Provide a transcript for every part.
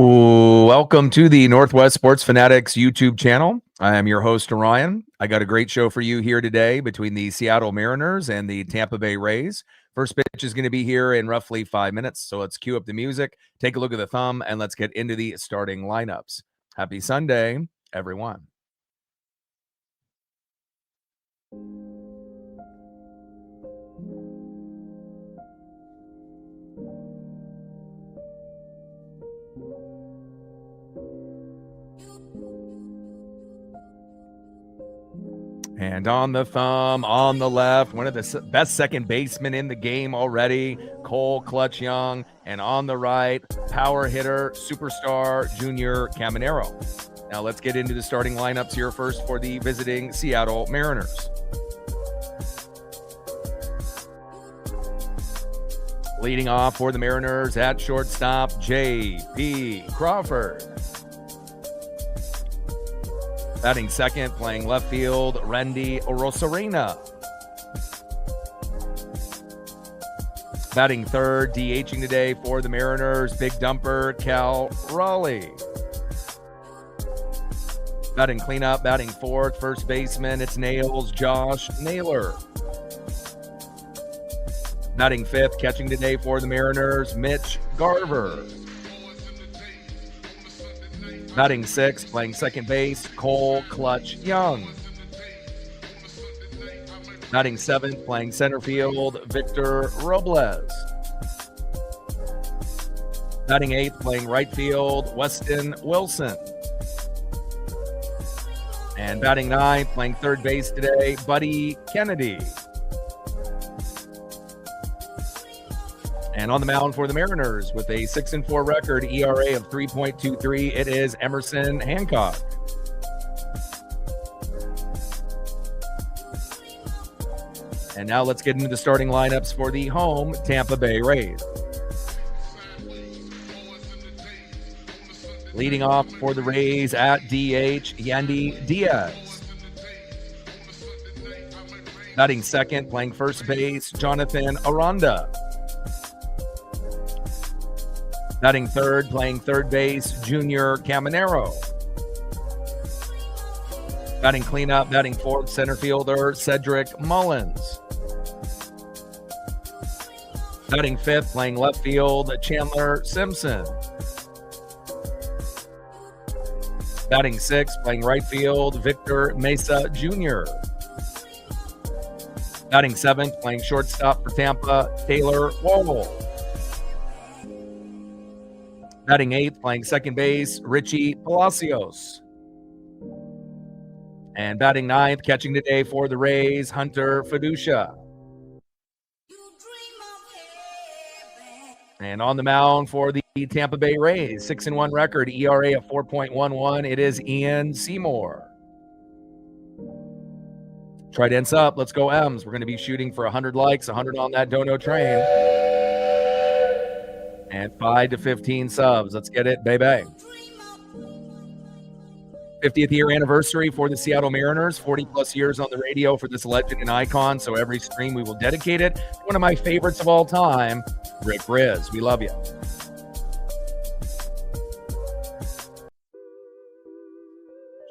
Welcome to the Northwest Sports Fanatics YouTube channel. I am your host, Ryan. I got a great show for you here today between the Seattle Mariners and the Tampa Bay Rays. First pitch is going to be here in roughly 5 minutes, so let's cue up the music, take a look at the thumb, and let's get into the starting lineups. Happy Sunday, everyone. And on the thumb, on the left, one of the best second basemen in the game already, Cole Clutch Young. And on the right, power hitter, superstar, Junior Caminero. Now let's get into the starting lineups here first for the visiting Seattle Mariners. Leading off for the Mariners at shortstop, J.P. Crawford. Batting second, playing left field, Randy Rosarena. Batting third, DHing today for the Mariners, big dumper, Cal Raleigh. Batting cleanup, batting fourth, first baseman, it's Nails, Josh Naylor. Batting fifth, catching today for the Mariners, Mitch Garver. Batting sixth, playing second base, Cole Clutch Young. Batting seventh, playing center field, Victor Robles. Batting eighth, playing right field, Weston Wilson. And batting ninth, playing third base today, Buddy Kennedy. And on the mound for the Mariners with a 6-4 record, ERA of 3.23, it is Emerson Hancock. And now let's get into the starting lineups for the home Tampa Bay Rays. Leading off for the Rays at DH, Yandy Diaz. Batting second, playing first base, Jonathan Aranda. Batting third, playing third base, Junior Caminero. Batting cleanup, batting fourth, center fielder, Cedric Mullins. Batting fifth, playing left field, Chandler Simpson. Batting sixth, playing right field, Victor Mesa Jr. Batting seventh, playing shortstop for Tampa, Taylor Wall. Batting eighth, playing second base, Richie Palacios. And batting ninth, catching today for the Rays, Hunter Fiducia. And on the mound for the Tampa Bay Rays, 6-1 record, ERA of 4.11, it is Ian Seymour. Tridents up, let's go M's. We're going to be shooting for 100 likes, 100 on that dono train. And 5 to 15 subs. Let's get it, baby. 50th year anniversary for the Seattle Mariners. 40 plus years on the radio for this legend and icon. So every stream we will dedicate it. One of my favorites of all time, Rick Riz. We love you.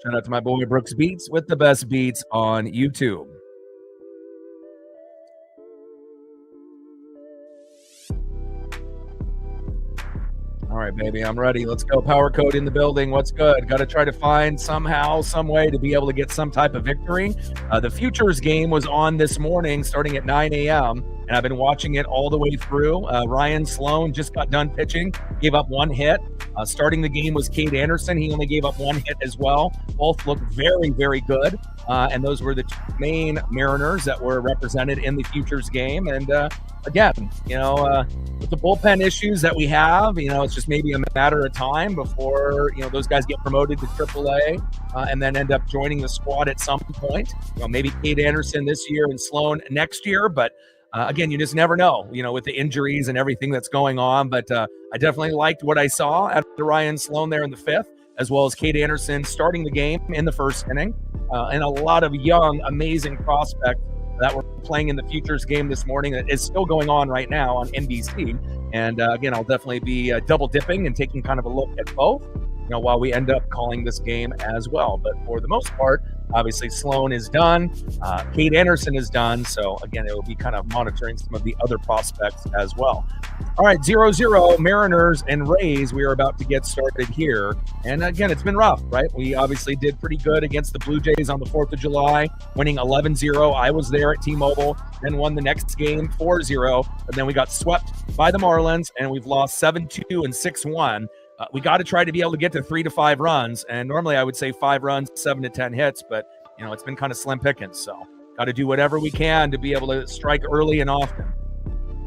Shout out to my boy Brooks Beats with the best beats on YouTube. All right, baby, I'm ready. Let's go. Power code in the building. What's good? Got to try to find somehow, some way to be able to get some type of victory. The Futures game was on this morning starting at 9 a.m., and I've been watching it all the way through. Ryan Sloan just got done pitching, gave up one hit. Starting the game was Cade Anderson. He only gave up one hit as well. Both looked very, very good. And those were the two main Mariners that were represented in the Futures game. And again, with the bullpen issues that we have, it's just maybe a matter of time before, those guys get promoted to AAA and then end up joining the squad at some point. Maybe Cade Anderson this year and Sloan next year. But again, you just never know, with the injuries and everything that's going on. But I definitely liked what I saw after Ryan Sloan there in the fifth, as well as Cade Anderson starting the game in the first inning. And a lot of young, amazing prospects that we're playing in the Futures game this morning that is still going on right now on NBC. And again, I'll definitely be double dipping and taking kind of a look at both, while we end up calling this game as well. But for the most part, obviously Sloan is done. Kate Anderson is done. So again, it will be kind of monitoring some of the other prospects as well. All right, 0-0, Mariners and Rays. We are about to get started here. And again, it's been rough, right? We obviously did pretty good against the Blue Jays on the 4th of July, winning 11-0. I was there at T-Mobile, then won the next game 4-0. And then we got swept by the Marlins, and we've lost 7-2 and 6-1. We got to try to be able to get to 3 to 5 runs. And normally I would say 5 runs, 7 to 10 hits, but it's been kind of slim pickings. So got to do whatever we can to be able to strike early and often.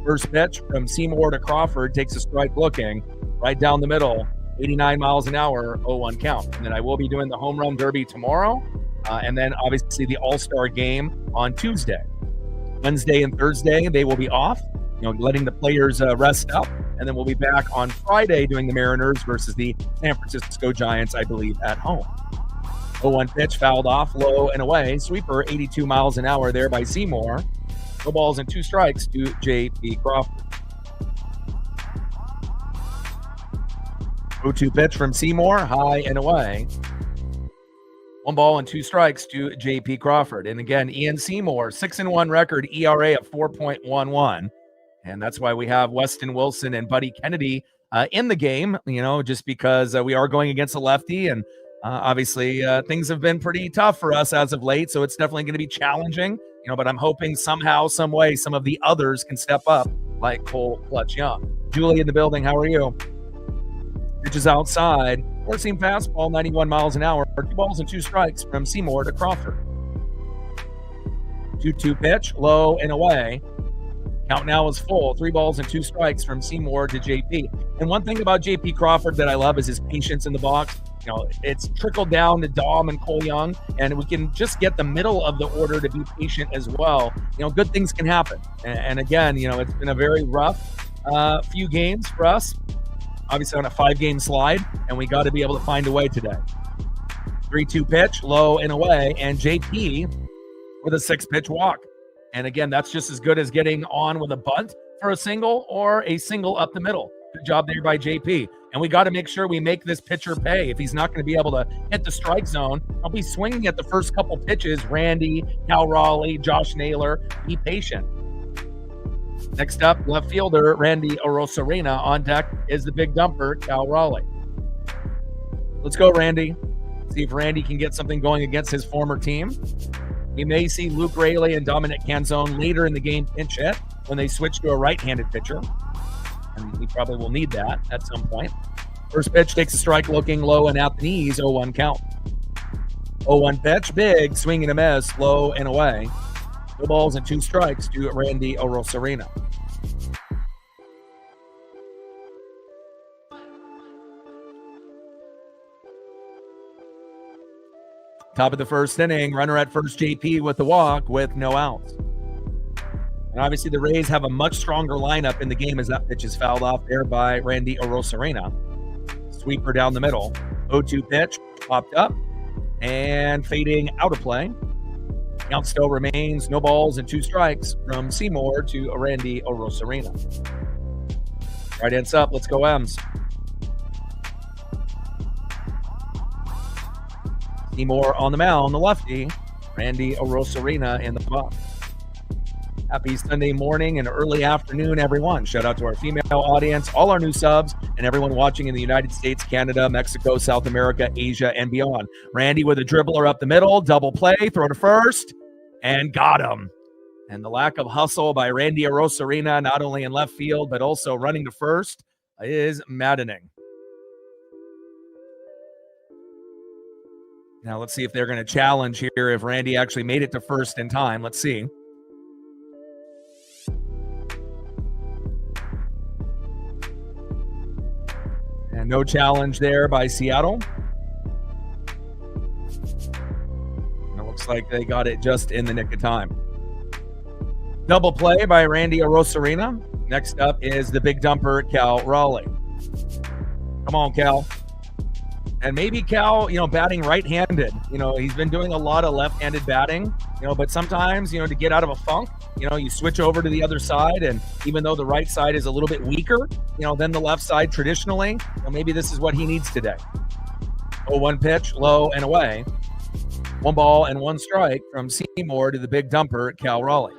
First pitch from Seymour to Crawford takes a strike looking right down the middle, 89 miles an hour, 0-1 count. And then I will be doing the home run derby tomorrow. And then obviously the All-Star game on Tuesday. Wednesday and Thursday, they will be off, letting the players rest up. And then we'll be back on Friday doing the Mariners versus the San Francisco Giants, I believe, at home. 0-1 pitch fouled off, low and away. Sweeper, 82 miles an hour there by Seymour. No balls and 2 strikes to J.P. Crawford. 0-2 pitch from Seymour, high and away. 1 ball and 2 strikes to J.P. Crawford. And again, Ian Seymour, 6-1 record, ERA of 4.11. And that's why we have Weston Wilson and Buddy Kennedy in the game, just because we are going against a lefty. And obviously things have been pretty tough for us as of late. So it's definitely going to be challenging, but I'm hoping somehow, some way, some of the others can step up like Cole Clutch Young. Julie in the building. How are you? Pitch is outside. Four-seam fastball, 91 miles an hour. 2 balls and 2 strikes from Seymour to Crawford. 2-2 pitch, low and away. Count now is full. 3 balls and 2 strikes from Seymour to JP. And one thing about JP Crawford that I love is his patience in the box. It's trickled down to Dom and Cole Young, and we can just get the middle of the order to be patient as well. Good things can happen. And again, it's been a very rough few games for us. Obviously on a 5-game slide, and we got to be able to find a way today. 3-2 pitch, low and away, and JP with a 6-pitch walk. And again, that's just as good as getting on with a bunt for a single or a single up the middle. Good job there by JP. And we got to make sure we make this pitcher pay. If he's not going to be able to hit the strike zone, I'll be swinging at the first couple pitches. Randy, Cal Raleigh, Josh Naylor, be patient. Next up, left fielder Randy Arozarena. On deck is the big dumper, Cal Raleigh. Let's go, Randy. See if Randy can get something going against his former team. We may see Luke Raley and Dominic Canzone later in the game pinch hit when they switch to a right-handed pitcher. And we probably will need that at some point. First pitch takes a strike looking low and out the knees, 0-1 count. 0-1 pitch, big, swing and a miss, low and away. 2 balls and 2 strikes to Randy Arozarena. Top of the first inning, runner at first, JP with the walk with no outs. And obviously the Rays have a much stronger lineup in the game as that pitch is fouled off there by Randy Arozarena. Sweeper down the middle. 0-2 pitch, popped up and fading out of play. Count still remains, no balls and 2 strikes from Seymour to Randy Arozarena. Right hand's up, let's go M's. Seymour on the mound, the lefty. Randy Arozarena in the box. Happy Sunday morning and early afternoon, everyone. Shout out to our female audience, all our new subs, and everyone watching in the United States, Canada, Mexico, South America, Asia, and beyond. Randy with a dribbler up the middle, double play, throw to first, and got him. And the lack of hustle by Randy Arozarena, not only in left field, but also running to first, is maddening. Now let's see if they're going to challenge here if Randy actually made it to first in time. Let's see. And no challenge there by Seattle. It looks like they got it just in the nick of time. Double play by Randy Arozarena. Next up is the big dumper, Cal Raleigh. Come on, Cal. And maybe Cal, batting right-handed. He's been doing a lot of left-handed batting. But sometimes, to get out of a funk, you switch over to the other side. And even though the right side is a little bit weaker, than the left side traditionally, maybe this is what he needs today. 0-1 pitch, low and away. 1 ball and 1 strike from Seymour to the big dumper, Cal Raleigh.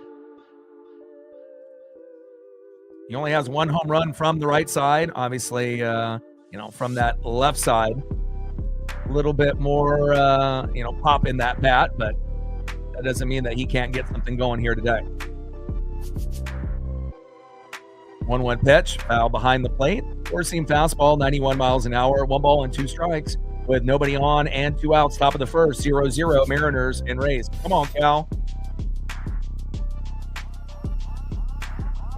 He only has 1 home run from the right side. Obviously, from that left side, a little bit more, pop in that bat, but that doesn't mean that he can't get something going here today. 1-1 pitch, foul behind the plate. 4-seam fastball, 91 miles an hour, 1 ball and 2 strikes with nobody on and 2 outs. Top of the first, 0-0, Mariners and Rays. Come on, Cal.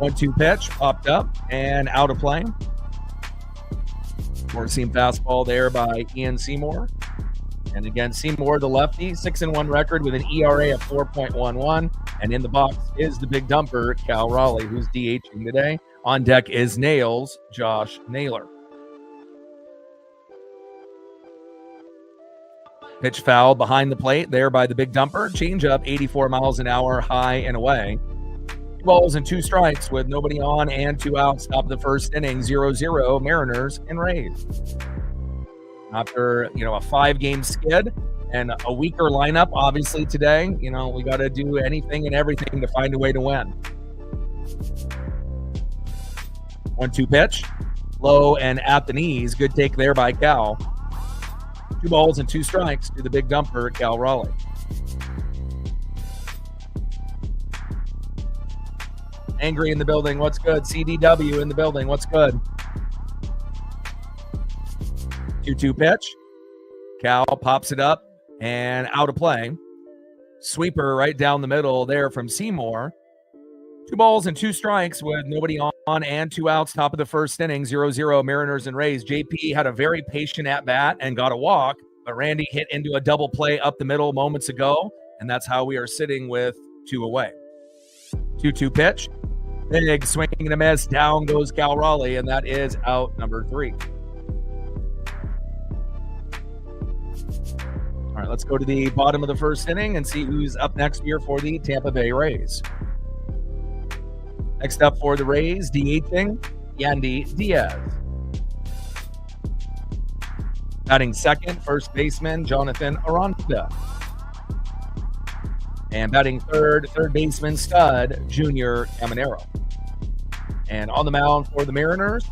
1-2 pitch, popped up and out of play. 4-seam fastball there by Ian Seymour. And again, Seymour, the lefty, 6-1 record with an ERA of 4.11. And in the box is the big dumper, Cal Raleigh, who's DHing today. On deck is Nails, Josh Naylor. Pitch foul behind the plate there by the big dumper. Changeup, 84 miles an hour, high and away. 2 balls and 2 strikes with nobody on and 2 outs. Top of the first inning, 0-0, Mariners and Rays. After, a 5-game skid and a weaker lineup, obviously today, we got to do anything and everything to find a way to win. 1-2 pitch, low and at the knees. Good take there by Cal. 2 balls and 2 strikes to the big dumper, Cal Raleigh. Angry in the building, what's good? CDW in the building, what's good? 2-2 pitch. Cal pops it up and out of play. Sweeper right down the middle there from Seymour. 2 balls and 2 strikes with nobody on and 2 outs. Top of the first inning, 0-0, Mariners and Rays. JP had a very patient at-bat and got a walk, but Randy hit into a double play up the middle moments ago, and that's how we are sitting with 2 away. 2-2 pitch. Big swing and a miss. Down goes Cal Raleigh, and that is out number 3. All right, let's go to the bottom of the first inning and see who's up next here for the Tampa Bay Rays. Next up for the Rays, DHing, Yandy Diaz. Batting second, first baseman, Jonathan Aranda. And batting third baseman stud, Junior Caminero. And on the mound for the Mariners,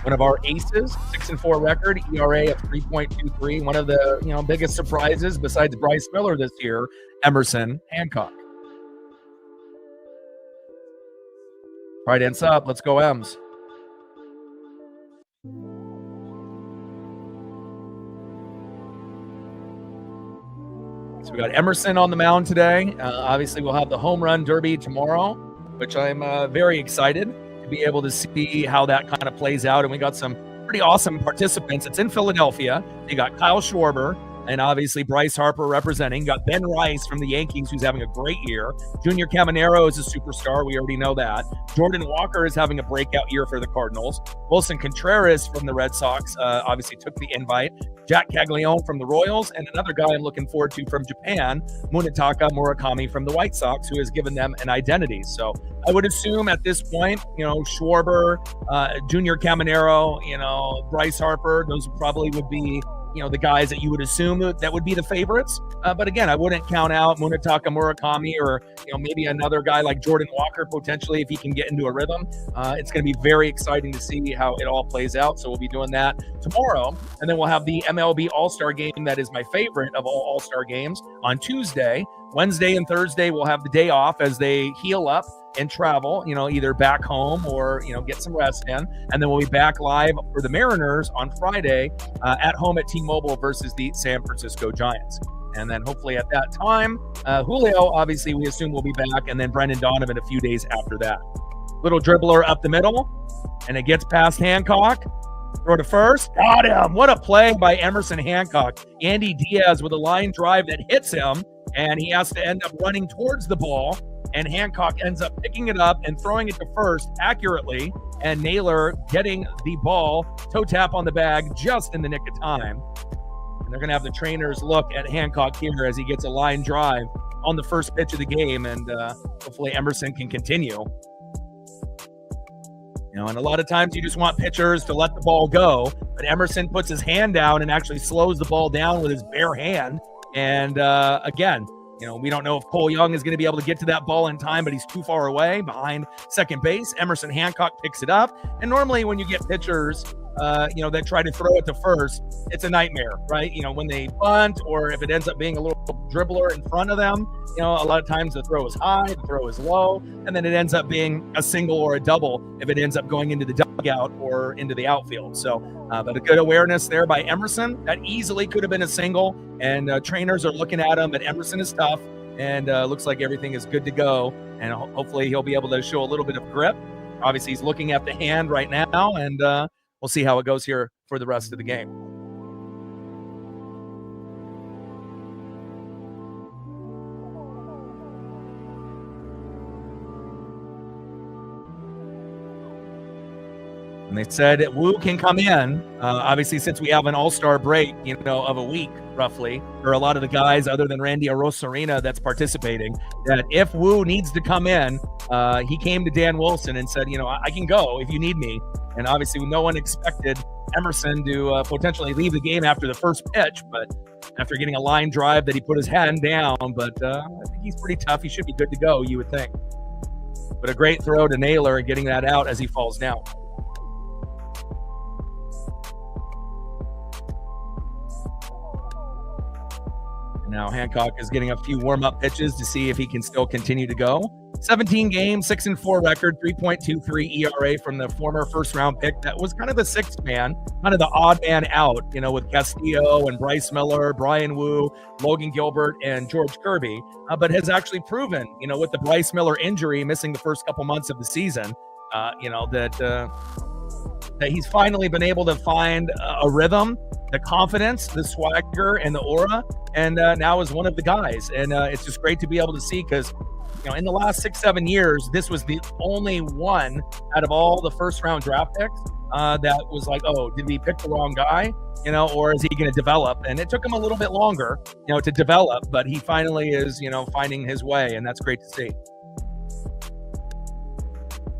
one of our aces, 6-4 record, ERA of 3.23. One of the biggest surprises besides Bryce Miller this year, Emerson Hancock. Right ends up. Let's go Ems. So we got Emerson on the mound today. Obviously, we'll have the home run derby tomorrow, which I'm very excited to be able to see how that kind of plays out. And we got some pretty awesome participants. It's in Philadelphia. You got Kyle Schwarber and obviously Bryce Harper representing. You got Ben Rice from the Yankees, who's having a great year. Junior Caminero is a superstar. We already know that. Jordan Walker is having a breakout year for the Cardinals. Wilson Contreras from the Red Sox obviously took the invite. Jack Caglione from the Royals, and another guy I'm looking forward to from Japan, Munetaka Murakami from the White Sox, who has given them an identity. So I would assume at this point, Schwarber, Junior Caminero, Bryce Harper, those probably would be the guys that you would assume that would be the favorites. But again, I wouldn't count out Munetaka Murakami or, maybe another guy like Jordan Walker, potentially, if he can get into a rhythm. It's going to be very exciting to see how it all plays out. So we'll be doing that tomorrow. And then we'll have the MLB All-Star game. That is my favorite of all All-Star games on Tuesday. Wednesday and Thursday, we'll have the day off as they heal up and travel, either back home or, get some rest in. And then we'll be back live for the Mariners on Friday at home at T-Mobile versus the San Francisco Giants. And then hopefully at that time, Julio, obviously, we assume will be back. And then Brendan Donovan a few days after that. Little dribbler up the middle, and it gets past Hancock. Throw to first. Got him. What a play by Emerson Hancock. Yandy Diaz with a line drive that hits him, and he has to end up running towards the ball. And Hancock ends up picking it up and throwing it to first accurately, and Naylor getting the ball, toe tap on the bag just in the nick of time. And they're going to have the trainers look at Hancock here as he gets a line drive on the first pitch of the game, and hopefully Emerson can continue. And a lot of times you just want pitchers to let the ball go, but Emerson puts his hand down and actually slows the ball down with his bare hand. And again, we don't know if Cole Young is going to be able to get to that ball in time, but he's too far away behind second base. Emerson Hancock picks it up. And normally when you get pitchers, that try to throw it to first, it's a nightmare, right? When they bunt, or if it ends up being a little dribbler in front of them, a lot of times the throw is high, the throw is low, and then it ends up being a single or a double if it ends up going into the dugout or into the outfield. So, but a good awareness there by Emerson. That easily could have been a single, and trainers are looking at him, but Emerson is tough, and looks like everything is good to go, and hopefully he'll be able to show a little bit of grip. Obviously, he's looking at the hand right now, and we'll see how it goes here for the rest of the game. And they said Wu can come in. Obviously, since we have an all-star break, of a week roughly, for a lot of the guys other than Randy Arozarena that's participating, that if Wu needs to come in, he came to Dan Wilson and said, I can go if you need me. And obviously, no one expected Emerson to potentially leave the game after the first pitch, but after getting a line drive that he put his hand down, but I think he's pretty tough. He should be good to go, you would think. But a great throw to Naylor and getting that out as he falls down. Now Hancock is getting a few warm-up pitches to see if he can still continue to go. 17 games, 6-4 record, 3.23 ERA from the former first-round pick. That was kind of the sixth man, kind of the odd man out, with Castillo and Bryce Miller, Brian Wu, Logan Gilbert, and George Kirby, but has actually proven, with the Bryce Miller injury, missing the first couple months of the season, that he's finally been able to find a rhythm, the confidence, the swagger, and the aura, and now is one of the guys. And it's just great to be able to see, because in the last 6-7 years, this was the only one out of all the first-round draft picks that was like, oh, did we pick the wrong guy? Or is he going to develop? And it took him a little bit longer, to develop, but he finally is, finding his way, and that's great to see.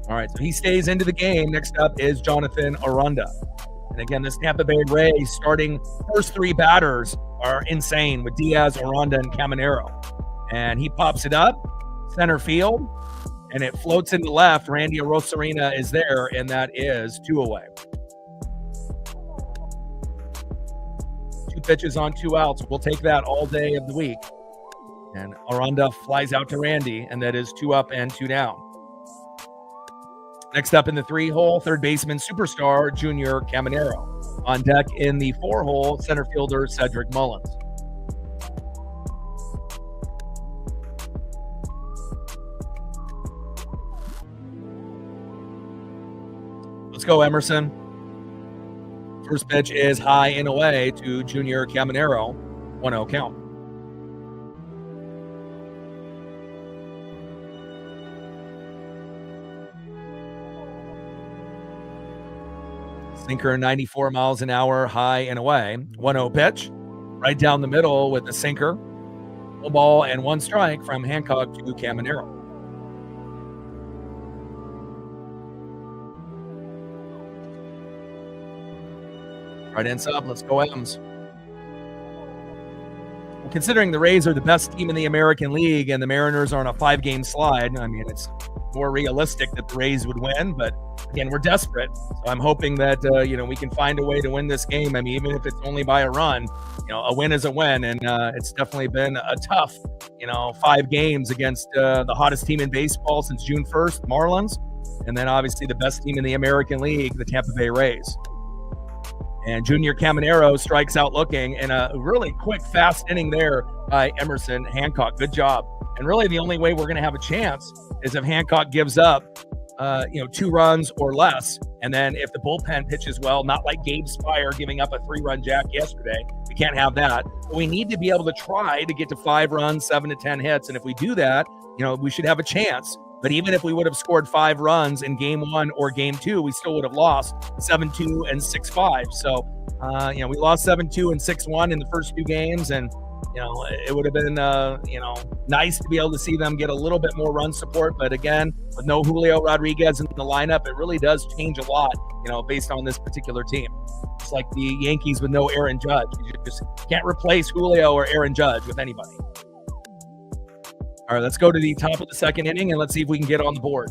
All right, so he stays into the game. Next up is Jonathan Aranda. And again, this Tampa Bay Rays starting first three batters are insane with Diaz, Aranda, and Caminero. And he pops it up, center field, and it floats into left. Randy Arozarena is there, and that is 2 away. 2 pitches on 2 outs. We'll take that all day of the week. And Aranda flies out to Randy, and that is 2 up and 2 down. Next up in the 3-hole, third baseman superstar Junior Caminero. On deck in the 4-hole, center fielder Cedric Mullins. Let's go, Emerson. First pitch is high and away to Junior Caminero. 1-0 count. Sinker 94 miles an hour, high and away. 1-0 pitch, right down the middle with the sinker. 1 ball and 1 strike from Hancock to Caminero. Right in sub, let's go M's. Well, considering the Rays are the best team in the American League and the Mariners are on a 5-game slide, I mean, it's more realistic that the Rays would win, but again, we're desperate. So I'm hoping that, we can find a way to win this game. I mean, even if it's only by a run, a win is a win. And it's definitely been a tough, 5 games against the hottest team in baseball since June 1st, Marlins. And then obviously the best team in the American League, the Tampa Bay Rays. And Junior Caminero strikes out looking, and a really quick, fast inning there by Emerson Hancock. Good job. And really the only way we're going to have a chance is if Hancock gives up 2 runs or less. And then if the bullpen pitches well, not like Gabe Spire giving up a 3-run jack yesterday, we can't have that. But we need to be able to try to get to 5 runs, 7 to 10 hits. And if we do that, we should have a chance. But even if we would have scored 5 runs in game 1 or game 2, we still would have lost 7-2 and 6-5. So, we lost 7-2 and 6-1 in the first 2 games. And It would have been, nice to be able to see them get a little bit more run support. But again, with no Julio Rodriguez in the lineup, it really does change a lot, based on this particular team. It's like the Yankees with no Aaron Judge. You just can't replace Julio or Aaron Judge with anybody. All right, let's go to the top of the second inning, and let's see if we can get on the board.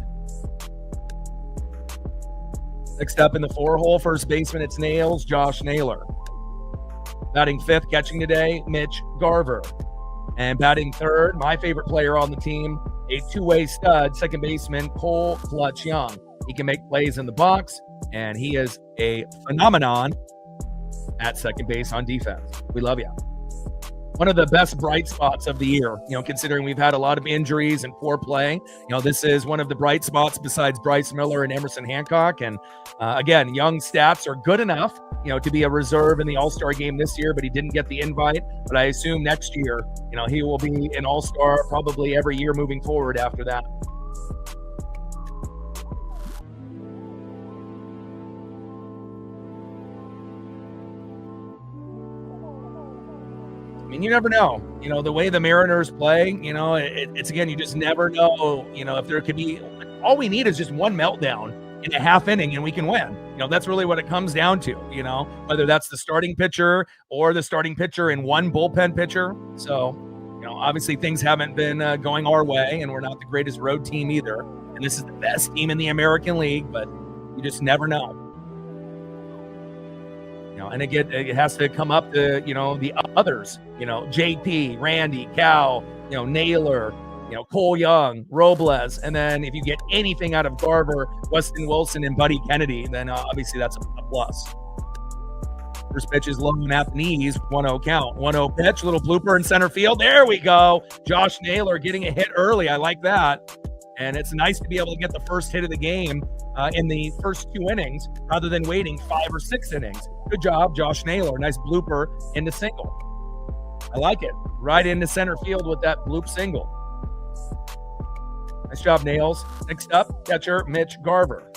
Next up in the 4-hole, first baseman, it's Nails, Josh Naylor. Batting fifth, catching today, Mitch Garver. And batting third, my favorite player on the team, a two-way stud, second baseman, Cole Clutch Young. He can make plays in the box, and he is a phenomenon at second base on defense. We love you. One of the best bright spots of the year, considering we've had a lot of injuries and poor play. This is one of the bright spots besides Bryce Miller and Emerson Hancock. And again, Young stats are good enough, to be a reserve in the All-Star game this year, but he didn't get the invite. But I assume next year, he will be an All-Star probably every year moving forward after that. You never know. The way the Mariners play, it's again, you just never know, if there could be, all we need is just one meltdown in a half inning and we can win. That's really what it comes down to, whether that's the starting pitcher or the starting pitcher and one bullpen pitcher. So, obviously things haven't been going our way, and we're not the greatest road team either. And this is the best team in the American League, but you just never know. And again, it has to come up to, the others, JP, Randy, Cal, Naylor, Cole Young, Robles. And then if you get anything out of Garver, Weston Wilson, and Buddy Kennedy, then obviously that's a plus. First pitch is low and at the knees, 1-0 count. 1-0 pitch, little blooper in center field. There we go. Josh Naylor getting a hit early. I like that. And it's nice to be able to get the first hit of the game in the first 2 innings rather than waiting 5 or 6 innings. Good job, Josh Naylor. Nice blooper into single. I like it. Right into center field with that bloop single. Nice job, Nails. Next up, catcher Mitch Garver.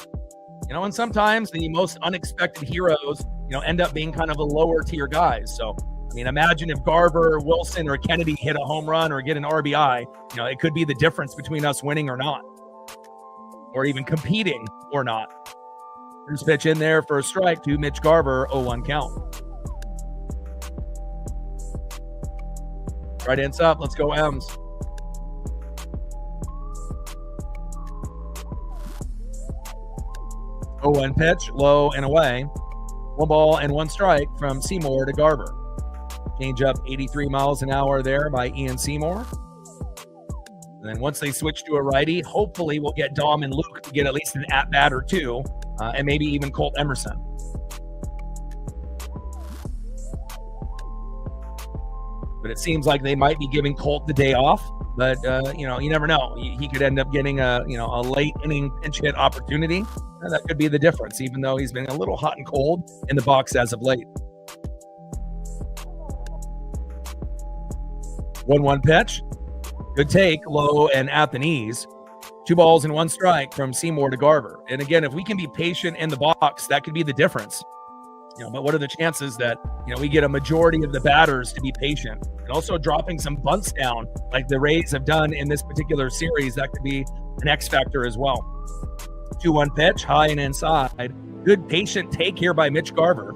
And sometimes the most unexpected heroes, end up being kind of the lower tier guys. So, imagine if Garver, Wilson, or Kennedy hit a home run or get an RBI, it could be the difference between us winning or not, or even competing or not. First pitch in there for a strike to Mitch Garver, 0-1 count. Right hand's up. Let's go, M's. Oh, 1 pitch, low and away. 1 ball and 1 strike from Seymour to Garver. Change up 83 miles an hour there by Ian Seymour. And then once they switch to a righty, hopefully we'll get Dom and Luke to get at least an at-bat or 2, and maybe even Colt Emerson. But it seems like they might be giving Colt the day off. But, you never know. He could end up getting a late inning pinch hit opportunity. And that could be the difference, even though he's been a little hot and cold in the box as of late. 1-1 pitch. Good take, low and at the knees. 2 balls and 1 strike from Seymour to Garver. And again, if we can be patient in the box, that could be the difference. But what are the chances that, we get a majority of the batters to be patient, and also dropping some bunts down like the Rays have done in this particular series? That could be an X factor as well. 2-1 pitch, high and inside. Good patient take here by Mitch Garver.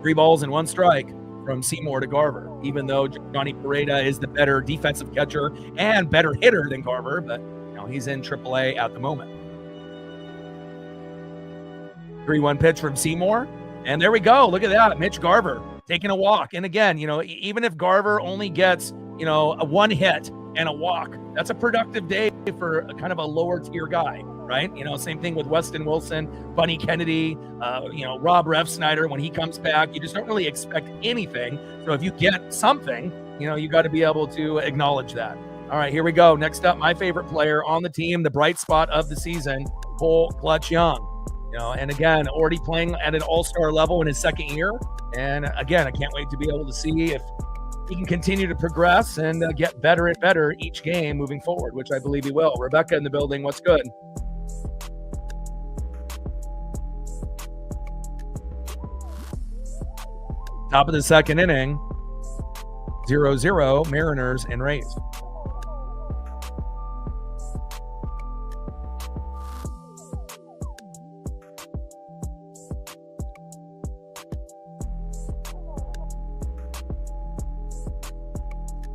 3 balls and 1 strike from Seymour to Garver, even though Johnny Pereda is the better defensive catcher and better hitter than Garver, but he's in AAA at the moment. 3-1 pitch from Seymour. And there we go. Look at that. Mitch Garver taking a walk. And again, even if Garver only gets, a 1 hit and a walk, that's a productive day for a kind of a lower tier guy, right? Same thing with Weston Wilson, Bunny Kennedy, Rob Refsnyder. When he comes back, you just don't really expect anything. So if you get something, you got to be able to acknowledge that. All right, here we go. Next up, my favorite player on the team, the bright spot of the season, Cole Clutch Young. And again, already playing at an all-star level in his second year. And again, I can't wait to be able to see if he can continue to progress and get better and better each game moving forward, which I believe he will. Rebecca in the building. What's good? Top of the second inning. 0-0 Mariners and Rays.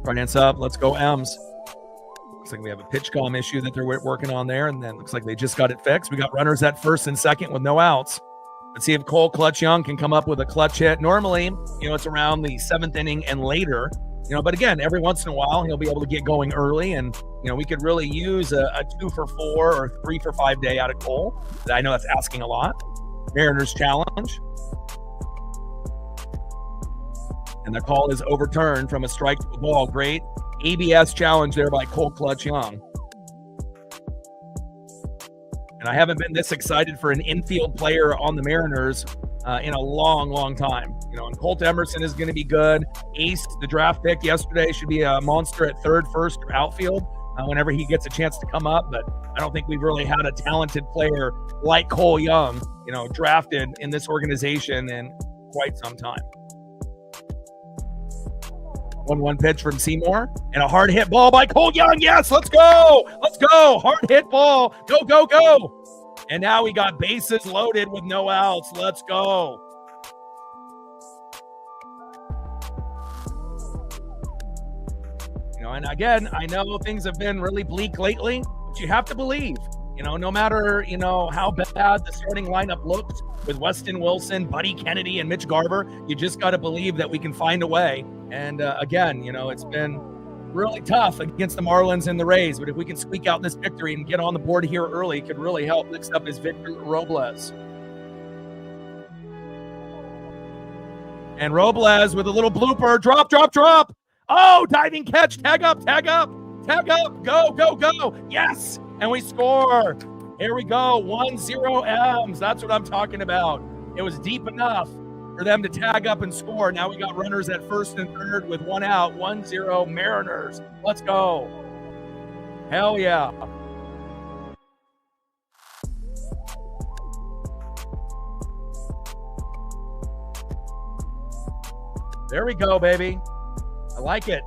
Finance up. Let's go M's. Looks like we have a pitch comm issue that they're working on there, and then looks like they just got it fixed. We got runners at first and second with no outs. Let's see if Cole Clutch Young can come up with a clutch hit. Normally, it's around the 7th inning and later, but again, every once in a while, he'll be able to get going early, and, we could really use a 2 for 4 or 3 for 5 day out of Cole. I know that's asking a lot. Mariners challenge. And the call is overturned from a strike to a ball. Great ABS challenge there by Cole Clutch Young. And I haven't been this excited for an infield player on the Mariners in a long, long time. And Colt Emerson is going to be good. Ace, the draft pick yesterday, should be a monster at third, first, or outfield whenever he gets a chance to come up. But I don't think we've really had a talented player like Cole Young, drafted in this organization in quite some time. 1-1 pitch from Seymour and a hard hit ball by Cole Young. Yes, let's go. Let's go. Hard hit ball. Go, go, go. And now we got bases loaded with no outs. Let's go. And again, I know things have been really bleak lately, but you have to believe, no matter, how bad the starting lineup looks with Weston Wilson, Buddy Kennedy, and Mitch Garver, you just got to believe that we can find a way. And again, it's been really tough against the Marlins and the Rays, but if we can squeak out this victory and get on the board here early, it could really help. Next up is Victor Robles. And Robles with a little blooper, drop, drop, drop. Oh, diving catch, tag up, tag up, tag up, go, go, go. Yes, and we score. Here we go, 1-0 M's. That's what I'm talking about. It was deep enough for them to tag up and score. Now we got runners at first and third with one out. 1-0 Mariners. Let's go. Hell yeah. There we go, baby. I like it.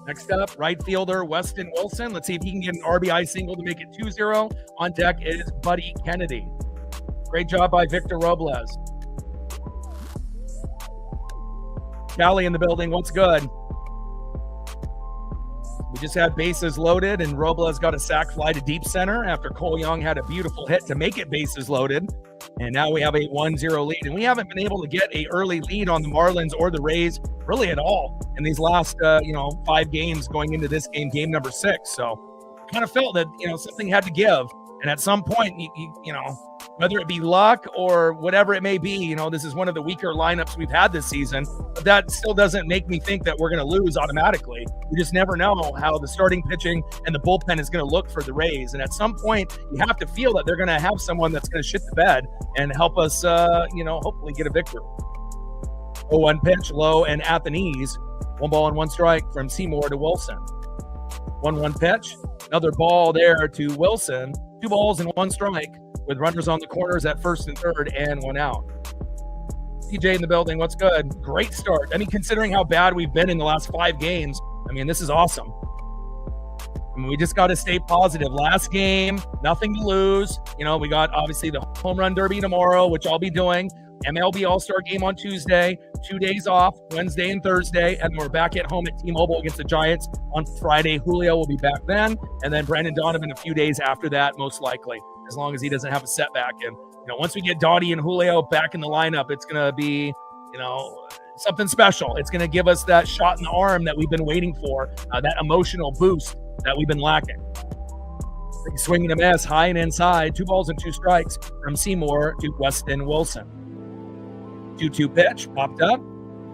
Next up, right fielder Weston Wilson. Let's see if he can get an RBI single to make it 2-0. On deck is Buddy Kennedy. Great job by Victor Robles. Callie in the building. What's good? We just had bases loaded, and Robles got a sac fly to deep center after Cole Young had a beautiful hit to make it bases loaded. And now we have a 1-0 lead. And we haven't been able to get an early lead on the Marlins or the Rays really at all in these last, 5 games going into this game, game number 6. So kind of felt that, something had to give. And at some point, whether it be luck or whatever it may be, this is one of the weaker lineups we've had this season. But that still doesn't make me think that we're going to lose automatically. You just never know how the starting pitching and the bullpen is going to look for the Rays. And at some point, you have to feel that they're going to have someone that's going to shit the bed and help us, hopefully get a victory. 0-1 pitch, low and at the knees. 1 ball and 1 strike from Seymour to Wilson. 1-1 pitch, another ball there to Wilson. 2 balls and 1 strike with runners on the corners at first and third and 1 out. TJ in the building. What's good? Great start. Considering how bad we've been in the last 5 games, this is awesome. We just got to stay positive. Last game, nothing to lose. We got obviously the home run derby tomorrow, which I'll be doing. MLB All-Star game on Tuesday, 2 days off, Wednesday and Thursday, and we're back at home at T-Mobile against the Giants on Friday. Julio will be back then, and then Brandon Donovan a few days after that, most likely, as long as he doesn't have a setback. And, once we get Dottie and Julio back in the lineup, it's going to be, something special. It's going to give us that shot in the arm that we've been waiting for, that emotional boost that we've been lacking. Big swing and a miss, high and inside, 2 balls and 2 strikes from Seymour to Weston Wilson. 2-2 pitch, popped up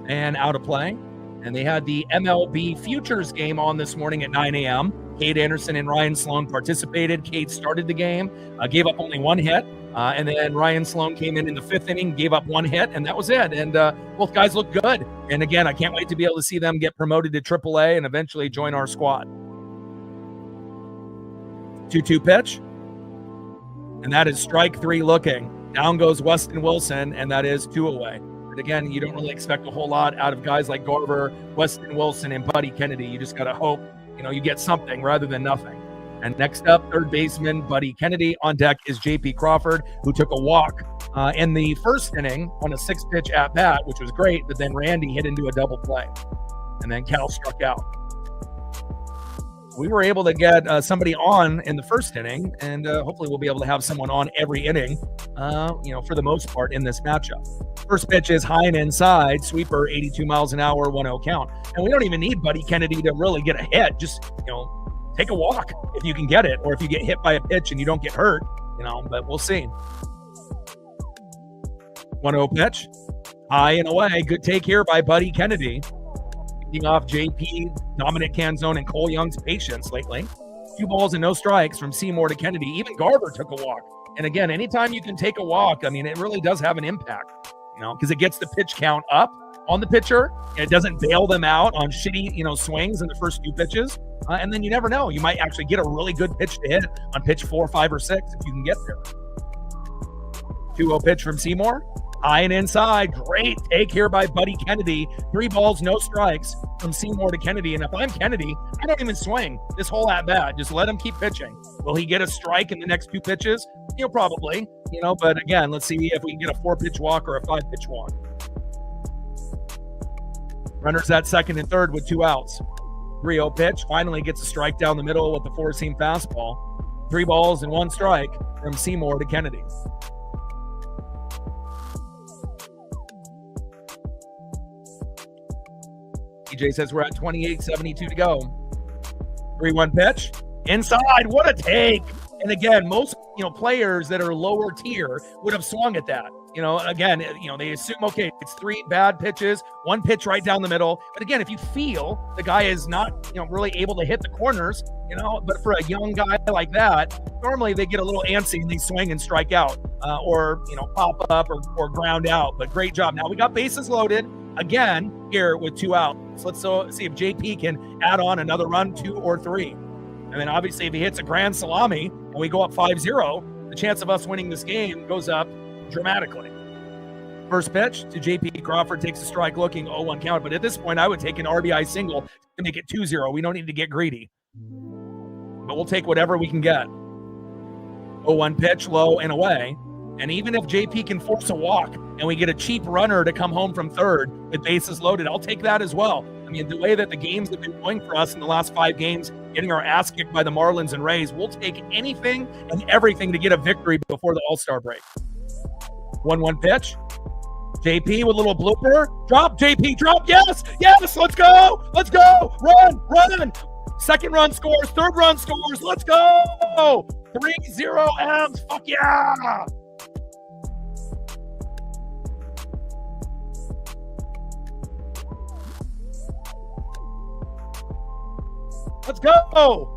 and out of play. And they had the MLB Futures game on this morning at 9 a.m. Cade Anderson and Ryan Sloan participated. Cade started the game, gave up only 1 hit. And then Ryan Sloan came in the 5th inning, gave up 1 hit, and that was it. And both guys look good. And again, I can't wait to be able to see them get promoted to AAA and eventually join our squad. 2-2 pitch. And that is strike 3 looking. Down goes Weston Wilson, and that is 2 away. But again, you don't really expect a whole lot out of guys like Garver, Weston Wilson, and Buddy Kennedy. You just got to hope, you get something rather than nothing. And next up, third baseman Buddy Kennedy. On deck is J.P. Crawford, who took a walk in the first inning on a 6-pitch at-bat, which was great, but then Randy hit into a double play. And then Cal struck out. We were able to get somebody on in the first inning, and hopefully we'll be able to have someone on every inning, for the most part in this matchup. First pitch is high and inside, sweeper, 82 miles an hour, 1-0 count. And we don't even need Buddy Kennedy to really get a hit. Just, take a walk if you can get it, or if you get hit by a pitch and you don't get hurt, but we'll see. 1-0 pitch, high and away. Good take here by Buddy Kennedy. Leading off JP, Dominic Canzone, and Cole Young's patience lately. 2 balls and no strikes from Seymour to Kennedy. Even Garver took a walk. And again, anytime you can take a walk, it really does have an impact, because it gets the pitch count up on the pitcher. And it doesn't bail them out on shitty, swings in the first few pitches. And then you never know. You might actually get a really good pitch to hit on pitch 4, 5, or 6 if you can get there. 2-0 pitch from Seymour. High and inside. Great take here by Buddy Kennedy. 3 balls, no strikes from Seymour to Kennedy. And if I'm Kennedy, I don't even swing this whole at-bat. Just let him keep pitching. Will he get a strike in the next 2 pitches? Probably. But again, let's see if we can get a 4-pitch walk or a 5-pitch walk. Runners at second and third with 2 outs. 3-0 pitch. Finally gets a strike down the middle with the 4-seam fastball. 3 balls and 1 strike from Seymour to Kennedy. DJ says we're at 28:72 to go. 3-1 pitch. Inside. What a take. And again, most players that are lower tier would have swung at that. Again, they assume, okay, it's 3 bad pitches, 1 pitch right down the middle. But again, if you feel the guy is not, really able to hit the corners, but for a young guy like that, normally they get a little antsy and they swing and strike out or pop up or ground out. But great job. Now we got bases loaded again here with 2 outs. Let's see if JP can add on another run, 2 or 3. And then obviously if he hits a grand salami and we go up 5-0, the chance of us winning this game goes up dramatically. First pitch to JP Crawford, takes a strike looking, 0-1 count. But at this point, I would take an RBI single to make it 2-0. We don't need to get greedy. But we'll take whatever we can get. 0-1 pitch, low and away. And even if JP can force a walk and we get a cheap runner to come home from third with bases loaded, I'll take that as well. The way that the games have been going for us in the last 5 games, getting our ass kicked by the Marlins and Rays, we'll take anything and everything to get a victory before the All-Star break. 1-1 pitch. JP with a little blooper. Drop, JP, drop. Yes, let's go. Run. Second run scores, third run scores. Let's go. 3-0 M's. Fuck yeah. Let's go.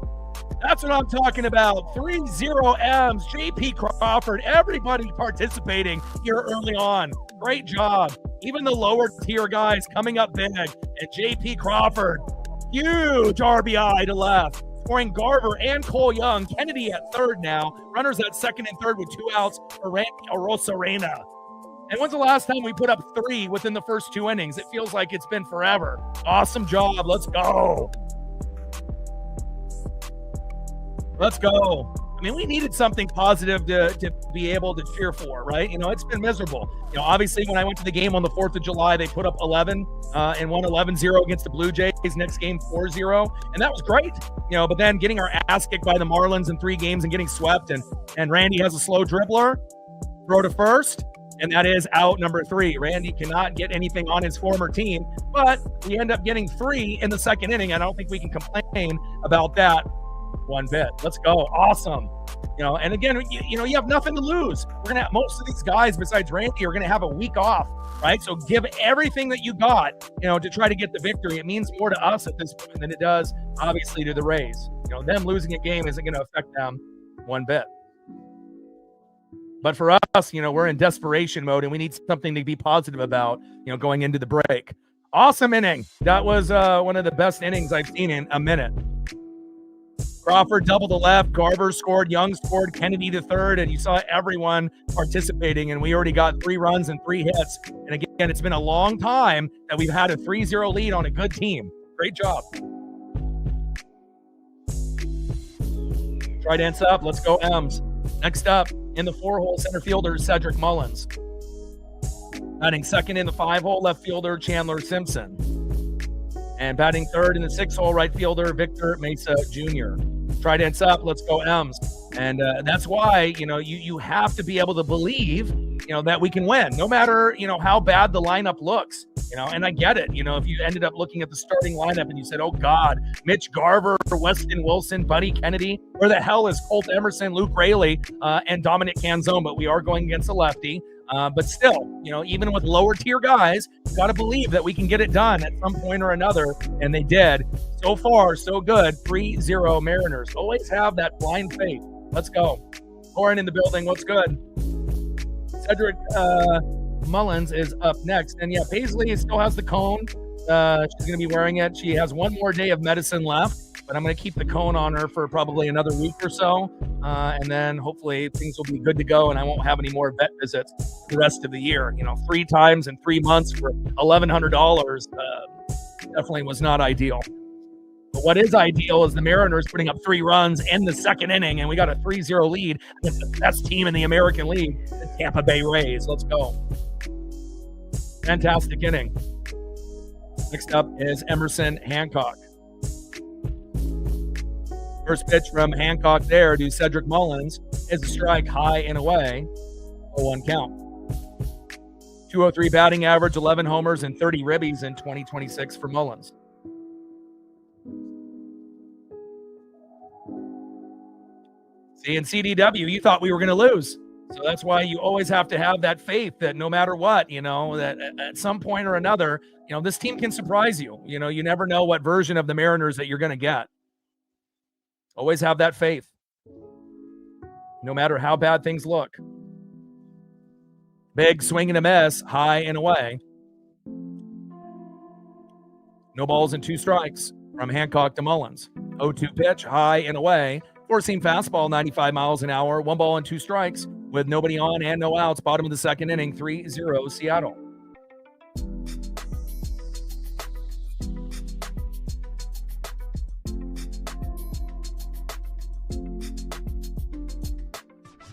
That's what I'm talking about. 3-0 M's, JP Crawford, everybody participating here early on. Great job. Even the lower tier guys coming up big. And JP Crawford, huge RBI to left. Scoring Garver and Cole Young. Kennedy at third now. Runners at second and third with 2 outs for Randy Arozarena. And when's the last time we put up 3 within the first 2 innings? It feels like it's been forever. Awesome job. Let's go. Let's go. We needed something positive to be able to cheer for, right? It's been miserable. Obviously, when I went to the game on the 4th of July, they put up 11 and won 11-0 against the Blue Jays. Next game, 4-0. And that was great. But then getting our ass kicked by the Marlins in 3 games and getting swept. And Randy has a slow dribbler. Throw to first. And that is out number 3. Randy cannot get anything on his former team. But we end up getting 3 in the second inning. I don't think we can complain about that one bit. Let's go. Awesome. And again, you have nothing to lose. We're going to have most of these guys besides Randy are going to have a week off, right? So give everything that you got, to try to get the victory. It means more to us at this point than it does, obviously, to the Rays. Them losing a game isn't going to affect them one bit. But for us, we're in desperation mode and we need something to be positive about, going into the break. Awesome inning. That was one of the best innings I've seen in a minute. Crawford doubled the left, Garver scored, Young scored, Kennedy to third, and you saw everyone participating, and we already got 3 runs and 3 hits. And again, again, it's been a long time that we've had a 3-0 lead on a good team. Great job. Try dance up. Let's go, M's. Next up, in the 4-hole, center fielder Cedric Mullins. Batting second in the 5-hole, left fielder Chandler Simpson. And batting third in the 6-hole, right fielder Victor Mesa Jr. Try dance up. Let's go, M's. And that's why, you have to be able to believe, that we can win, no matter, how bad the lineup looks. And I get it. If you ended up looking at the starting lineup and you said, oh, God, Mitch Garver, Weston Wilson, Buddy Kennedy, where the hell is Colt Emerson, Luke Raley, and Dominic Canzone? But we are going against a lefty. But still, even with lower tier guys, you got to believe that we can get it done at some point or another. And they did. So far, so good. 3-0 Mariners. Always have that blind faith. Let's go. Corin in the building. What's good? Cedric Mullins is up next. And yeah, Paisley still has the cone. She's going to be wearing it. She has one more day of medicine left, but I'm going to keep the cone on her for probably another week or so. And then hopefully things will be good to go and I won't have any more vet visits the rest of the year. 3 times in 3 months for $1,100 definitely was not ideal. But what is ideal is the Mariners putting up 3 runs in the second inning, and we got a 3-0 lead against the best team in the American League, the Tampa Bay Rays. Let's go. Fantastic inning. Next up is Emerson Hancock. First pitch from Hancock there to Cedric Mullins is a strike, high and away. 0-1 count. 203 batting average, 11 homers, and 30 ribbies in 2026 for Mullins. See, in CDW, you thought we were going to lose. So that's why you always have to have that faith that no matter what, that at some point or another, this team can surprise you. You never know what version of the Mariners that you're going to get. Always have that faith, no matter how bad things look. Big swing and a miss, high and away. No balls and 2 strikes from Hancock to Mullins. 0-2 pitch, high and away. 4-seam fastball, 95 miles an hour. 1 ball and 2 strikes with nobody on and no outs. Bottom of the second inning, 3-0 Seattle.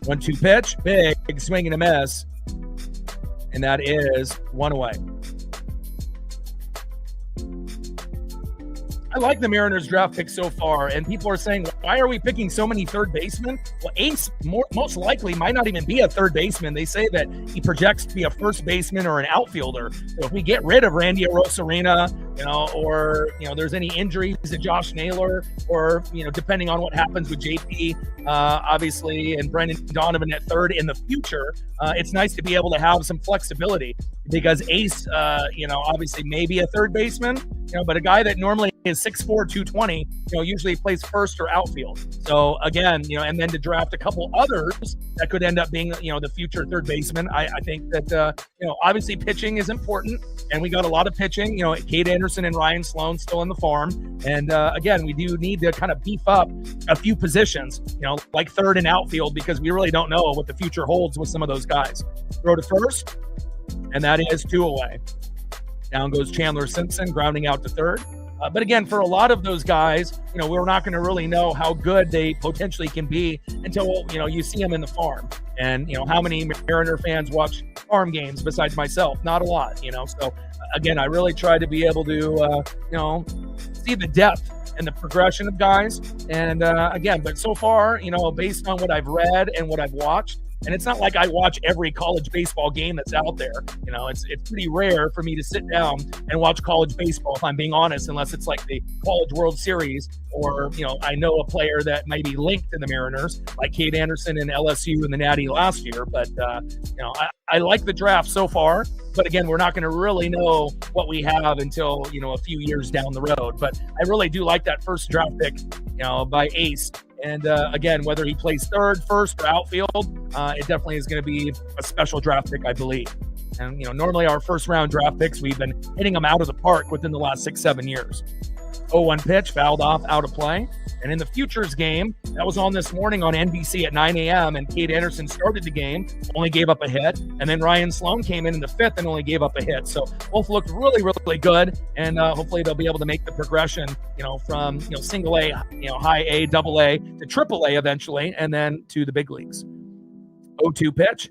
One-two pitch, big swing and a miss, and that is 1 away. I like the Mariners draft pick so far, and people are saying, why are we picking so many third basemen? Well, Ace most likely might not even be a third baseman. They say that he projects to be a first baseman or an outfielder. So if we get rid of Randy Arozarena, or there's any injuries to Josh Naylor, or depending on what happens with JP, obviously, and Brendan Donovan at third in the future, it's nice to be able to have some flexibility because Ace, obviously maybe a third baseman, but a guy that normally is 6'4", 220, usually plays first or outfield. So again, and then to draft a couple others that could end up being, the future third baseman. I think that, obviously pitching is important, and we got a lot of pitching. Cade Anderson and Ryan Sloan still in the farm. And again, we do need to kind of beef up a few positions, like third and outfield, because we really don't know what the future holds with some of those guys. Throw to first, and that is 2 away. Down goes Chandler Simpson, grounding out to third. But again, for a lot of those guys, we're not going to really know how good they potentially can be until, you see them in the farm. And, how many Mariner fans watch farm games besides myself? Not a lot, So, again, I really try to be able to, see the depth and the progression of guys. And, again, but so far, based on what I've read and what I've watched, and it's not like I watch every college baseball game that's out there. It's pretty rare for me to sit down and watch college baseball, if I'm being honest, unless it's like the College World Series or, I know a player that may be linked to the Mariners, like Cade Anderson and LSU in the Natty last year. But, I like the draft so far. But again, we're not going to really know what we have until, a few years down the road. But I really do like that first draft pick, by Ace. And again, whether he plays third, first, or outfield, it definitely is going to be a special draft pick, I believe. And, normally our first round draft picks, we've been hitting them out of the park within the last 6-7 years. 0-1 pitch, fouled off, out of play. And in the Futures game, that was on this morning on NBC at 9 a.m., and Cade Anderson started the game, only gave up a hit. And then Ryan Sloan came in the fifth and only gave up a hit. So both looked really, really good. And hopefully they'll be able to make the progression, from, single A, high A, double A to triple A eventually, and then to the big leagues. 0-2 pitch,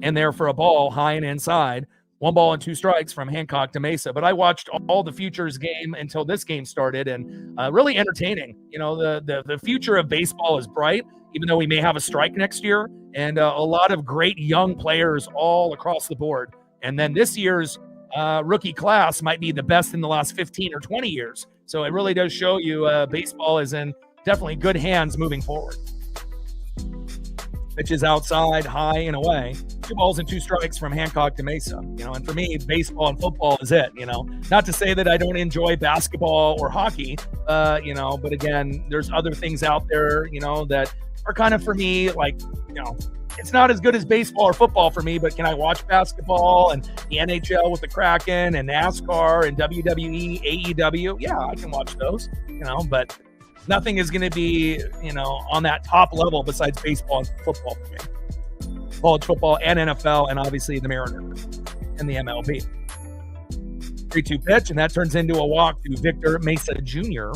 in there for a ball, high and inside. 1 ball and 2 strikes from Hancock to Mesa. But I watched all the Futures game until this game started, and really entertaining. The future of baseball is bright, even though we may have a strike next year, and a lot of great young players all across the board. And then this year's rookie class might be the best in the last 15 or 20 years. So it really does show you baseball is in definitely good hands moving forward. Pitches outside, high and away. 2 balls and 2 strikes from Hancock to Mesa. And for me, baseball and football is it. Not to say that I don't enjoy basketball or hockey, but again, there's other things out there, that are kind of for me, like, it's not as good as baseball or football for me, but can I watch basketball and the NHL with the Kraken and NASCAR and WWE, AEW? Yeah, I can watch those, but nothing is going to be, on that top level besides baseball and football for me. College football and NFL, and obviously the Mariners and the MLB. 3-2 pitch, and that turns into a walk to Victor Mesa Jr.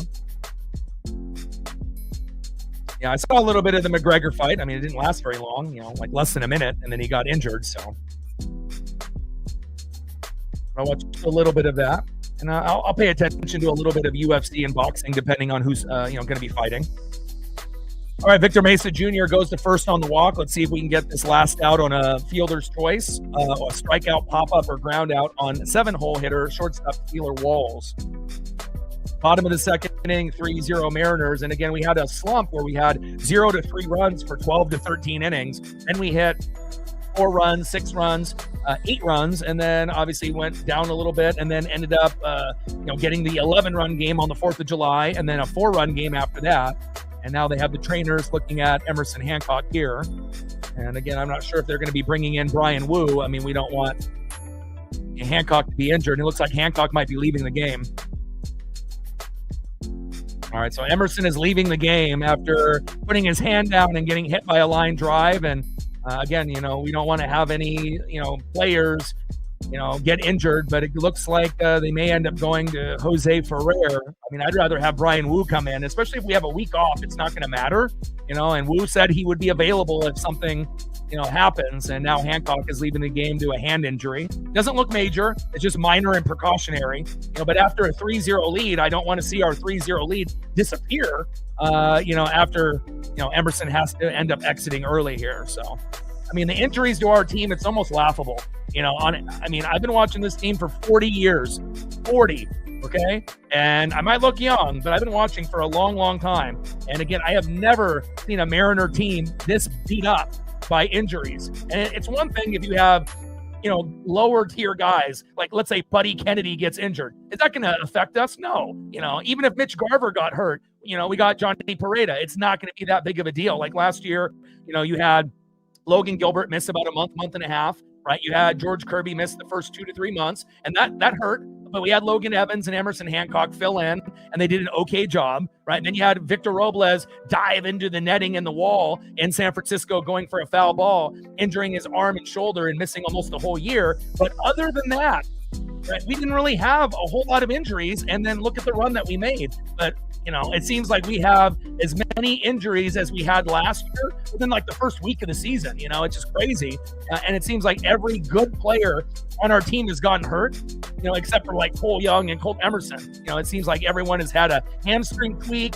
Yeah, I saw a little bit of the McGregor fight. I mean, it didn't last very long, like less than a minute, and then he got injured. So I watched a little bit of that. And I'll pay attention to a little bit of UFC and boxing, depending on who's going to be fighting. All right, Victor Mesa Jr. goes to first on the walk. Let's see if we can get this last out on a fielder's choice, a strikeout, pop-up, or ground out on 7-hole hitter, shortstop Taylor Walls. Bottom of the second inning, 3-0 Mariners. And again, we had a slump where we had 0 to 3 runs for 12 to 13 innings. Then we hit 4 runs, 6 runs, 8 runs, and then obviously went down a little bit, and then ended up, getting the 11-run game on the 4th of July, and then a 4-run game after that. And now they have the trainers looking at Emerson Hancock here. And again, I'm not sure if they're going to be bringing in Brian Wu. I mean, we don't want Hancock to be injured. It looks like Hancock might be leaving the game. All right, so Emerson is leaving the game after putting his hand down and getting hit by a line drive. And again, we don't want to have any, players, get injured, but it looks like they may end up going to Jose Ferrer. I mean, I'd rather have Brian Wu come in, especially if we have a week off. It's not going to matter, and Wu said he would be available if something, happens. And now Hancock is leaving the game to a hand injury. Doesn't look major. It's just minor and precautionary, but after a 3-0 lead, I don't want to see our 3-0 lead disappear, after, Emerson has to end up exiting early here. So, I mean, the injuries to our team, it's almost laughable. I've been watching this team for 40 years, 40, okay? And I might look young, but I've been watching for a long, long time. And again, I have never seen a Mariner team this beat up by injuries. And it's one thing if you have, lower tier guys, like let's say Buddy Kennedy gets injured. Is that going to affect us? No. Even if Mitch Garver got hurt, we got Johnny Pareda. It's not going to be that big of a deal. Like last year, you had Logan Gilbert miss about a month and a half, right? You had George Kirby miss the first 2 to 3 months, and that hurt. But we had Logan Evans and Emerson Hancock fill in, and they did an okay job, right? And then you had Victor Robles dive into the netting and the wall in San Francisco going for a foul ball, injuring his arm and shoulder and missing almost the whole year. But other than that, right, we didn't really have a whole lot of injuries. And then look at the run that we made. But it seems like we have as many injuries as we had last year within like the first week of the season. It's just crazy. And it seems like every good player on our team has gotten hurt, except for like Cole Young and Colt Emerson. It seems like everyone has had a hamstring tweak,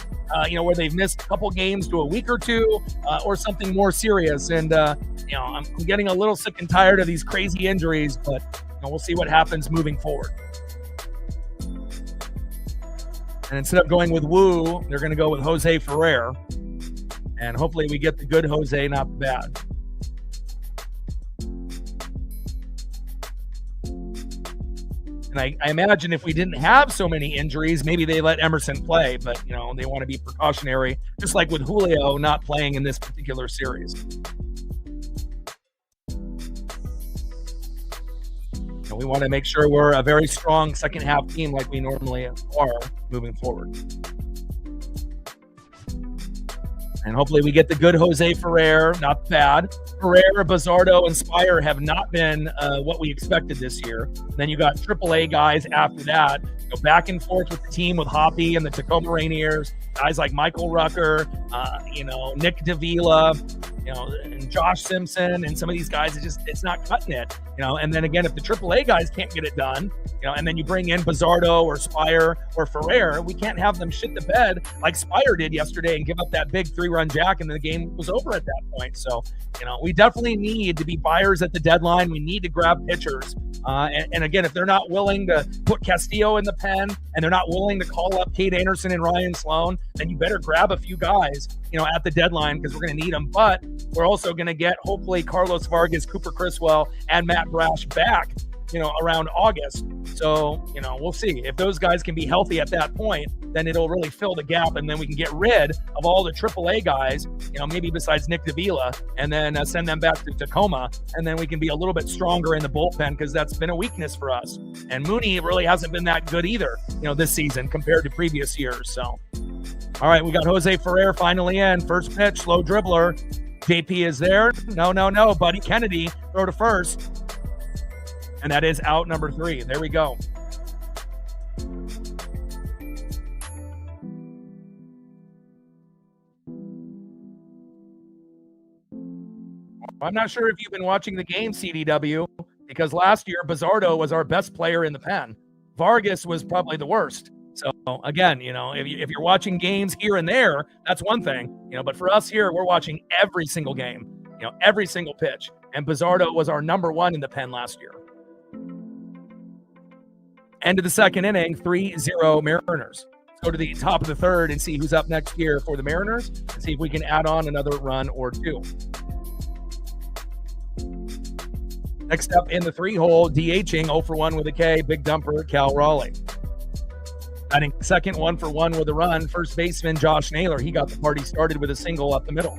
where they've missed a couple games to a week or two, or something more serious. And, I'm getting a little sick and tired of these crazy injuries, but we'll see what happens moving forward. And instead of going with Wu, they're going to go with Jose Ferrer. And hopefully we get the good Jose, not the bad. And I imagine if we didn't have so many injuries, maybe they let Emerson play. But, they want to be precautionary, just like with Julio not playing in this particular series. And we want to make sure we're a very strong second half team like we normally are moving forward. And hopefully we get the good Jose Ferrer, not bad. Ferrer, Bizzardo, and Spire have not been what we expected this year. And then you got AAA guys after that. Go back and forth with the team with Hoppy and the Tacoma Rainiers, guys like Michael Rucker, Nick Davila, and Josh Simpson, and some of these guys, it's not cutting it, And then again, if the AAA guys can't get it done, and then you bring in Bizzardo or Spire or Ferrer, we can't have them shit the bed like Spire did yesterday and give up that big 3-run jack, and the game was over at that point. So, we definitely need to be buyers at the deadline. We need to grab pitchers. And again, if they're not willing to put Castillo in the pen and they're not willing to call up Kate Anderson and Ryan Sloan, then you better grab a few guys, at the deadline, because we're going to need them. But we're also going to get, hopefully, Carlos Vargas, Cooper Criswell, and Matt Brash back, around August. So, we'll see. If those guys can be healthy at that point, then it'll really fill the gap, and then we can get rid of all the AAA guys, maybe besides Nick Davila, and then send them back to Tacoma, and then we can be a little bit stronger in the bullpen, because that's been a weakness for us. And Mooney really hasn't been that good either, this season compared to previous years. So, all right, we got Jose Ferrer finally in. First pitch, slow dribbler. JP is there. No. Buddy Kennedy, throw to first. And that is out number 3. There we go. I'm not sure if you've been watching the game, CDW, because last year Bizzardo was our best player in the pen. Vargas was probably the worst. So again, if you're watching games here and there, that's one thing, but for us here, we're watching every single game, every single pitch. And Bizzardo was our number 1 in the pen last year. End of the second inning, 3-0 Mariners. Let's go to the top of the third and see who's up next here for the Mariners and see if we can add on another run or two. Next up in the 3-hole, DHing 0 for 1 with a K, big dumper, Cal Raleigh. Batting second, 1 for 1 with a run, first baseman Josh Naylor. He got the party started with a single up the middle.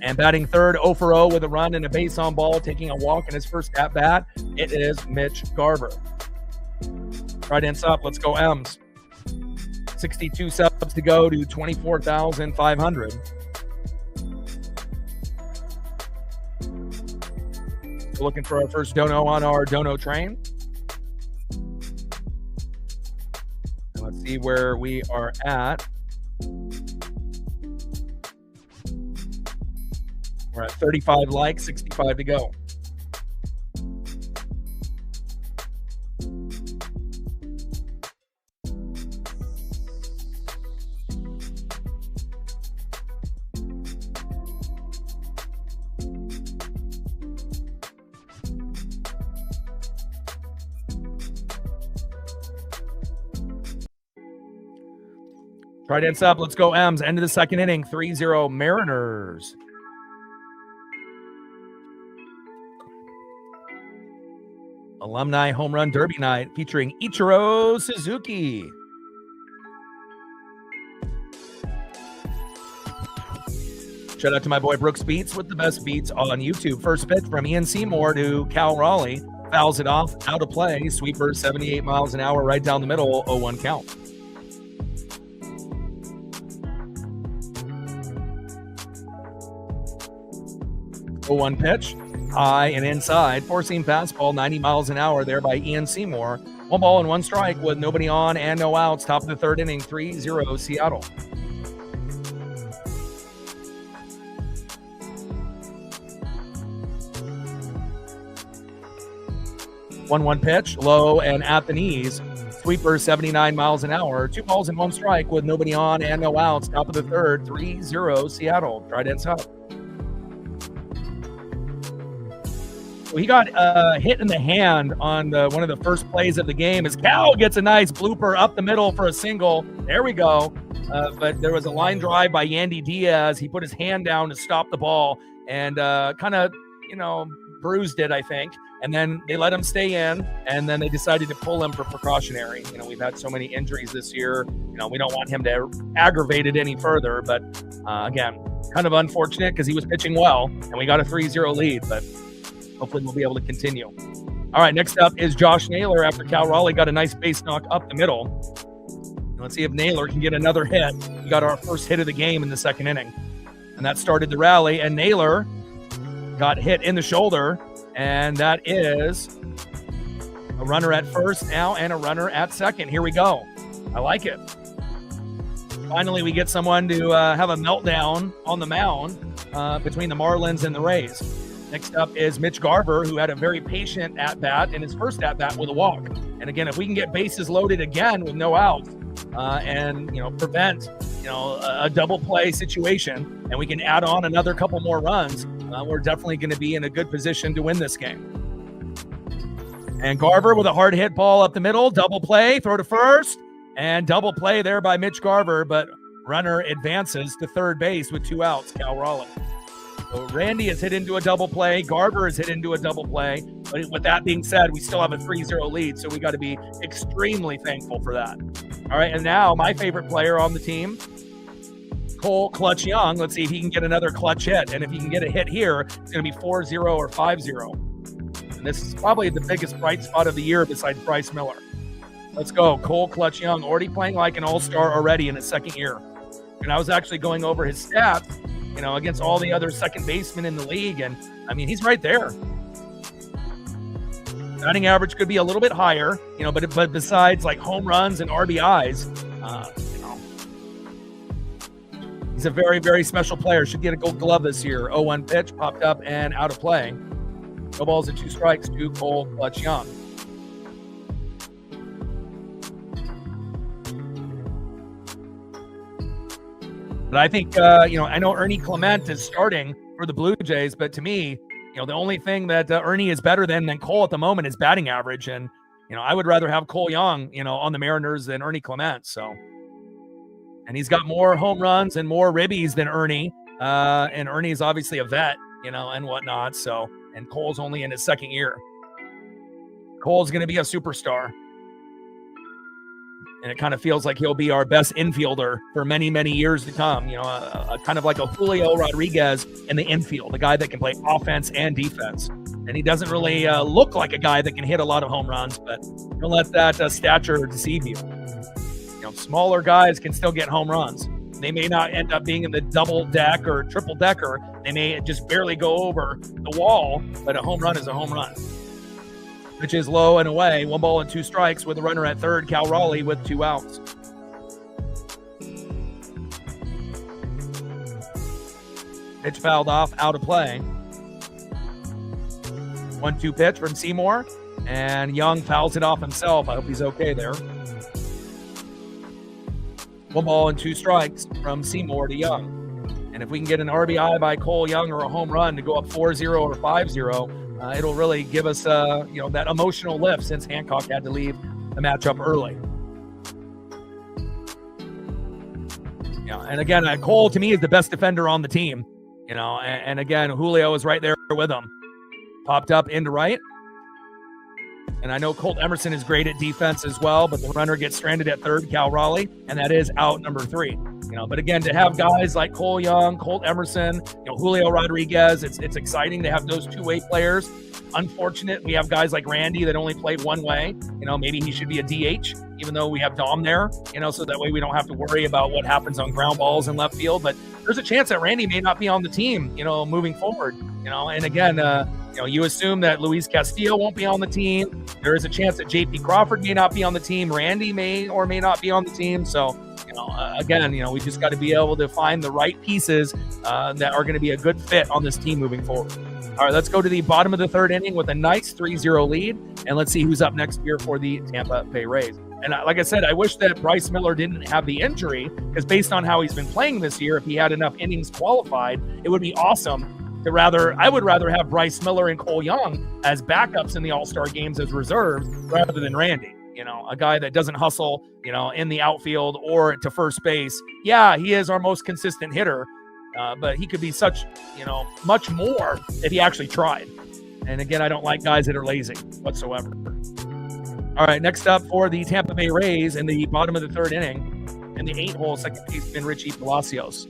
And batting third, 0 for 0 with a run and a base on ball, taking a walk in his first at-bat, it is Mitch Garver. Right ends up, let's go M's. 62 subs to go to 24,500. We're looking for our first dono on our dono train. And let's see where we are at. We're at 35 likes, 65 to go. Try dance up. Let's go M's. End of the second inning. 3-0 Mariners. Alumni Home Run Derby Night featuring Ichiro Suzuki. Shout out to my boy Brooks Beats with the best beats on YouTube. First pitch from Ian Seymour to Cal Raleigh. Fouls it off. Out of play. Sweeper 78 miles an hour right down the middle. 0-1 count. 0-1 pitch, high and inside, four-seam fastball, 90 miles an hour there by Ian Seymour. 1 ball and 1 strike with nobody on and no outs. Top of the third inning, 3-0 Seattle. One pitch, low and at the knees. Sweeper 79 miles an hour. 2 balls and 1 strike with nobody on and no outs. Top of the third, 3-0 Seattle. Trident's up. He got hit in the hand on one of the first plays of the game as Cal gets a nice blooper up the middle for a single. There we go. But there was a line drive by Yandy Diaz. He put his hand down to stop the ball and kind of, bruised it, I think. And then they let him stay in, and then they decided to pull him for precautionary. We've had so many injuries this year. We don't want him to aggravate it any further. But again, kind of unfortunate because he was pitching well, and we got a 3-0 lead. But hopefully we'll be able to continue. All right, next up is Josh Naylor after Cal Raleigh got a nice base knock up the middle. Let's see if Naylor can get another hit. We got our first hit of the game in the second inning, and that started the rally, and Naylor got hit in the shoulder, and that is a runner at first now and a runner at second. Here we go. I like it. Finally, we get someone to have a meltdown on the mound between the Marlins and the Rays. Next up is Mitch Garver, who had a very patient at-bat in his first at-bat with a walk. And again, if we can get bases loaded again with no outs and, prevent, a double play situation, and we can add on another couple more runs, we're definitely going to be in a good position to win this game. And Garver with a hard hit ball up the middle, double play, throw to first, and double play there by Mitch Garver, but runner advances to third base with 2 outs, Cal Raleigh. So Randy is hit into a double play. Garver is hit into a double play. But with that being said, we still have a 3-0 lead, so we got to be extremely thankful for that. All right, and now my favorite player on the team, Cole Clutch Young. Let's see if he can get another clutch hit. And if he can get a hit here, it's going to be 4-0 or 5-0. And this is probably the biggest bright spot of the year besides Bryce Miller. Let's go. Cole Clutch Young, already playing like an all-star already in his second year. And I was actually going over his stats, against all the other second basemen in the league. And, he's right there. Batting average could be a little bit higher, but besides like home runs and RBIs, he's a very, very special player. Should get a gold glove this year. 0-1 pitch, popped up and out of play. No balls and 2 strikes to Cole Clutch Young. But I think, I know Ernie Clement is starting for the Blue Jays, but to me, the only thing that Ernie is better than Cole at the moment is batting average. And, I would rather have Cole Young, on the Mariners than Ernie Clement. So, and he's got more home runs and more ribbies than Ernie. And Ernie's obviously a vet, and whatnot. So, and Cole's only in his second year. Cole's going to be a superstar. And it kind of feels like he'll be our best infielder for many, many years to come. Kind of like a Julio Rodriguez in the infield, a guy that can play offense and defense. And he doesn't really look like a guy that can hit a lot of home runs, but don't let that stature deceive you. Smaller guys can still get home runs. They may not end up being in the double deck or triple decker. They may just barely go over the wall, but a home run is a home run. Pitch is low and away. 1 ball and 2 strikes with a runner at third. Cal Raleigh with 2 outs. Pitch fouled off, out of play. 1-2 pitch from Seymour. And Young fouls it off himself. I hope he's okay there. 1 ball and 2 strikes from Seymour to Young. And if we can get an RBI by Cole Young or a home run to go up 4-0 or 5-0, it'll really give us, that emotional lift since Hancock had to leave the matchup early. And again, Cole to me is the best defender on the team. And again, Julio is right there with him. Popped up into right. And I know Colt Emerson is great at defense as well, but the runner gets stranded at third, Cal Raleigh, and that is out number 3. But again, to have guys like Cole Young, Colt Emerson, Julio Rodriguez, it's exciting to have those two-way players. Unfortunate, we have guys like Randy that only play one way. Maybe he should be a DH, even though we have Dom there, so that way we don't have to worry about what happens on ground balls in left field. But there's a chance that Randy may not be on the team, moving forward, and again, you assume that Luis Castillo won't be on the team. There is a chance that JP Crawford may not be on the team. Randy may or may not be on the team. So, again, we just got to be able to find the right pieces that are going to be a good fit on this team moving forward. All right, let's go to the bottom of the third inning with a nice 3-0 lead, and let's see who's up next here for the Tampa Bay Rays. And like I said, I wish that Bryce Miller didn't have the injury, because based on how he's been playing this year, if he had enough innings qualified, it would be awesome. I would rather have Bryce Miller and Cole Young as backups in the All-Star games as reserves rather than Randy. A guy that doesn't hustle, in the outfield or to first base. Yeah, he is our most consistent hitter, but he could be such, much more if he actually tried. And again, I don't like guys that are lazy whatsoever. All right, next up for the Tampa Bay Rays in the bottom of the third inning, in the 8-hole, second baseman Richie Palacios.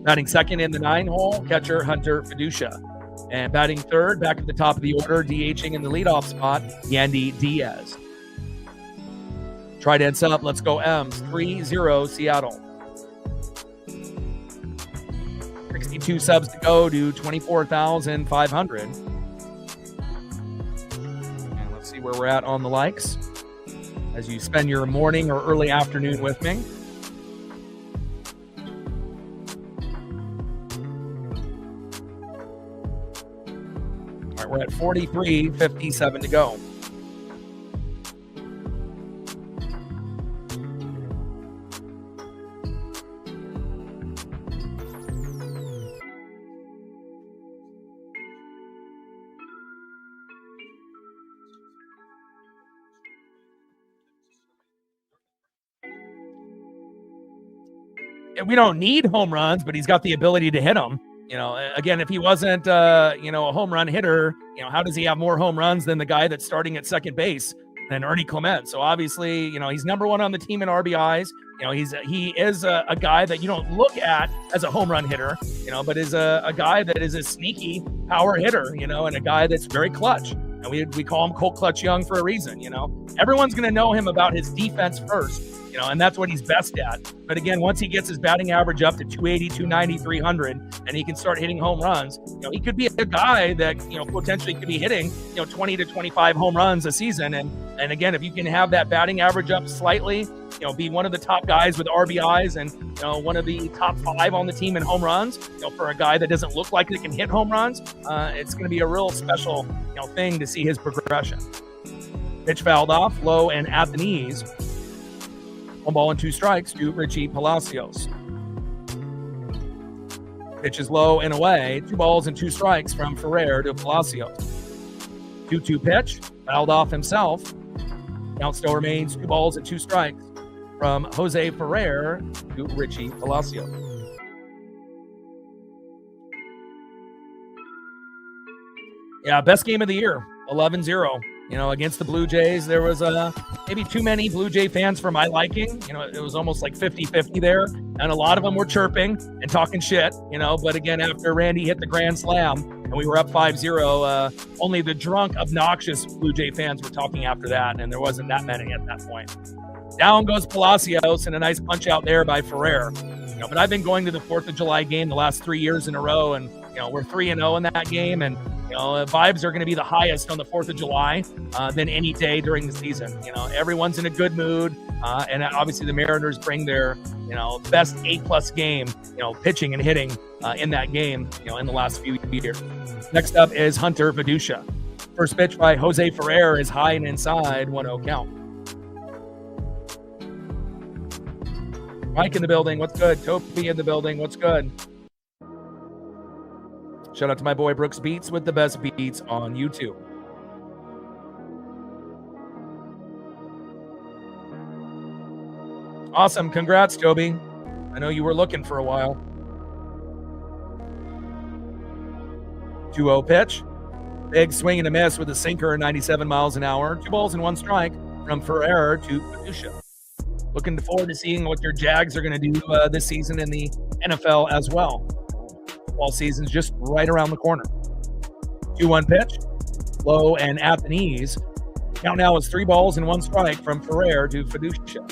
Batting second in the 9-hole, catcher Hunter Fiducia. And batting third, back at the top of the order, DHing in the leadoff spot, Yandy Diaz. Tridents up. Let's go M's. 3-0 Seattle. 62 subs to go to 24,500. And let's see where we're at on the likes as you spend your morning or early afternoon with me. All right, we're at 43.57 to go. We don't need home runs, but he's got the ability to hit them. You know, again, if he wasn't, a home run hitter, how does he have more home runs than the guy that's starting at second base than Ernie Clement? So obviously, he's number one on the team in RBIs. He is a guy that you don't look at as a home run hitter, but is a guy that is a sneaky power hitter, and a guy that's very clutch. And we call him Colt Clutch Young for a reason. Everyone's going to know him about his defense first. And that's what he's best at. But again, once he gets his batting average up to 280, 290, 300, and he can start hitting home runs, he could be a guy that, potentially could be hitting, 20 to 25 home runs a season. And again, if you can have that batting average up slightly, be one of the top guys with RBIs and, one of the top 5 on the team in home runs, for a guy that doesn't look like they can hit home runs, it's going to be a real special, thing to see his progression. Pitch fouled off, low and at the knees. 1 ball and 2 strikes to Richie Palacios. Pitch is low and away. 2 balls and 2 strikes from Ferrer to Palacios. 2-2 pitch, fouled off himself. Count still remains 2 balls and 2 strikes from Jose Ferrer to Richie Palacios. Yeah, best game of the year, 11-0. Against the Blue Jays, there was maybe too many Blue Jay fans for my liking. It was almost like 50-50 there. And a lot of them were chirping and talking shit, But again, after Randy hit the grand slam and we were up 5-0, only the drunk, obnoxious Blue Jay fans were talking after that. And there wasn't that many at that point. Down goes Palacios and a nice punch out there by Ferrer. But I've been going to the 4th of July game the last 3 years in a row. And, we're 3-0 in that game. And, vibes are going to be the highest on the 4th of July than any day during the season. Everyone's in a good mood. And obviously the Mariners bring their, best 8+ game, pitching and hitting in that game, in the last few years. Next up is Hunter Viducia. First pitch by Jose Ferrer is high and inside, 1-0 count. Mike in the building, what's good? Toby in the building, what's good? Shout out to my boy Brooks Beats with the best beats on YouTube. Awesome. Congrats, Toby. I know you were looking for a while. 2-0 pitch. Big swing and a miss with a sinker, 97 miles an hour. 2 balls and 1 strike from Ferrer to Viducia. Looking forward to seeing what your Jags are going to do this season in the NFL as well. Football season's just right around the corner. 2-1 pitch, low and at the knees. Count now is 3 balls and 1 strike from Ferrer to Viducia.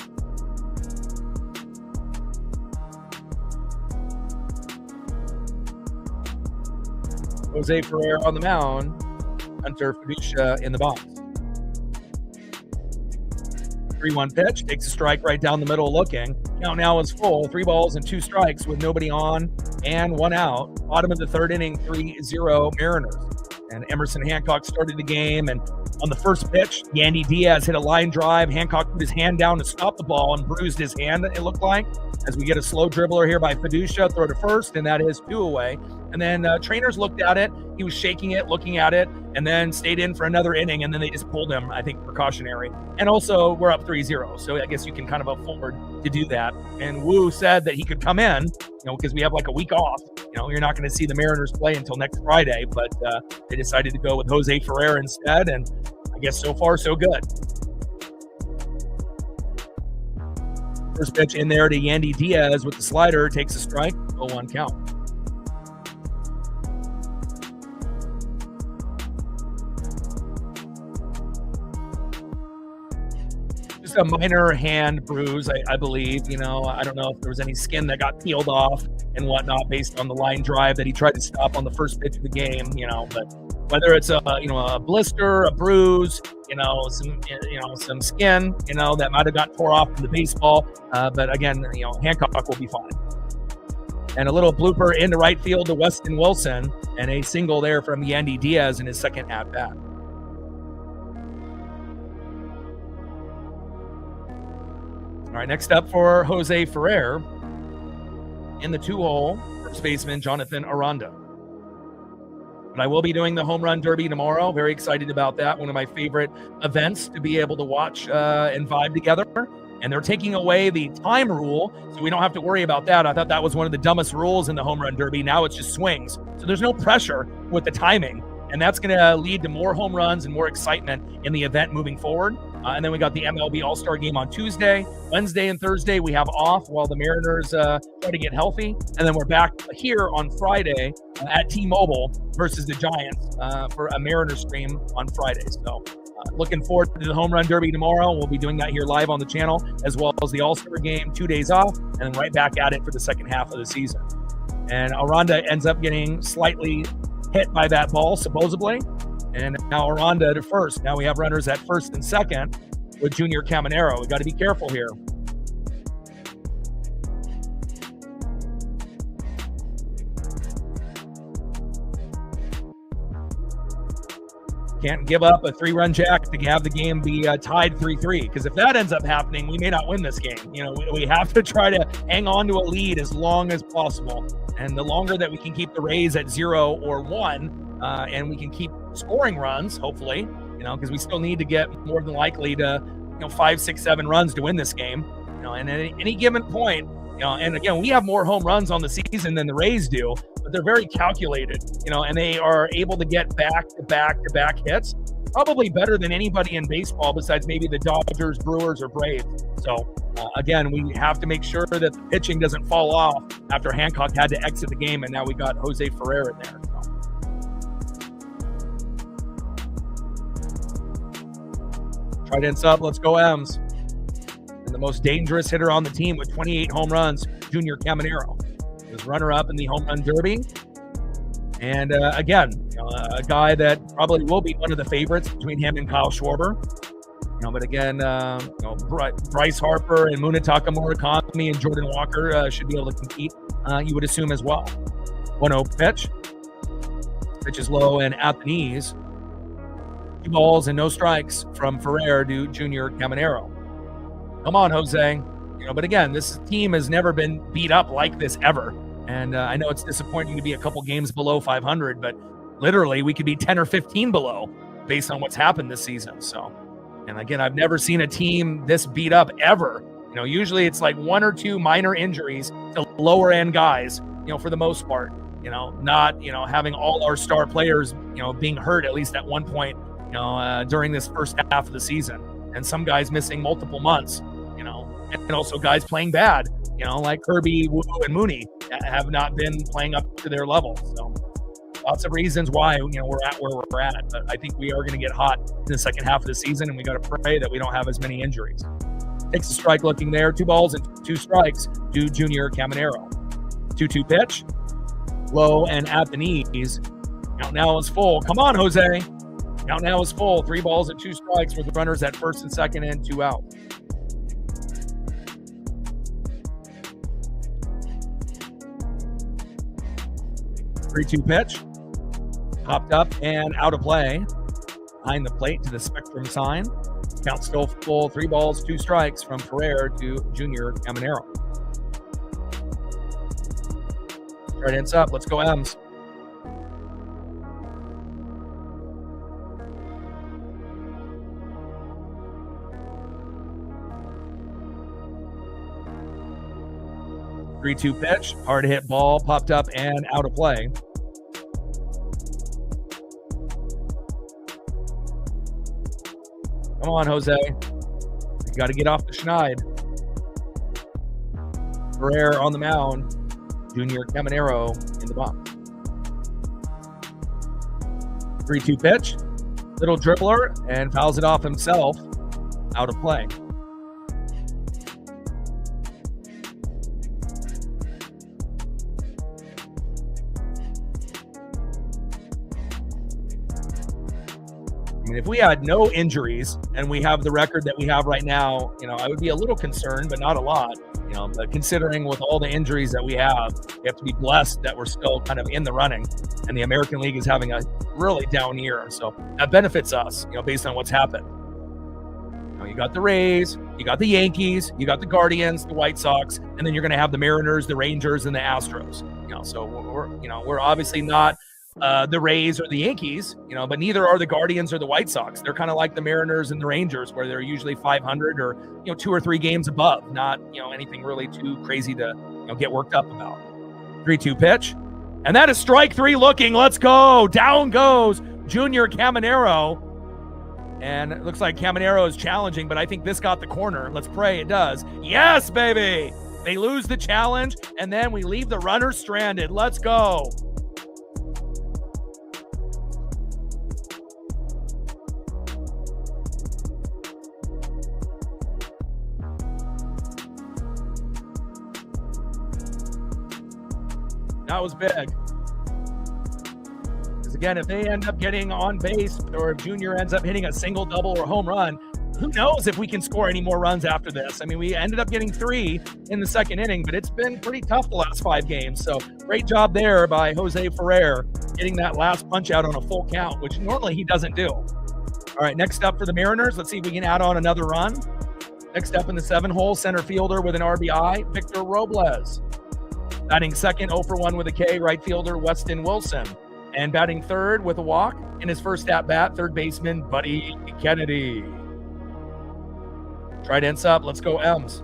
Jose Ferrer on the mound. Hunter Viducia in the box. 3-1 pitch, takes a strike right down the middle looking. Count now is full, 3 balls and 2 strikes with nobody on and 1 out. Bottom of the 3rd inning, 3-0 Mariners. And Emerson Hancock started the game, and on the first pitch, Yandy Diaz hit a line drive. Hancock put his hand down to stop the ball and bruised his hand, it looked like, as we get a slow dribbler here by Viducia, throw to first, and that is 2 away. And then trainers looked at it. He was shaking it, looking at it, and then stayed in for another inning, and then they just pulled him, I think, precautionary. And also, we're up 3-0, so I guess you can kind of afford to do that. And Wu said that he could come in, because we have like a week off. You're not going to see the Mariners play until next Friday, but they decided to go with Jose Ferrer instead, and I guess so far, so good. First pitch in there to Yandy Diaz with the slider, takes a strike, 0-1 count. just a minor hand bruise, I believe. I don't know if there was any skin that got peeled off and whatnot based on the line drive that he tried to stop on the first pitch of the game. But whether it's a blister, a bruise, some skin, that might have got tore off from the baseball. But again, Hancock will be fine. And a little blooper into right field to Weston Wilson, and a single there from Yandy Diaz in his second at bat. All right, next up for Jose Ferrer, in the 2-hole, first baseman Jonathan Aranda. But I will be doing the home run derby tomorrow. Very excited about that. One of my favorite events to be able to watch and vibe together. And they're taking away the time rule, so we don't have to worry about that. I thought that was one of the dumbest rules in the home run derby. Now it's just swings. So there's no pressure with the timing. And that's going to lead to more home runs and more excitement in the event moving forward. And then we got the MLB All-Star Game on Tuesday. Wednesday and Thursday we have off while the Mariners try to get healthy. And then we're back here on Friday at T-Mobile versus the Giants for a Mariners stream on Friday. So looking forward to the home run derby tomorrow. We'll be doing that here live on the channel, as well as the All-Star Game, 2 days off, and then right back at it for the second half of the season. And Aranda ends up getting slightly hit by that ball, supposedly. And now Aranda to first. Now we have runners at first and second with Junior Caminero. We got to be careful here. Can't give up a 3-run jack to have the game be tied 3-3, because if that ends up happening, we may not win this game. We have to try to hang on to a lead as long as possible. And the longer that we can keep the Rays at 0 or 1, and we can keep scoring runs, hopefully, because we still need to get more than likely to, 5, 6, 7 runs to win this game. And at any given point, and again, we have more home runs on the season than the Rays do, but they're very calculated, and they are able to get back-to-back hits, probably better than anybody in baseball besides maybe the Dodgers, Brewers, or Braves. So, again, we have to make sure that the pitching doesn't fall off after Hancock had to exit the game, and now we got Jose Ferrer in there. So. Right in sub, let's go M's. And the most dangerous hitter on the team with 28 home runs, Junior Caminero. He was runner-up in the home run derby. And again, a guy that probably will be one of the favorites between him and Kyle Schwarber. But again, Bryce Harper and Munetaka Murakami and Jordan Walker should be able to compete, you would assume, as well. 1-0 pitch. Pitch is low and at the knees. 2 balls and no strikes from Ferrer to Junior Caminero. Come on, Jose. But again, this team has never been beat up like this ever. And I know it's disappointing to be a couple games below 500, but literally we could be 10 or 15 below based on what's happened this season. So, and again, I've never seen a team this beat up ever. Usually it's like 1 or 2 minor injuries to lower end guys, for the most part, not, having all our star players, being hurt at least at one point, during this first half of the season, and some guys missing multiple months, and also guys playing bad, like Kirby, Wu, and Mooney have not been playing up to their level. So lots of reasons why, we're at where we're at, but I think we are going to get hot in the second half of the season, and we got to pray that we don't have as many injuries. Takes a strike looking there, 2 balls and 2 strikes to Junior Caminero. 2-2 pitch, low and at the knees. Count now is full. Come on, Jose. Count now is full. 3 balls and 2 strikes with the runners at first and second and 2 out. Three-two pitch. Popped up and out of play. Behind the plate to the spectrum sign. Count still full. 3 balls, 2 strikes from Ferrer to Junior Caminero. Right ends up. Let's go M's. Three-two pitch, hard hit ball, popped up and out of play. Come on, Jose. You got to get off the schneid. Ferrer on the mound. Junior Caminero in the box. 3-2 pitch. Little dribbler and fouls it off himself. Out of play. I mean, if we had no injuries and we have the record that we have right now, I would be a little concerned, but not a lot. But considering with all the injuries that we have to be blessed that we're still kind of in the running, and the American League is having a really down year. So that benefits us, based on what's happened. You got the Rays, you got the Yankees, you got the Guardians, the White Sox, and then you're going to have the Mariners, the Rangers, and the Astros. So we're obviously not the Rays or the Yankees, but neither are the Guardians or the White Sox. They're kind of like the Mariners and the Rangers, where they're usually 500 or 2 or 3 games above, not anything really too crazy to get worked up about. 3-2 pitch, and that is strike 3 looking. Let's go. Down goes Junior Caminero. And it looks like Caminero is challenging, but I think this got the corner. Let's pray it does. Yes, baby! They lose the challenge, and then we leave the runner stranded. Let's go. That was big. Again, if they end up getting on base, or if Junior ends up hitting a single, double, or home run, who knows if we can score any more runs after this. I mean, we ended up getting 3 in the second inning, but it's been pretty tough the last 5 games. So great job there by Jose Ferrer, getting that last punch out on a full count, which normally he doesn't do. All right, next up for the Mariners, let's see if we can add on another run. Next up in the 7-hole, center fielder with an RBI, Victor Robles. Batting second, 0 for 1 with a K, right fielder Weston Wilson. And batting third with a walk in his first at-bat, third baseman Buddy Kennedy. Trident's up. Let's go, M's.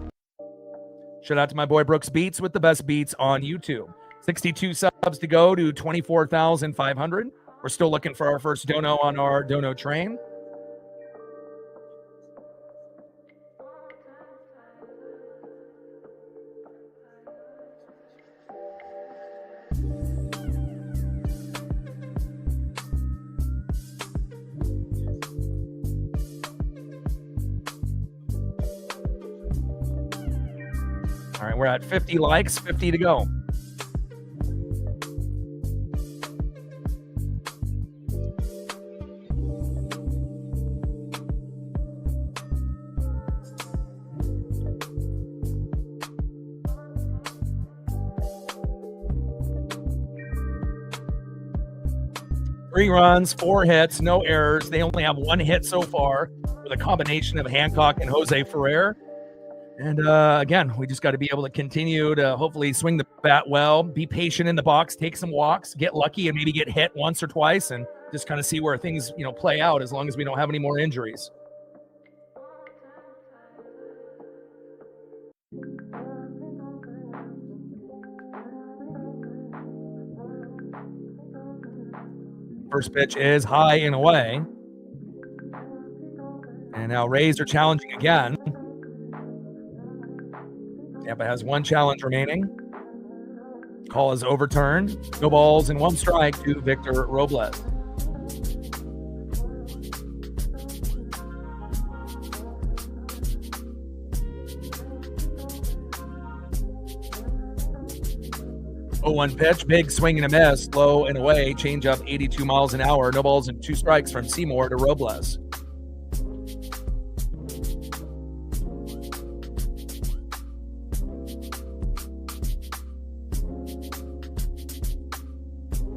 Shout out to my boy Brooks Beats with the best beats on YouTube. 62 subs to go to 24,500. We're still looking for our first dono on our dono train. All right, we're at 50 likes, 50 to go. Three runs, 4 hits, no errors. They only have 1 hit so far with a combination of Hancock and Jose Ferrer. And again, we just got to be able to continue to hopefully swing the bat well, be patient in the box, take some walks, get lucky, and maybe get hit once or twice, and just kind of see where things, play out as long as we don't have any more injuries. First pitch is high and away. And now Rays are challenging again. Tampa has 1 challenge remaining. Call is overturned. No balls and 1 strike to Victor Robles. Oh, 1 pitch, big swing and a miss, low and away, change up 82 miles an hour. No balls and 2 strikes from Seymour to Robles.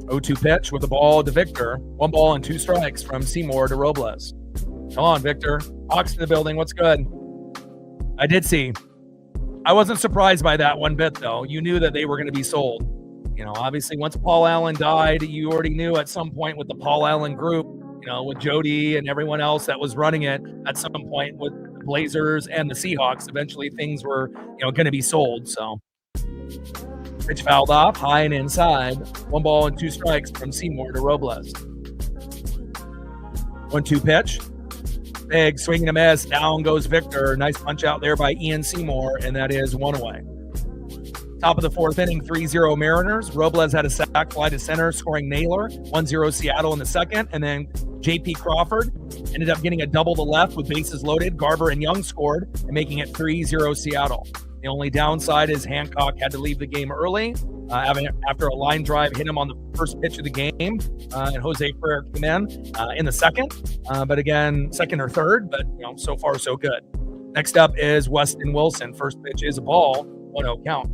Oh, 2 pitch with the ball to Victor. 1 ball and 2 strikes from Seymour to Robles. Come on, Victor. Hawks in the building. What's good? I did see. I wasn't surprised by that one bit, though. You knew that they were going to be sold. Obviously, once Paul Allen died, you already knew at some point with the Paul Allen group, with Jody and everyone else that was running it, at some point with the Blazers and the Seahawks, eventually things were, going to be sold. So pitch fouled off, high and inside. 1 ball and 2 strikes from Seymour to Robles. 1-2 pitch. Big swing and a miss. Down goes Victor. Nice punch out there by Ian Seymour, and that is 1 away. Top of the 4th inning, 3-0 Mariners. Robles had a sac fly to center, scoring Naylor. 1-0 Seattle in the second, and then J.P. Crawford ended up getting a double to left with bases loaded. Garber and Young scored, and making it 3-0 Seattle. The only downside is Hancock had to leave the game early. after a line drive hit him on the first pitch of the game, and Jose Ferrer came in the second, but again, second or third, but so far so good. Next up is Weston Wilson. First pitch is a ball, 1-0 count.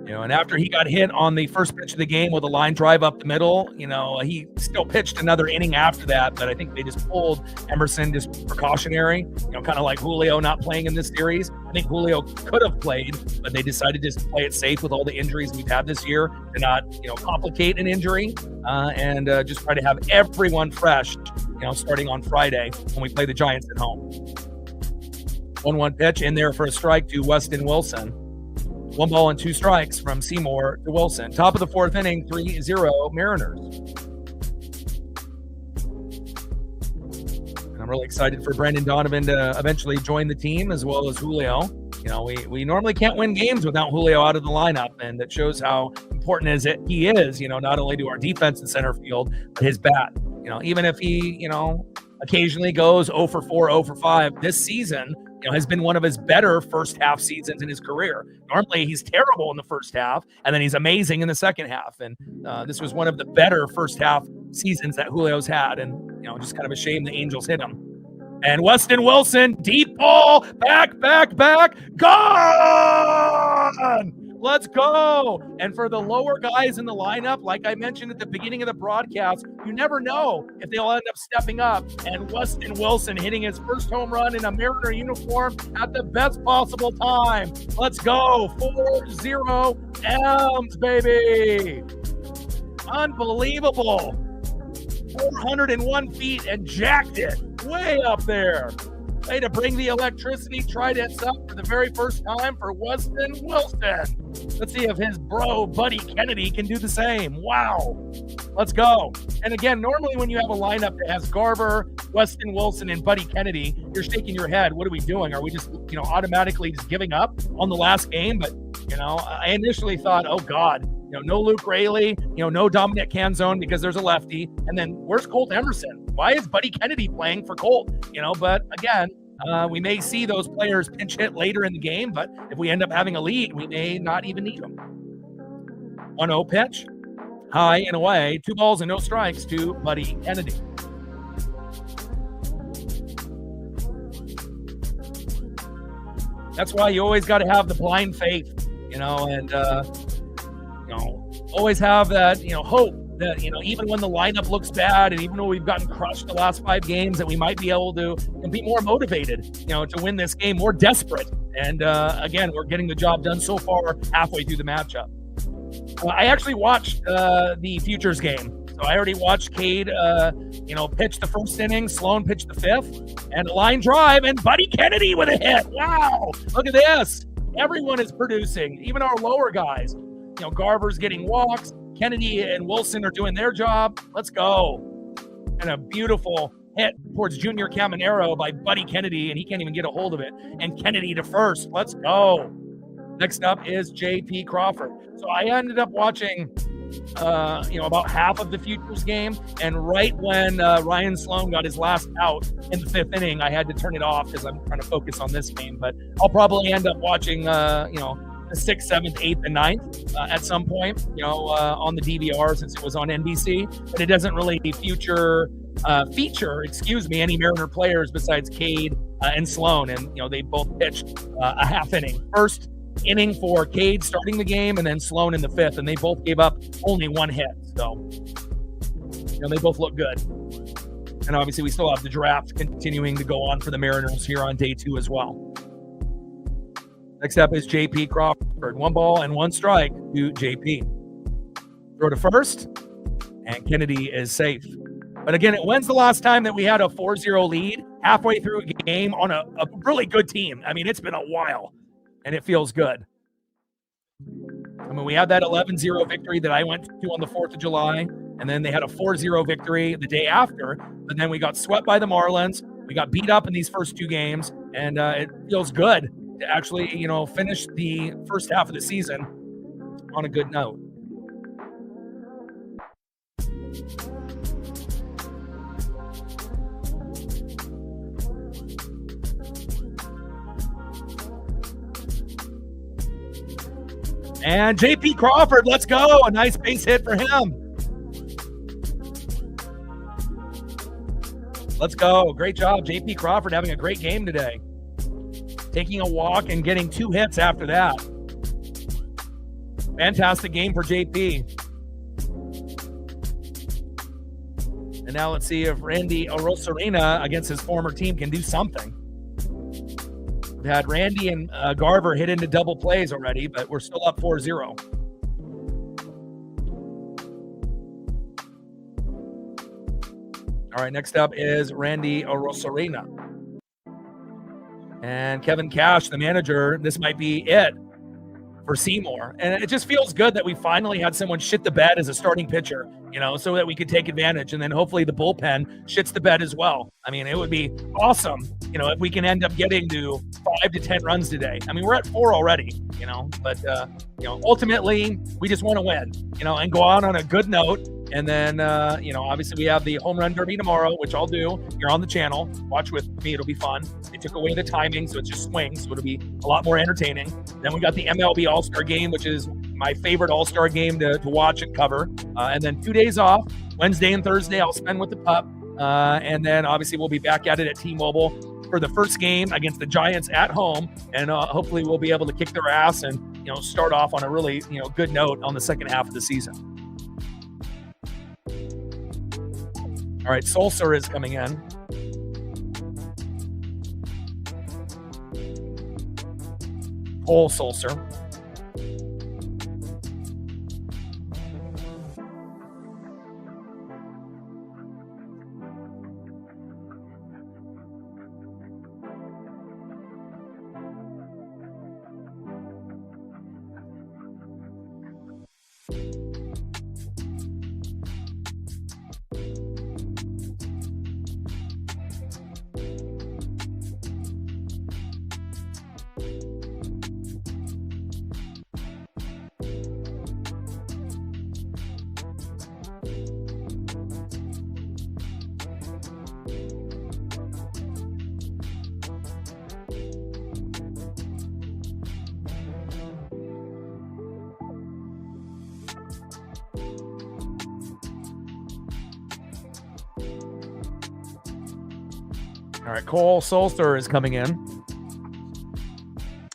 And after he got hit on the first pitch of the game with a line drive up the middle, he still pitched another inning after that, but I think they just pulled Emerson just precautionary, kind of like Julio not playing in this series. I think Julio could have played, but they decided just to play it safe with all the injuries we've had this year to not, complicate an injury and just try to have everyone fresh, starting on Friday when we play the Giants at home. 1-1 pitch in there for a strike to Weston Wilson. 1 ball and 2 strikes from Seymour to Wilson. Top of the fourth inning, 3-0 Mariners. And I'm really excited for Brendan Donovan to eventually join the team as well as Julio. We normally can't win games without Julio out of the lineup, and that shows how important he is, not only to our defense in center field, but his bat. Even if he, occasionally goes 0 for 4, 0 for 5 this season, has been one of his better first half seasons in his career. Normally he's terrible in the first half, and then he's amazing in the second half. And this was one of the better first half seasons that Julio's had. And, just kind of a shame the Angels hit him. And Weston Wilson, deep ball, back, gone! Let's go. And for the lower guys in the lineup, like I mentioned at the beginning of the broadcast, you never know if they'll end up stepping up. And Weston Wilson hitting his first home run in a Mariner uniform at the best possible time. Let's go. 4-0 M's, baby. Unbelievable. 401 feet and jacked it way up there. Way to bring the electricity tridents up for the very first time for Weston Wilson. Let's see if his bro, Buddy Kennedy, can do the same. Wow. Let's go. And again, normally when you have a lineup that has Garver, Weston Wilson, and Buddy Kennedy, you're shaking your head. What are we doing? Are we just, automatically just giving up on the last game? But, I initially thought, oh, God, no Luke Raley, no Dominic Canzone because there's a lefty. And then where's Colt Emerson? Why is Buddy Kennedy playing for Colt? But again, we may see those players pinch hit later in the game, but if we end up having a lead, we may not even need them. 1-0 pitch, high and away, 2 balls and no strikes to Buddy Kennedy. That's why you always got to have the blind faith, and always have that, hope that, even when the lineup looks bad and even though we've gotten crushed the last 5 games, that we might be able to be more motivated, to win this game, more desperate. And again, we're getting the job done so far halfway through the matchup. I actually watched the Futures game. So I already watched Cade, pitch the first inning, Sloan pitch the 5th, and a line drive, and Buddy Kennedy with a hit. Wow, look at this. Everyone is producing, even our lower guys. Garver's getting walks. Kennedy and Wilson are doing their job. Let's go. And a beautiful hit towards Junior Caminero by Buddy Kennedy, and he can't even get a hold of it. And Kennedy to first. Let's go. Next up is J.P. Crawford. So I ended up watching, about half of the Futures game, and right when Ryan Sloan got his last out in the 5th inning, I had to turn it off because I'm trying to focus on this game. But I'll probably end up watching, the 6th, 7th, 8th, and 9th at some point, on the DVR since it was on NBC. But it doesn't really feature any Mariner players besides Cade and Sloan. And, they both pitched a half inning. First inning for Cade starting the game, and then Sloan in the 5th. And they both gave up only 1 hit. So, they both look good. And obviously we still have the draft continuing to go on for the Mariners here on day 2 as well. Next up is J.P. Crawford. 1 ball and 1 strike to J.P. Throw to first, and Kennedy is safe. But again, when's the last time that we had a 4-0 lead halfway through a game on a really good team? I mean, it's been a while, and it feels good. I mean, we had that 11-0 victory that I went to on the 4th of July, and then they had a 4-0 victory the day after, but then we got swept by the Marlins. We got beat up in these first 2 games, and it feels good to actually, finish the first half of the season on a good note. And J.P. Crawford, let's go. A nice base hit for him. Let's go. Great job, J.P. Crawford, having a great game today. Taking a walk and getting 2 hits after that. Fantastic game for JP. And now let's see if Randy Arosarena against his former team can do something. We've had Randy and Garver hit into double plays already, but we're still up 4-0. All right, next up is Randy Arosarena. And Kevin Cash, the manager, this might be it for Seymour. And it just feels good that we finally had someone shit the bed as a starting pitcher, so that we could take advantage. And then hopefully the bullpen shits the bed as well. I mean, it would be awesome, if we can end up getting to 5 to 10 runs today. I mean, we're at 4 already, but, ultimately we just want to win, and go out on a good note. And then, obviously we have the home run derby tomorrow, which I'll do here on the channel. Watch with me. It'll be fun. They took away the timing, so it's just swings. So it'll be a lot more entertaining. Then we got the MLB All-Star Game, which is my favorite All-Star game to watch and cover. And then 2 days off, Wednesday and Thursday, I'll spend with the pup. And then obviously we'll be back at it at T-Mobile for the first game against the Giants at home. And hopefully we'll be able to kick their ass and, start off on a really, good note on the second half of the season. All right, Sulser is coming in. Cole Sulser. All right, Cole Sulster is coming in.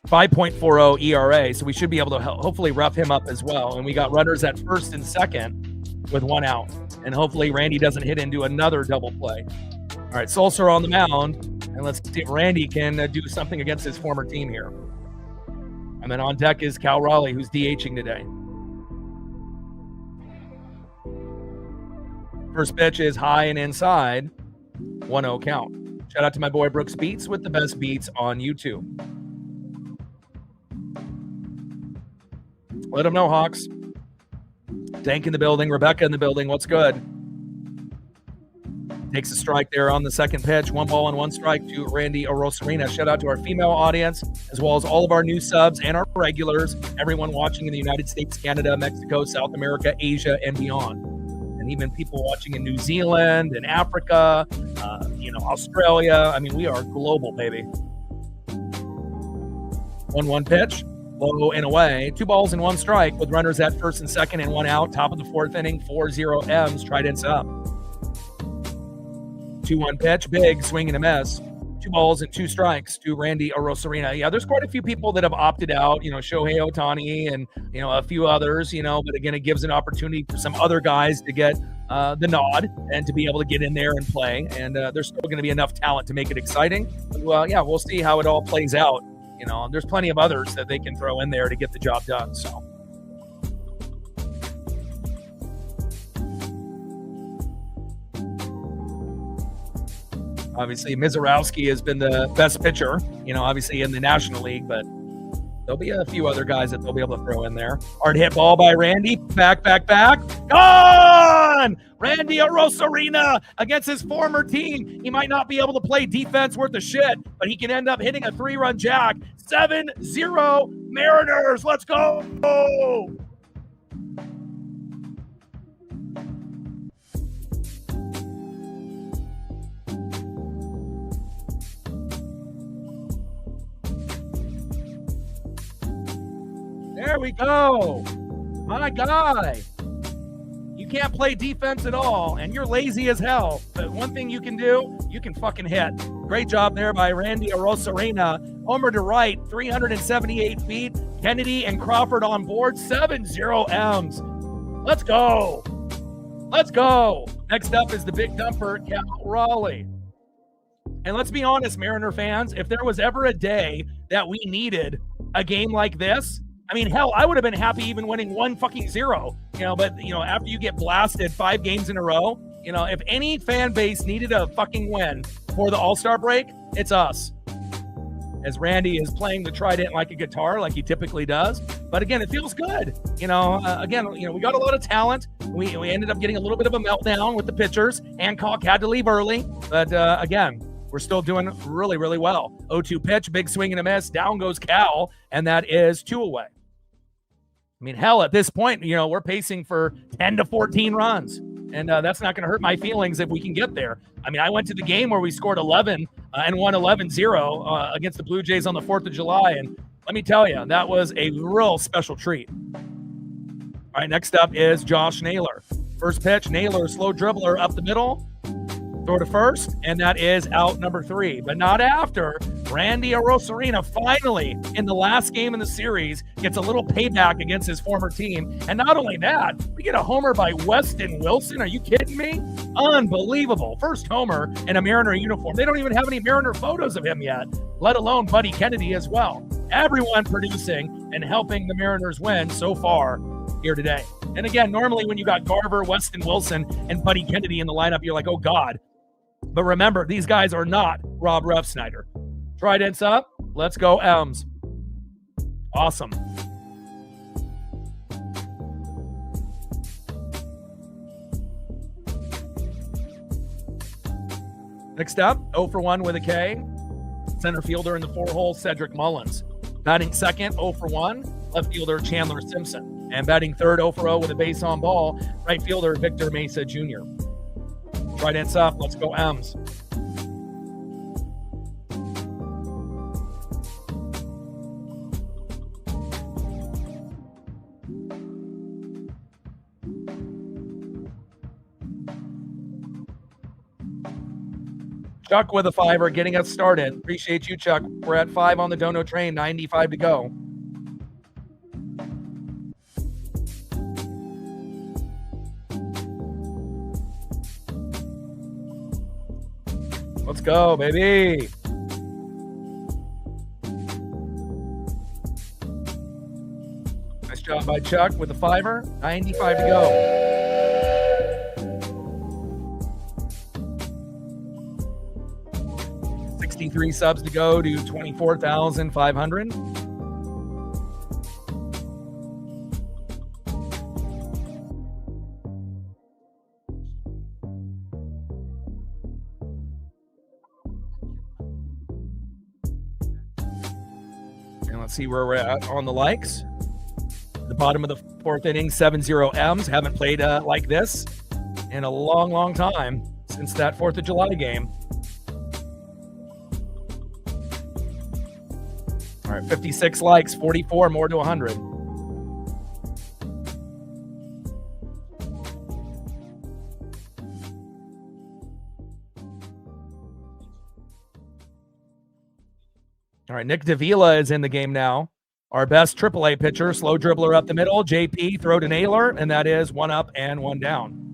5.40 ERA, so we should be able to hopefully rough him up as well. And we got runners at first and second with 1 out. And hopefully Randy doesn't hit into another double play. All right, Sulser on the mound. And let's see if Randy can do something against his former team here. And then on deck is Cal Raleigh, who's DHing today. First pitch is high and inside. 1-0 count. Shout out to my boy Brooks Beats with the best beats on YouTube. Let them know, Hawks. Tank in the building. Rebecca in the building. What's good? Takes a strike there on the second pitch. 1 ball and 1 strike to Randy Arosarena. Shout out to our female audience, as well as all of our new subs and our regulars, everyone watching in the United States, Canada, Mexico, South America, Asia, and beyond. And even people watching in New Zealand and Africa, Australia. I mean, we are global, baby. 1-1 pitch. Low and away. 2 balls and 1 strike with runners at first and second and 1 out. Top of the 4th inning. 4-0 M's. Trident's up. 2-1 pitch. Big swing and a miss. 2 balls and 2 strikes to Randy Arosarena. Yeah, there's quite a few people that have opted out. Shohei Ohtani and a few others. But again, it gives an opportunity for some other guys to get the nod and to be able to get in there and play. And there's still going to be enough talent to make it exciting. Well, yeah, we'll see how it all plays out. There's plenty of others that they can throw in there to get the job done. So. Obviously, Mizorowski has been the best pitcher, obviously in the National League, but there'll be a few other guys that they'll be able to throw in there. Hard hit ball by Randy. Back. Gone! Randy Arosarena against his former team. He might not be able to play defense worth a shit, but he can end up hitting a 3-run jack. 7-0 Mariners. Let's go! There There we go. My guy. You can't play defense at all, and you're lazy as hell. But one thing you can do, you can fucking hit. Great job there by Randy Arosarena. Homer to right, 378 feet. Kennedy and Crawford on board, 7-0 M's. Let's go. Let's go. Next up is the big dumper, Cal Raleigh. And let's be honest, Mariner fans, if there was ever a day that we needed a game like this, I mean, hell, I would have been happy even winning 1-0, but, after you get blasted 5 games in a row, if any fan base needed a fucking win before the All-Star break, it's us. As Randy is playing the trident like a guitar, like he typically does. But again, it feels good. We got a lot of talent. We ended up getting a little bit of a meltdown with the pitchers. Hancock had to leave early. But again, we're still doing really, really well. 0-2 pitch, big swing and a miss. Down goes Cal, and that is 2 away. I mean, hell, at this point, we're pacing for 10 to 14 runs. And that's not going to hurt my feelings if we can get there. I mean, I went to the game where we scored 11 and won 11-0 against the Blue Jays on the 4th of July. And let me tell you, that was a real special treat. All right, next up is Josh Naylor. First pitch, Naylor, slow dribbler up the middle. Throw to first, and that is out number 3. But not after. Randy Arosarena finally, in the last game in the series, gets a little payback against his former team. And not only that, we get a homer by Weston Wilson. Are you kidding me? Unbelievable. First homer in a Mariner uniform. They don't even have any Mariner photos of him yet, let alone Buddy Kennedy as well. Everyone producing and helping the Mariners win so far here today. And again, normally when you got Garver, Weston Wilson, and Buddy Kennedy in the lineup, you're like, oh God. But remember, these guys are not Rob Refsnyder. Trident's up. Let's go, Elms. Awesome. Next up, 0 for 1 with a K. Center fielder in the 4-hole, Cedric Mullins. Batting second, 0 for 1, left fielder Chandler Simpson. And batting third, 0 for 0 with a base on ball, right fielder Victor Mesa Jr. Trident's up. Let's go, M's. Chuck with a 5er, getting us started. Appreciate you, Chuck. We're at 5 on the Dono train, 95 to go. Let's go, baby. Nice job by Chuck with the 5er, 95 to go. $63 subs to go to 24,500. And let's see where we're at on the likes. The bottom of the 4th inning, 7-0 M's. Haven't played like this in a long, long time since that 4th of July game. All right, 56 likes, 44 more to 100. All right, Nick Davila is in the game now. Our best AAA pitcher, slow dribbler up the middle. JP, throw to Naylor, and that is 1 up and 1 down.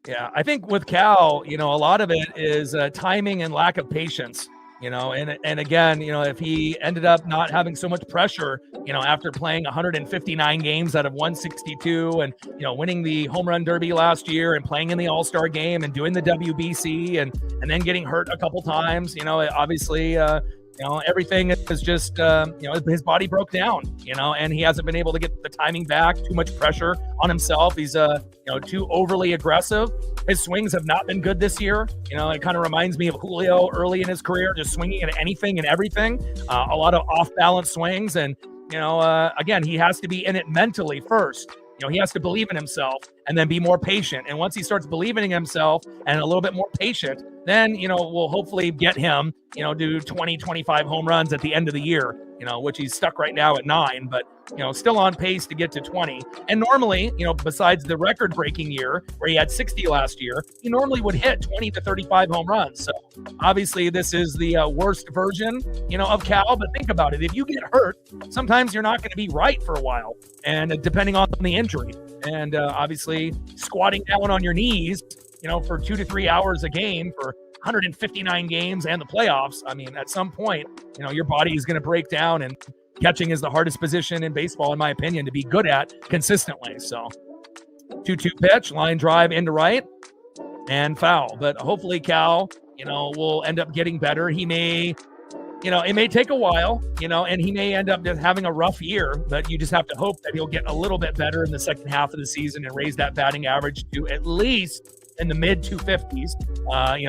Yeah, I think with Cal, a lot of it is timing and lack of patience, and again, if he ended up not having so much pressure, after playing 159 games out of 162 and, winning the home run derby last year and playing in the All-Star game and doing the WBC and then getting hurt a couple times, obviously, everything is just, his body broke down, and he hasn't been able to get the timing back, too much pressure on himself. He's, too overly aggressive. His swings have not been good this year. It kind of reminds me of Julio early in his career, just swinging at anything and everything, a lot of off-balance swings. And, again, he has to be in it mentally first. he has to believe in himself and then be more patient. And once he starts believing in himself and a little bit more patient, then, we'll hopefully get him, do 20, 25 home runs at the end of the year, which he's stuck right now at 9, but, still on pace to get to 20. And normally, besides the record-breaking year where he had 60 last year, he normally would hit 20 to 35 home runs. So obviously this is the worst version, of Cal, but think about it. If you get hurt, sometimes you're not going to be right for a while, and depending on the injury. And obviously squatting down on your knees, for 2 to 3 hours a game for 159 games and the playoffs, I mean, at some point, your body is going to break down, and catching is the hardest position in baseball, in my opinion, to be good at consistently. So 2-2 pitch, line drive into right, and foul. But hopefully Cal, will end up getting better. He may, it may take a while, and he may end up just having a rough year, but you just have to hope that he'll get a little bit better in the second half of the season and raise that batting average to at least in the mid 250s,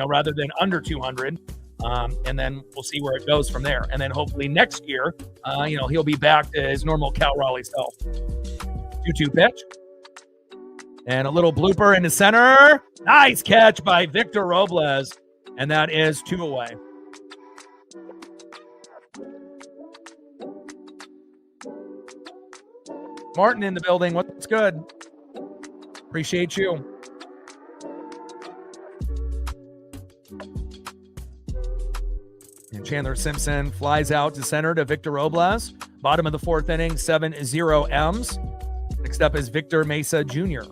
rather than under 200. And then we'll see where it goes from there. And then hopefully next year, he'll be back to his normal Cal Raleigh self. 2-2 pitch. And a little blooper in the center. Nice catch by Victor Robles. And that is 2 away. Martin in the building. What's good? Appreciate you. And Chandler Simpson flies out to center to Victor Robles. Bottom of the 4th inning, 7-0 M's. Next up is Victor Mesa Jr.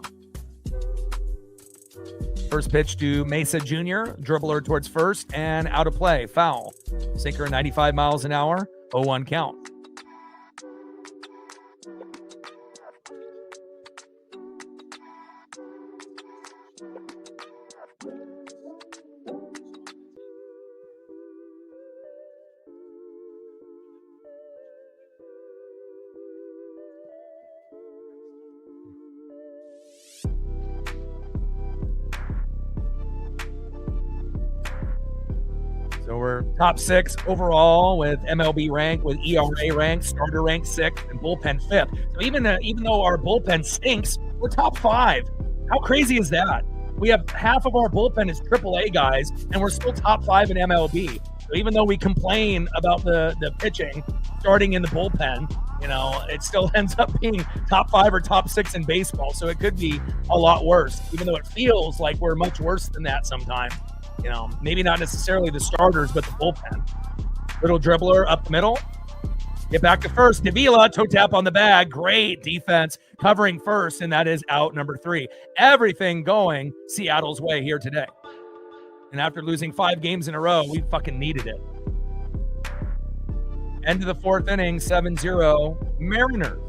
First pitch to Mesa Jr. Dribbler towards first and out of play. Foul. Sinker 95 miles an hour. 0-1 count. So we're top 6 overall with MLB rank, with ERA rank, starter rank 6th, and bullpen 5th. So even though our bullpen stinks, we're top 5. How crazy is that? We have half of our bullpen is AAA guys, and we're still top 5 in MLB. So even though we complain about the pitching starting in the bullpen, it still ends up being top 5 or top 6 in baseball. So it could be a lot worse, even though it feels like we're much worse than that sometimes. Maybe not necessarily the starters, but the bullpen. Little dribbler up the middle. Get back to first. Davila, toe tap on the bag. Great defense covering first, and that is out number 3. Everything going Seattle's way here today. And after losing 5 games in a row, we fucking needed it. End of the 4th inning, 7-0 Mariners.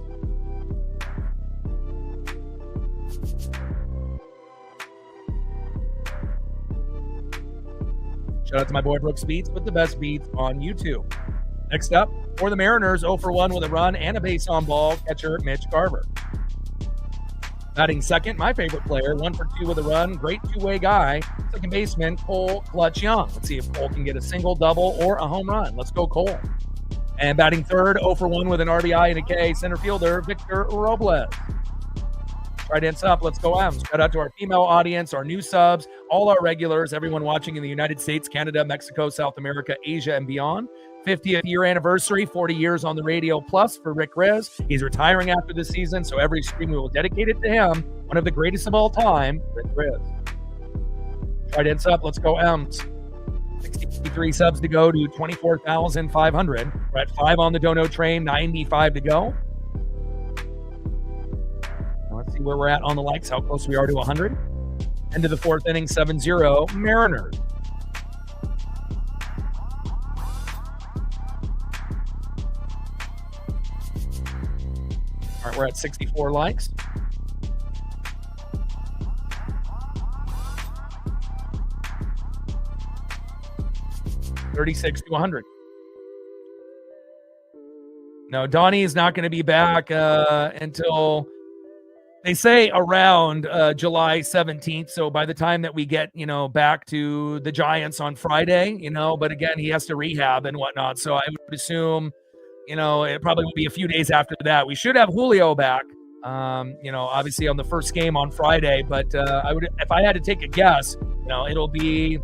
Shout out to my boy Brooks Beats with the best beats on YouTube. Next up, for the Mariners, 0 for 1 with a run and a base on ball, catcher Mitch Garver. Batting second, my favorite player, 1 for 2 with a run, great two-way guy, second baseman Cole Clutch Young. Let's see if Cole can get a single, double, or a home run. Let's go Cole. And batting third, 0 for 1 with an RBI and a K, center fielder Victor Robles. Right hands up, let's go M's. Shout out to our female audience, our new subs, all our regulars, everyone watching in the United States, Canada, Mexico, South America, Asia, and beyond. 50th year anniversary, 40 years on the radio plus for Rick Riz. He's retiring after the season, so every stream we will dedicate it to him, one of the greatest of all time, Rick Riz. Right hands up, let's go M's. 63 subs to go to 24,500. We're at 5 on the Dono train, 95 to go. Let's see where we're at on the likes, how close we are to 100. End of the 4th inning, 7-0 Mariners. All right, we're at 64 likes. $36 to 100. No, Donnie is not going to be back until... They say around July 17th. So by the time that we get, back to the Giants on Friday, but again, he has to rehab and whatnot. So I would assume, it probably will be a few days after that. We should have Julio back Obviously on the first game on Friday, but if I had to take a guess, it'll be,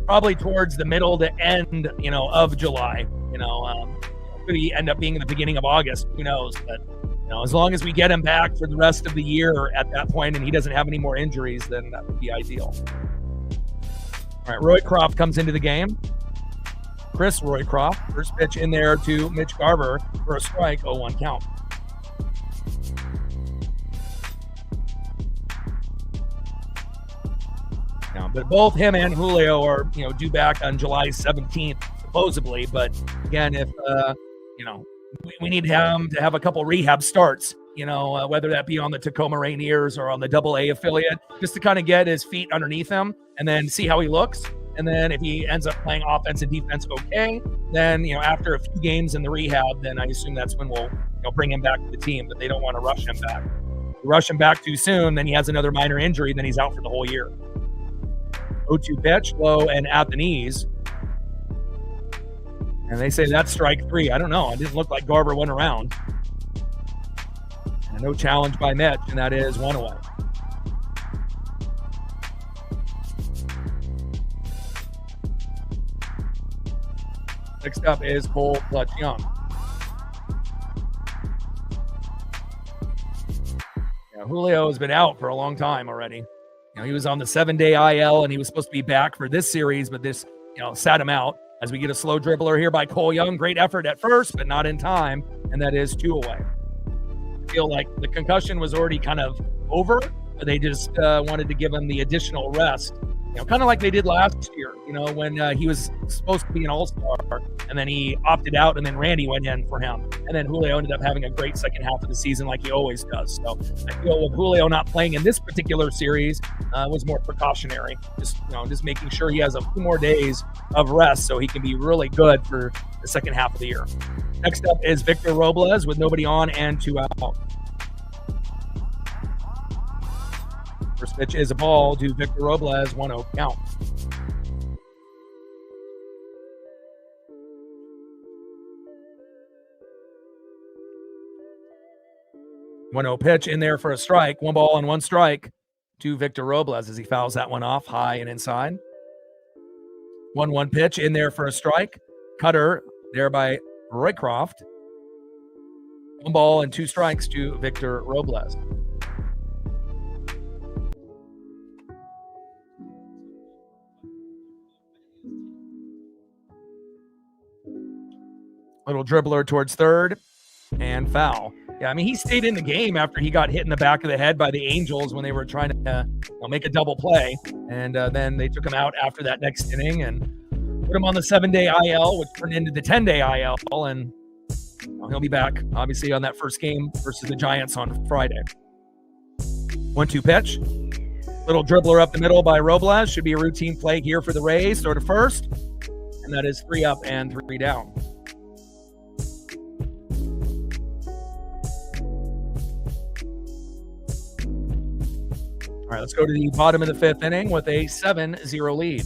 probably towards the middle to end, of July. Could he end up being in the beginning of August? Who knows? But as long as we get him back for the rest of the year at that point, and he doesn't have any more injuries, then that would be ideal. All right, Roycroft comes into the game. Chris Roycroft, first pitch in there to Mitch Garver for a strike, 0-1 count. But both him and Julio are, due back on July 17th, supposedly. But again, if, we need him to have a couple rehab starts, whether that be on the Tacoma Rainiers or on the AA affiliate, just to kind of get his feet underneath him and then see how he looks. And then if he ends up playing offense and defense okay, then, after a few games in the rehab, then I assume that's when we'll, bring him back to the team. But they don't want to rush him back. If you rush him back too soon, then he has another minor injury, then he's out for the whole year. 0-2 pitch, low and at the knees. And they say that's strike 3. I don't know. It didn't look like Garver went around. And no challenge by Mitch, and that is 1 away. Next up is Cole Clutch Young. Julio has been out for a long time already. He was on the 7-day IL, and he was supposed to be back for this series, but this, sat him out. As we get a slow dribbler here by Cole Young. Great effort at first, but not in time, and that is 2 away. I feel like the concussion was already kind of over, but they just wanted to give him the additional rest. Kind of like they did last year, when he was supposed to be an all-star, and then he opted out, and then Randy went in for him. And then Julio ended up having a great second half of the season like he always does. So I feel with Julio not playing in this particular series was more precautionary. Just making sure he has a few more days of rest so he can be really good for the second half of the year. Next up is Victor Robles with nobody on and 2 out. First pitch is a ball to Victor Robles, 1-0 count. One-0 pitch in there for a strike. 1 ball and 1 strike to Victor Robles as he fouls that one off high and inside. 1-1 pitch in there for a strike. Cutter there by Roycroft. 1 ball and 2 strikes to Victor Robles. Little dribbler towards third and foul. Yeah, I mean, he stayed in the game after he got hit in the back of the head by the Angels when they were trying to make a double play. And then they took him out after that next inning and put him on the 7-day IL, which turned into the 10-day IL. And he'll be back, obviously, on that first game versus the Giants on Friday. 1-2 pitch. Little dribbler up the middle by Robles. Should be a routine play here for the Rays. Throw to first. And that is 3 up and 3 down. All right, let's go to the bottom of the 5th inning with a 7-0 lead.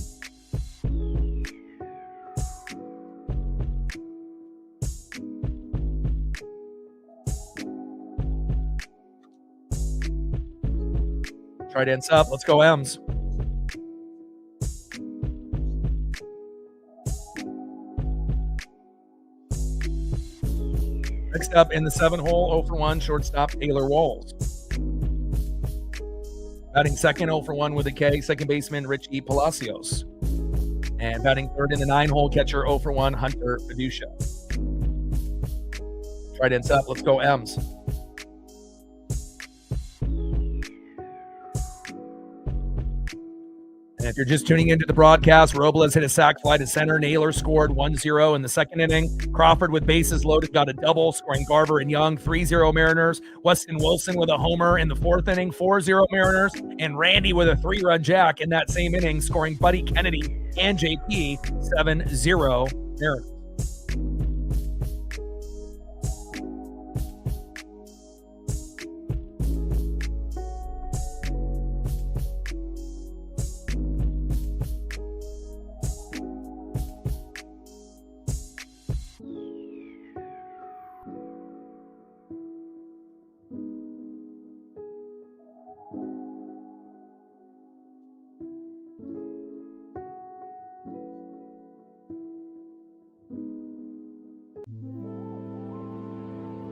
Try to ends up. Let's go, M's. Next up in the 7-hole, 0-for-1, shortstop Taylor Walls. Batting second, 0-for-1 with a K, second baseman Richie Palacios. And batting third in the 9-hole, catcher 0-for-1, Hunter Fiducia. Try to ends up. Let's go, M's. And if you're just tuning into the broadcast, Robles hit a sac fly to center. Naylor scored 1-0 in the second inning. Crawford with bases loaded got a double, scoring Garver and Young, 3-0 Mariners. Weston Wilson with a homer in the 4th inning, 4-0 Mariners. And Randy with a 3-run jack in that same inning, scoring Buddy Kennedy and JP, 7-0 Mariners.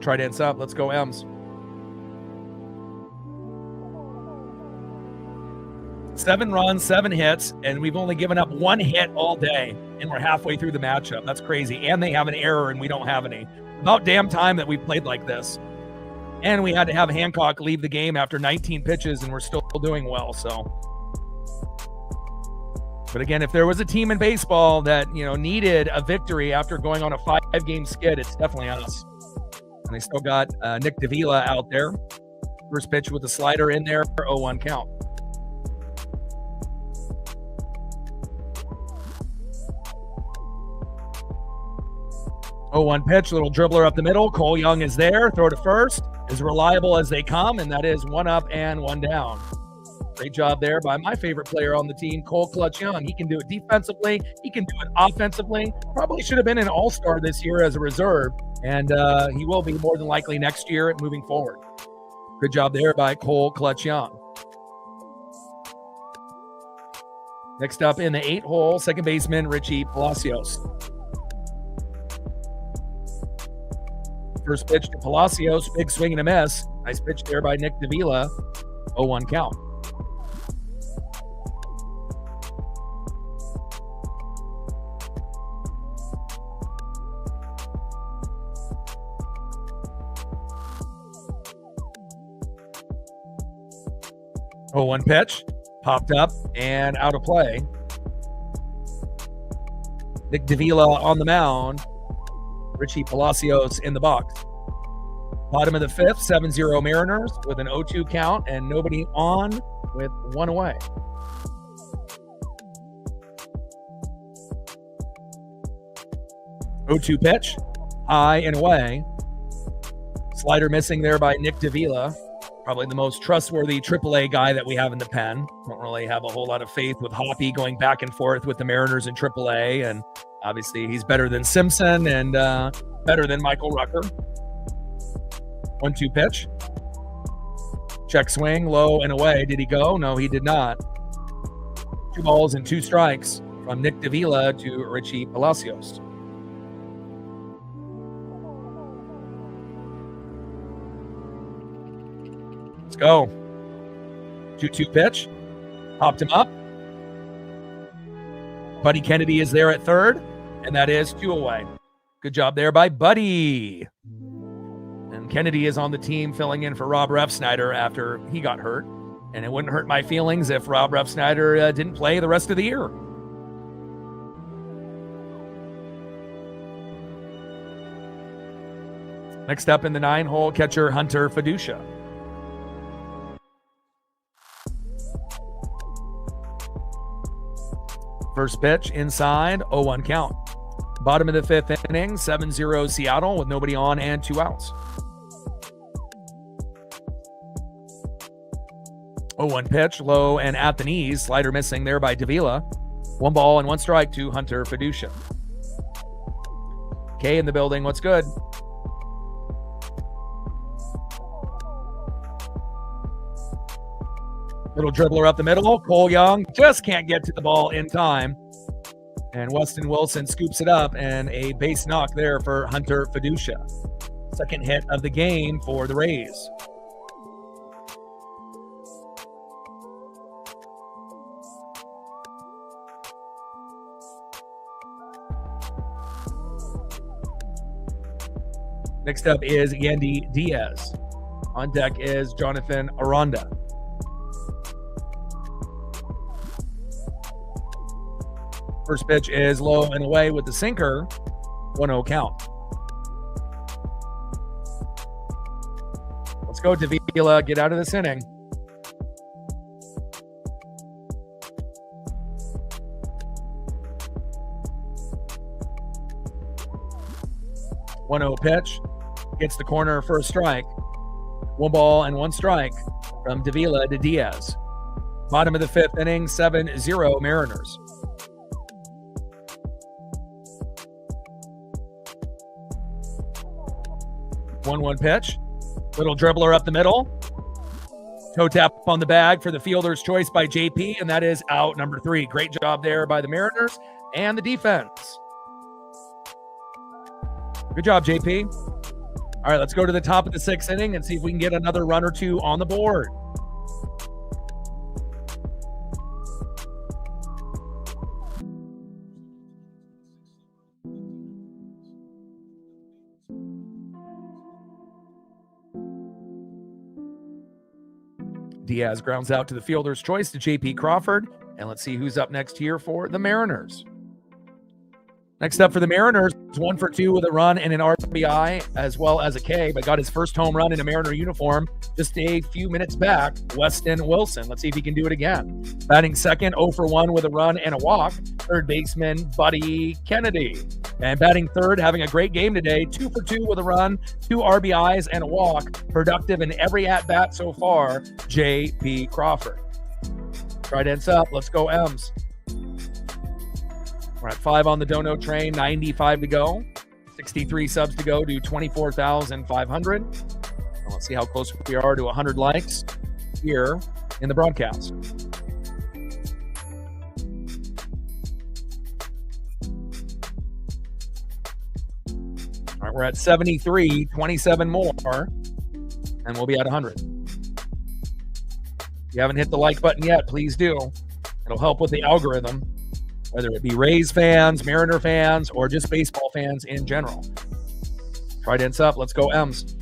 Try dance up. Let's go, M's. 7 runs, 7 hits, and we've only given up 1 hit all day, and we're halfway through the matchup. That's crazy. And they have an error, and we don't have any. About damn time that we played like this. And we had to have Hancock leave the game after 19 pitches, and we're still doing well. So, but again, if there was a team in baseball that needed a victory after going on a 5-game skid, it's definitely us. And they still got Nick Davila out there. First pitch with the slider in there for 0-1 count. Oh, 1 pitch, little dribbler up the middle. Cole Young is there. Throw to first. As reliable as they come, and that is 1 up and 1 down. Great job there by my favorite player on the team, Cole Clutch Young. He can do it defensively. He can do it offensively. Probably should have been an all-star this year as a reserve, and he will be more than likely next year moving forward. Good job there by Cole Clutch Young. Next up in the 8-hole, second baseman Richie Palacios. First pitch to Palacios, big swing and a miss. Nice pitch there by Nick Davila. 0-1 count. Oh, 1 pitch, popped up and out of play. Nick Davila on the mound. Richie Palacios in the box. Bottom of the 5th, 7-0 Mariners with an 0-2 count and nobody on with 1 away. Oh, 2 pitch, high and away. Slider missing there by Nick Davila. Probably the most trustworthy AAA guy that we have in the pen. Don't really have a whole lot of faith with Hoppy going back and forth with the Mariners in AAA, and obviously he's better than Simpson and better than Michael Rucker. 1-2 pitch. Check swing, low and away. Did he go? No, he did not. 2 balls and 2 strikes from Nick Davila to Richie Palacios. Let's go. 2-2 pitch. Popped him up. Buddy Kennedy is there at third, and that is 2 away. Good job there by Buddy. And Kennedy is on the team filling in for Rob Refsnyder after he got hurt. And it wouldn't hurt my feelings if Rob Refsnyder didn't play the rest of the year. Next up in the 9-hole, catcher Hunter Fiducia. First pitch inside, 0-1 count. Bottom of the 5th inning, 7-0 Seattle with nobody on and 2 outs. 0-1 pitch, low and at the knees. Slider missing there by Davila. 1 ball and 1 strike to Hunter Fiducia. K in the building, what's good? Little dribbler up the middle. Cole Young just can't get to the ball in time. And Weston Wilson scoops it up, and a base knock there for Hunter Fiducia. Second hit of the game for the Rays. Next up is Yandy Diaz. On deck is Jonathan Aranda. First pitch is low and away with the sinker. 1-0 count. Let's go, Davila. Get out of this inning. One-0 pitch. Gets the corner for a strike. 1 ball and 1 strike from Davila to Diaz. Bottom of the 5th inning, 7-0 Mariners. One pitch. Little dribbler up the middle. Toe tap on the bag for the fielder's choice by JP, and that is out number 3. Great job there by the Mariners and the defense. Good job, JP. All right, let's go to the top of the 6th inning and see if we can get another run or two on the board. Diaz grounds out to the fielder's choice to J.P. Crawford. And let's see who's up next here for the Mariners. Next up for the Mariners, 1 for 2 with a run and an RBI as well as a K, but got his first home run in a Mariner uniform just a few minutes back, Weston Wilson. Let's see if he can do it again. Batting second, 0 for 1 with a run and a walk, third baseman Buddy Kennedy. And batting third, having a great game today, 2 for 2 with a run, 2 RBIs and a walk, productive in every at-bat so far, J.P. Crawford. Trident's up. Let's go, M's. We're at 5 on the Dono train, 95 to go, 63 subs to go to 24,500. Let's see how close we are to 100 likes here in the broadcast. All right, we're at 73, 27 more, and we'll be at 100. If you haven't hit the like button yet, please do. It'll help with the algorithm, whether it be Rays fans, Mariner fans, or just baseball fans in general. Trident's up. Let's go, M's.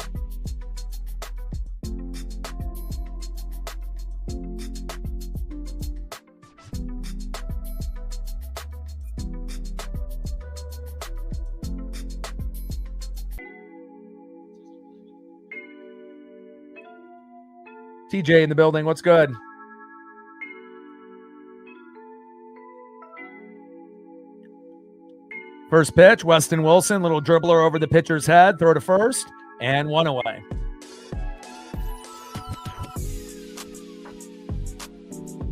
TJ in the building. What's good? First pitch, Weston Wilson, little dribbler over the pitcher's head, throw to first, and 1 away.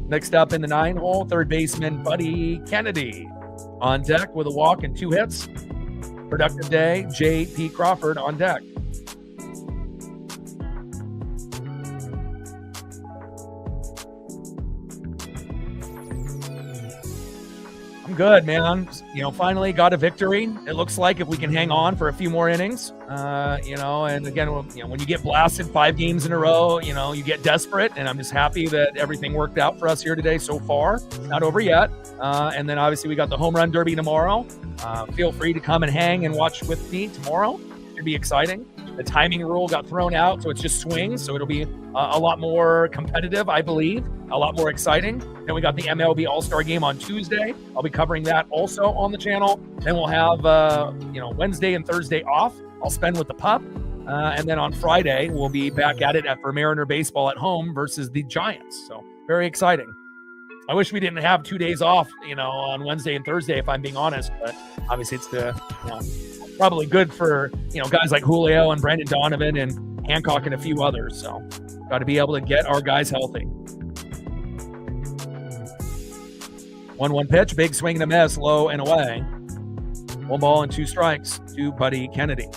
Next up in the 9-hole, third baseman Buddy Kennedy on deck with a walk and 2 hits. Productive day, J.P. Crawford on deck. Good, man. Finally got a victory. It looks like if we can hang on for a few more innings, and again, when you get blasted 5 games in a row, you get desperate, and I'm just happy that everything worked out for us here today so far. Not over yet. And then obviously we got the home run derby tomorrow. Feel free to come and hang and watch with me tomorrow. It'll be exciting. The timing rule got thrown out, so it's just swings. So it'll be a lot more competitive, I believe, a lot more exciting. Then we got the MLB All-Star Game on Tuesday. I'll be covering that also on the channel. Then we'll have, Wednesday and Thursday off. I'll spend with the pup. And then on Friday, we'll be back at it for Mariner baseball at home versus the Giants. So very exciting. I wish we didn't have 2 days off, on Wednesday and Thursday, if I'm being honest. But obviously it's probably good for, guys like Julio and Brandon Donovan and Hancock and a few others. So got to be able to get our guys healthy. 1-1 pitch, big swing and a miss, low and away. 1 ball and 2 strikes to Buddy Kennedy.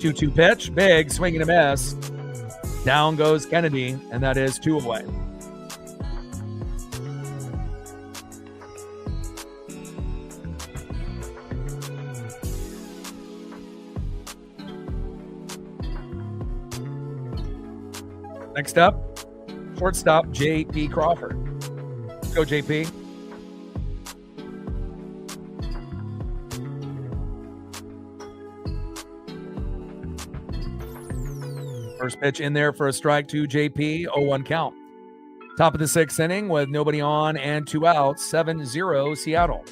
Two pitch, big swing and a miss. Down goes Kennedy, and that is 2 away. Next up, shortstop J.P. Crawford. Let's go, J.P. First pitch in there for a strike to JP, 0-1 count. Top of the 6th inning with nobody on and 2 outs, 7-0 Seattle.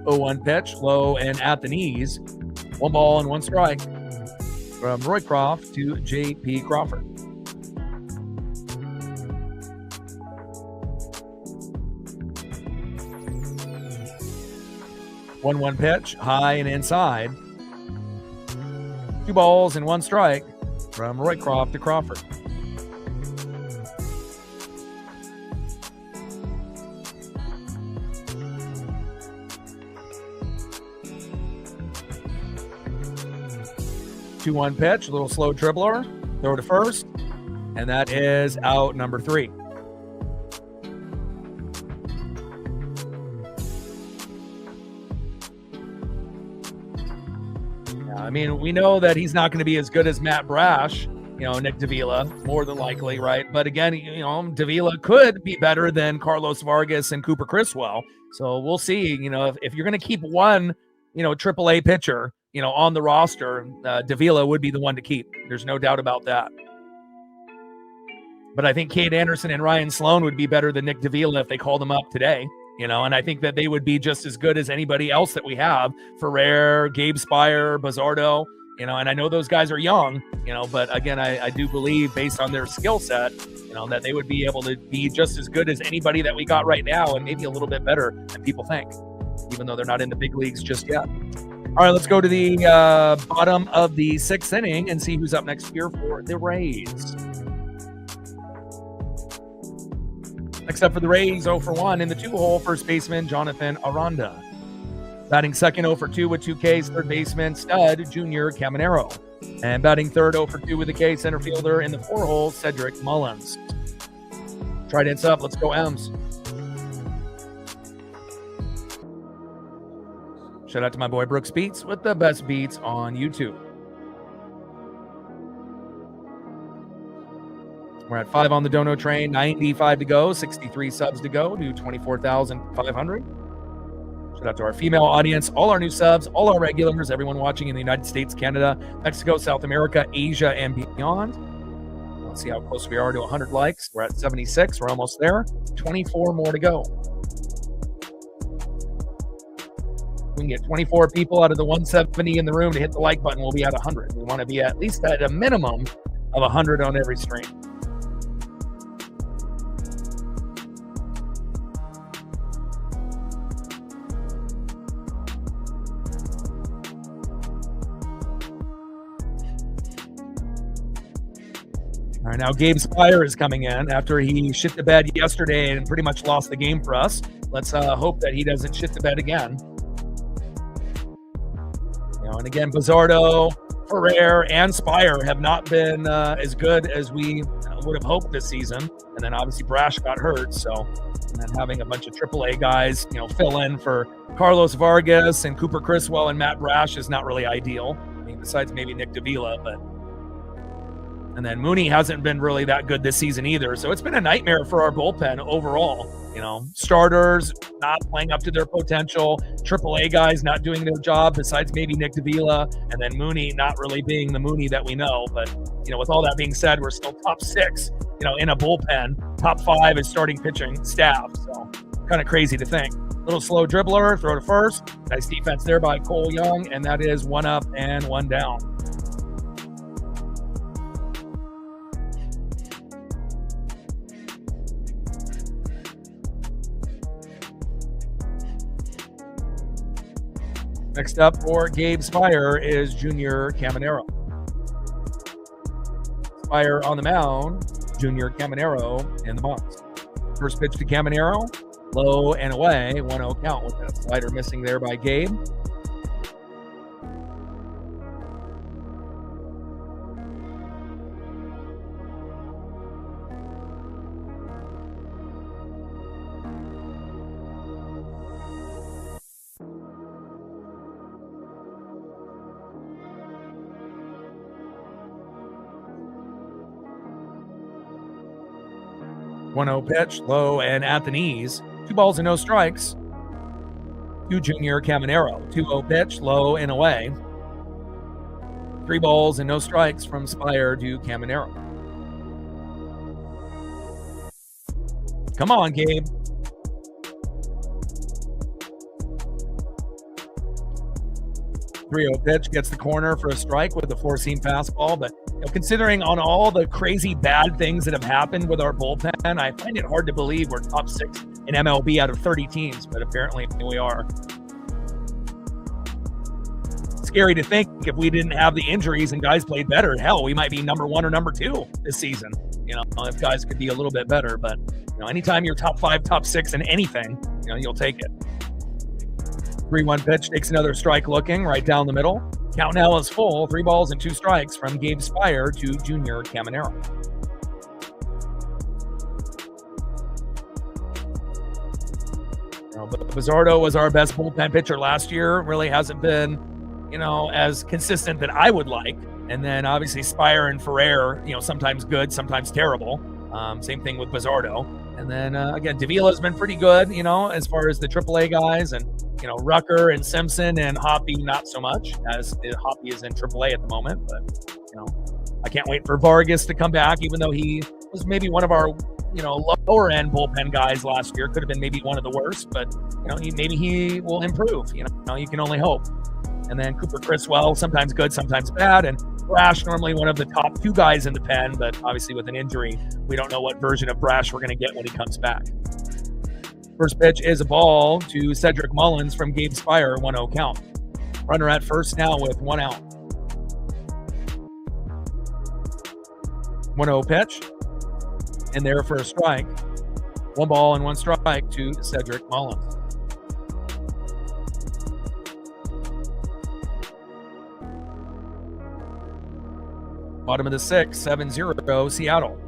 Oh-1 pitch, low and at the knees. 1 ball and 1 strike from Roycroft to J.P. Crawford. One pitch, high and inside. 2 balls and 1 strike from Roycroft to Crawford. 2-1 pitch, a little slow dribbler, throw to first, and that is out number 3. I mean, we know that he's not going to be as good as Matt Brash, Nick Davila, more than likely, right? But again, Davila could be better than Carlos Vargas and Cooper Criswell. So we'll see, if you're going to keep one, AAA pitcher, on the roster, Davila would be the one to keep. There's no doubt about that. But I think Cade Anderson and Ryan Sloan would be better than Nick Davila if they called him up today. And I think that they would be just as good as anybody else that we have. Ferrer, Gabe Spire, Bazardo, and I know those guys are young, but again, I do believe based on their skill set, that they would be able to be just as good as anybody that we got right now and maybe a little bit better than people think, even though they're not in the big leagues just yet. All right, let's go to the bottom of the 6th inning and see who's up next here for the Rays. Except for the Rays, 0 for 1 in the 2-hole, first baseman Jonathan Aranda. Batting second, 0 for 2 with 2 Ks, third baseman stud Junior Caminero. And batting third, 0 for 2 with a K, center fielder in the 4-hole, Cedric Mullins. Trident's up, let's go M's. Shout out to my boy Brooks Beats with the best beats on YouTube. We're at 5 on the Dono train, 95 to go, 63 subs to go, to 24,500. Shout out to our female audience, all our new subs, all our regulars, everyone watching in the United States, Canada, Mexico, South America, Asia, and beyond. Let's see how close we are to 100 likes. We're at 76. We're almost there. 24 more to go. We can get 24 people out of the 170 in the room to hit the like button. We'll be at 100. We want to be at least at a minimum of 100 on every stream. All right, now Gabe Spire is coming in after he shit the bed yesterday and pretty much lost the game for us. Let's hope that he doesn't shit the bed again. And again, Bazardo, Ferrer, and Spire have not been as good as we would have hoped this season. And then obviously Brash got hurt, so and then having a bunch of AAA guys, fill in for Carlos Vargas and Cooper Criswell and Matt Brash is not really ideal. I mean, besides maybe Nick Davila, but. And then Mooney hasn't been really that good this season either. So it's been a nightmare for our bullpen overall. Starters not playing up to their potential, AAA guys not doing their job besides maybe Nick Davila, and then Mooney not really being the Mooney that we know. But, with all that being said, we're still top 6, in a bullpen. Top 5 is starting pitching staff. So kind of crazy to think. Little slow dribbler, throw to first. Nice defense there by Cole Young, and that is 1 up and 1 down. Next up for Gabe Spire is Junior Caminero. Spire on the mound, Junior Caminero in the box. First pitch to Caminero, low and away, 1-0 count with that slider missing there by Gabe. One-0 pitch, low and at the knees. 2 balls and no strikes to Junior Caminero. 2-0 pitch, low and away. 3 balls and no strikes from Spire to Caminero. Come on, Gabe. .30 pitch gets the corner for a strike with a 4-seam fastball, but considering on all the crazy bad things that have happened with our bullpen, I find it hard to believe we're top 6 in MLB out of 30 teams, but apparently we are. Scary to think if we didn't have the injuries and guys played better. Hell, we might be number 1 or number 2 this season, if guys could be a little bit better. But, anytime you're top 5, top 6 in anything, you'll take it. 3-1 pitch takes another strike looking right down the middle. Count now is full. 3 balls and 2 strikes from Gabe Spire to Junior Caminero. But Bizzardo was our best bullpen pitcher last year. Really hasn't been, as consistent that I would like. And then obviously Spire and Ferrer, sometimes good, sometimes terrible. Same thing with Bizzardo. And then again, Davila's been pretty good, as far as the AAA guys, and Rucker and Simpson and Hoppy not so much, as Hoppy is in AAA at the moment. But I can't wait for Vargas to come back, even though he was maybe one of our lower end bullpen guys last year. Could have been maybe one of the worst, but maybe he will improve. You can only hope. And then Cooper Criswell, sometimes good, sometimes bad, and Brash, normally one of the top 2 guys in the pen, but obviously with an injury, we don't know what version of Brash we're going to get when he comes back. First pitch is a ball to Cedric Mullins from Gabe Spire, 1-0 count. Runner at first now with 1 out. 1-0 pitch. In there for a strike. 1 ball and 1 strike to Cedric Mullins. Bottom of the 6th, 7-0 Seattle.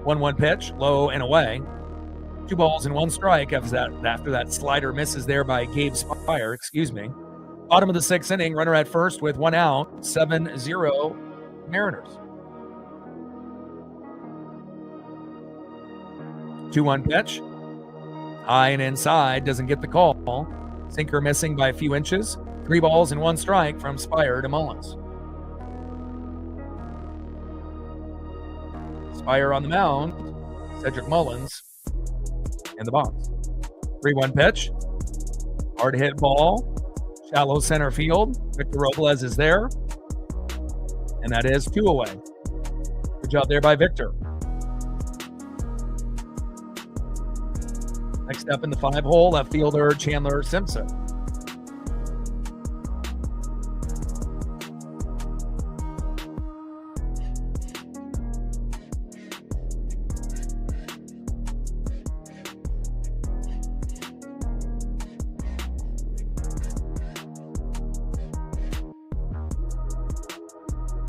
1-1 pitch, low and away. 2 balls and 1 strike after that slider misses there by Gabe Spire, Bottom of the 6th inning, runner at first with 1 out, 7-0 Mariners. 2-1 pitch. High and inside, doesn't get the call. Sinker missing by a few inches. 3 balls and 1 strike from Spire to Mullins. Spire on the mound. Cedric Mullins in the box. 3-1 pitch. Hard hit ball. Shallow center field. Victor Robles is there. And that is 2 away. Good job there by Victor. Next up in the 5-hole, left fielder Chandler Simpson.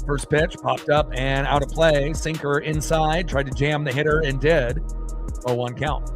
First pitch popped up and out of play. Sinker inside, tried to jam the hitter and did. 0-1 count.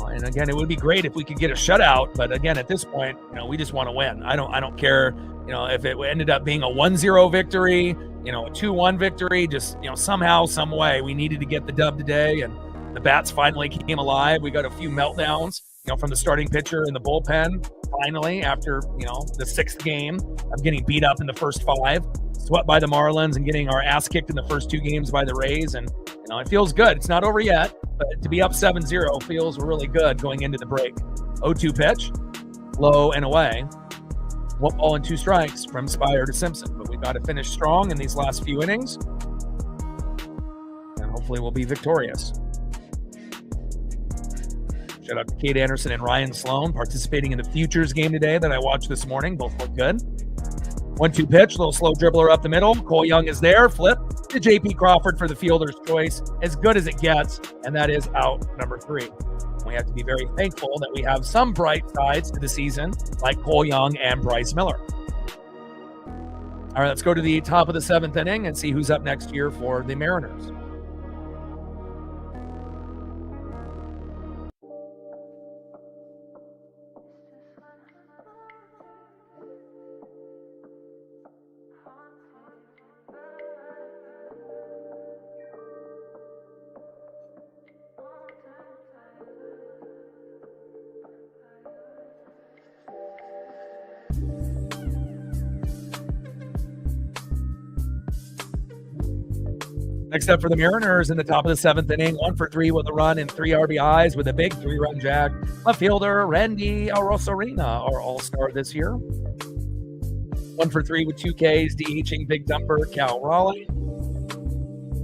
And again, it would be great if we could get a shutout, but again, at this point, we just want to win. I don't care, if it ended up being a 1-0 victory, a 2-1 victory, just, somehow, some way, we needed to get the dub today, and the bats finally came alive. We got a few meltdowns, from the starting pitcher in the bullpen, finally, after, the 6th game of getting beat up in the first 5, swept by the Marlins and getting our ass kicked in the first 2 games by the Rays, and, it feels good. It's not over yet, but to be up 7-0 feels really good going into the break. 0-2 pitch, low and away. 1 ball and 2 strikes from Spire to Simpson, but we've got to finish strong in these last few innings, and hopefully we'll be victorious. Shout out to Kate Anderson and Ryan Sloan participating in the Futures game today that I watched this morning. Both look good. 1-2 pitch, little slow dribbler up the middle. Cole Young is there. Flip to J.P. Crawford for the fielder's choice. As good as it gets, and that is out number 3. We have to be very thankful that we have some bright sides to the season, like Cole Young and Bryce Miller. All right, let's go to the top of the 7th inning and see who's up next year for the Mariners. Next up for the Mariners in the top of the 7th inning, 1 for 3 with a run and 3 RBIs with a big 3-run jack. Left fielder Randy Arozarena, our all-star this year. 1 for 3 with 2 Ks, DHing big dumper Cal Raleigh.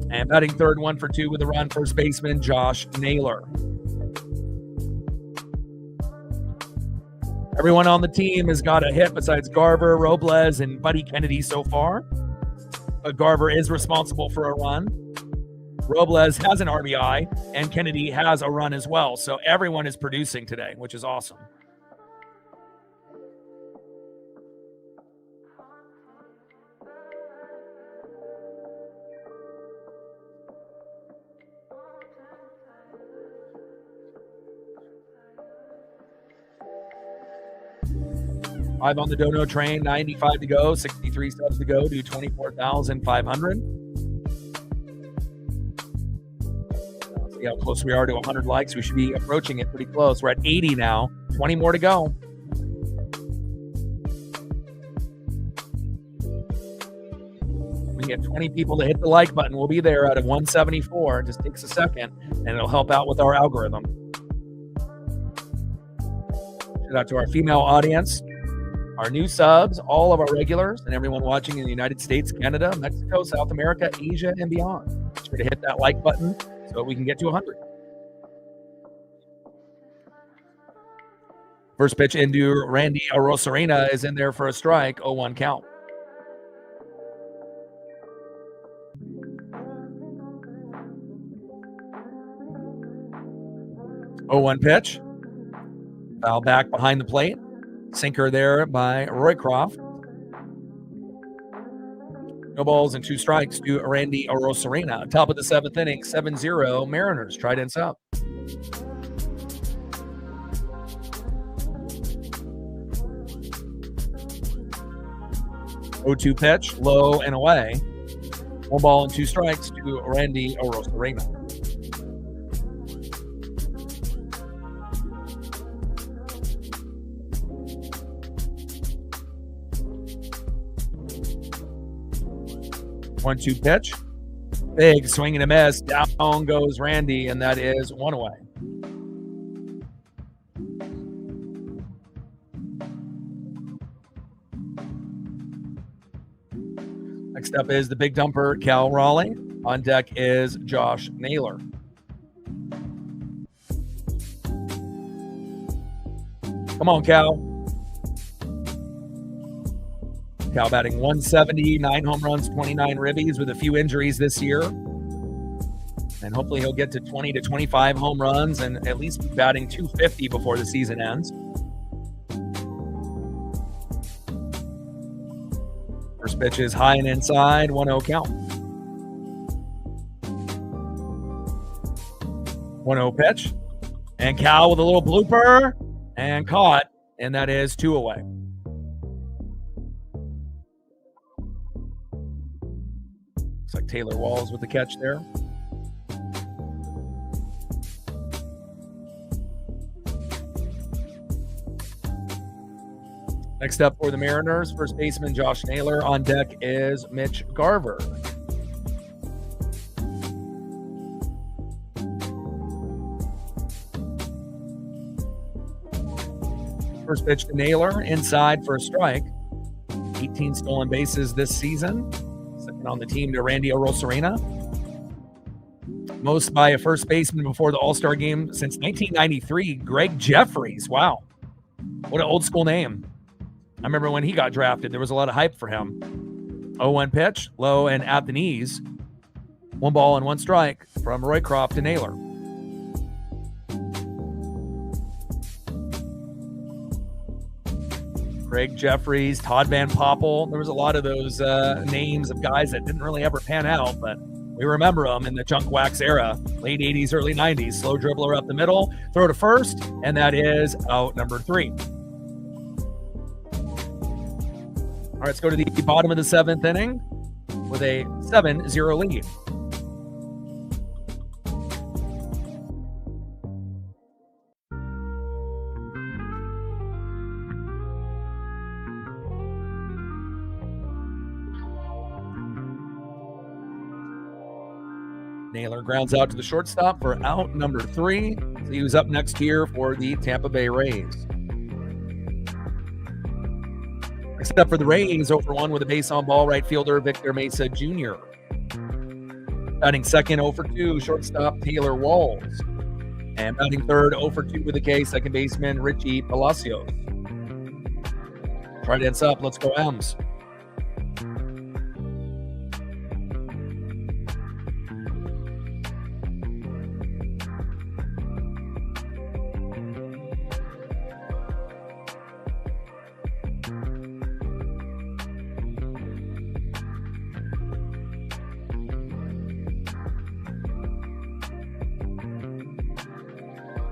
And batting third, 1 for 2 with a run, first baseman Josh Naylor. Everyone on the team has got a hit besides Garver, Robles, and Buddy Kennedy so far. But Garver is responsible for a run. Robles has an RBI, and Kennedy has a run as well. So everyone is producing today, which is awesome. 5 on the dono train, 95 to go, 63 subs to go, do 24,500. See how close we are to 100 likes. We should be approaching it pretty close. We're at 80 now, 20 more to go. We get 20 people to hit the like button. We'll be there out of 174. It just takes a second, and it'll help out with our algorithm. Shout out to our female audience, our new subs, all of our regulars, and everyone watching in the United States, Canada, Mexico, South America, Asia, and beyond. Be sure to hit that like button so we can get to 100. First pitch into Randy Arozarena is in there for a strike, 0-1 count. Oh, 1 pitch. Foul back behind the plate. Sinker there by Roycroft. No balls and 2 strikes to Randy Arozarena. Top of the 7th inning, 7-0 Mariners. Tridents up. 0-2 pitch, low and away. 1 ball and 2 strikes to Randy Arozarena. One-two pitch. Big swing and a miss. Down goes Randy, and that is 1 away. Next up is the big dumper, Cal Raleigh. On deck is Josh Naylor. Come on, Cal. Cal batting 170, 9 home runs, 29 ribbies with a few injuries this year. And hopefully he'll get to 20 to 25 home runs and at least be batting 250 before the season ends. First pitch is high and inside, 1-0 count. 1-0 pitch. And Cal with a little blooper and caught, and that is 2 away. Looks like Taylor Walls with the catch there. Next up for the Mariners, first baseman Josh Naylor. On deck is Mitch Garver. First pitch to Naylor, inside for a strike. 18 stolen bases this season. Second on the team to Randy Arozarena. Most by a first baseman before the All-Star game since 1993, Greg Jeffries. Wow. What an old school name. I remember when he got drafted, there was a lot of hype for him. 0-1 pitch, low and at the knees. 1 ball and 1 strike from Roycroft to Naylor. Greg Jeffries, Todd Van Poppel. There was a lot of those names of guys that didn't really ever pan out, but we remember them in the junk wax era, late 80s, early 90s. Slow dribbler up the middle, throw to first, and that is out number 3. All right, let's go to the bottom of the 7th inning with a 7-0 lead. Naylor grounds out to the shortstop for out number 3. So he was up next here for the Tampa Bay Rays. Next up for the Rays, 0-1 with a base on ball, right fielder Victor Mesa Jr. Batting second, 0-2, shortstop Taylor Walls. And batting third, 0-2 with a K, second baseman Richie Palacios. Tridents up, let's go M's.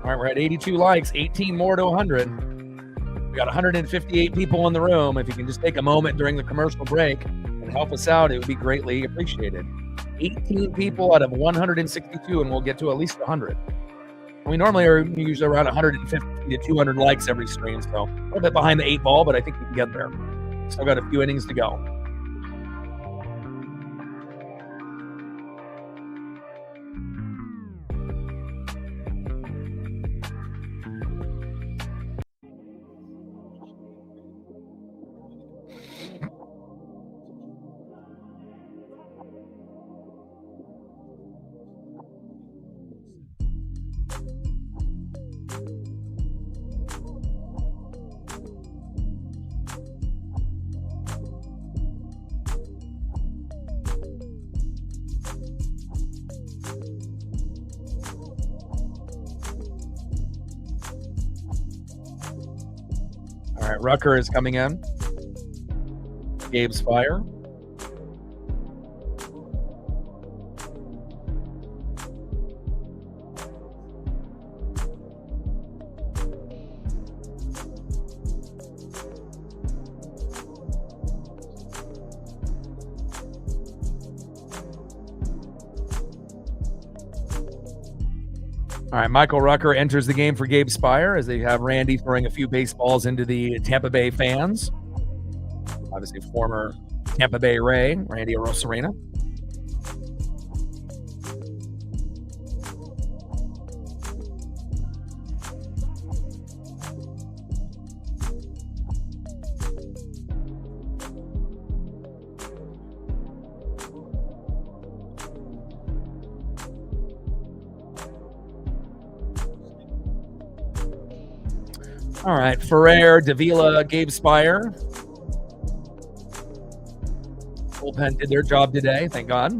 All right, we're at 82 likes, 18 more to 100. We got 158 people in the room. If you can just take a moment during the commercial break and help us out, it would be greatly appreciated. 18 people out of 162, and we'll get to at least 100. We normally are usually around 150 to 200 likes every stream, so a little bit behind the 8 ball, but I think we can get there. Still got a few innings to go. All right, Rucker is coming in. Gabe Spire. All right, Michael Rucker enters the game for Gabe Spire as they have Randy throwing a few baseballs into the Tampa Bay fans. Obviously, former Tampa Bay Ray, Randy Arosarena. All right, Ferrer, Davila, Gabe Spire. Bullpen did their job today, thank God.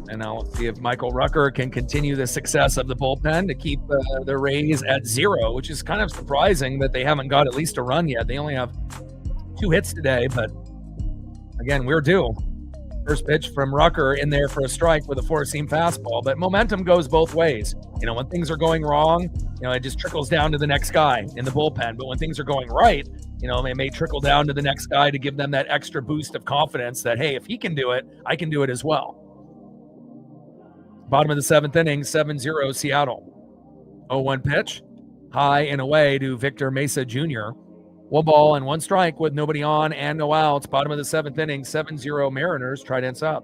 And now we'll see if Michael Rucker can continue the success of the bullpen to keep the Rays at 0, which is kind of surprising that they haven't got at least a run yet. They only have 2 hits today, but again, we're due. First pitch from Rucker in there for a strike with a 4-seam fastball, but momentum goes both ways. You know, when things are going wrong, you know, it just trickles down to the next guy in the bullpen. But when things are going right, you know, it may trickle down to the next guy to give them that extra boost of confidence that, hey, if he can do it, I can do it as well. Bottom of the 7th inning, 7-0 Seattle. 0-1 pitch, high and away to Victor Mesa Jr. 1 ball and 1 strike with nobody on and no outs. Bottom of the 7th inning, 7-0 Mariners. Tridents up.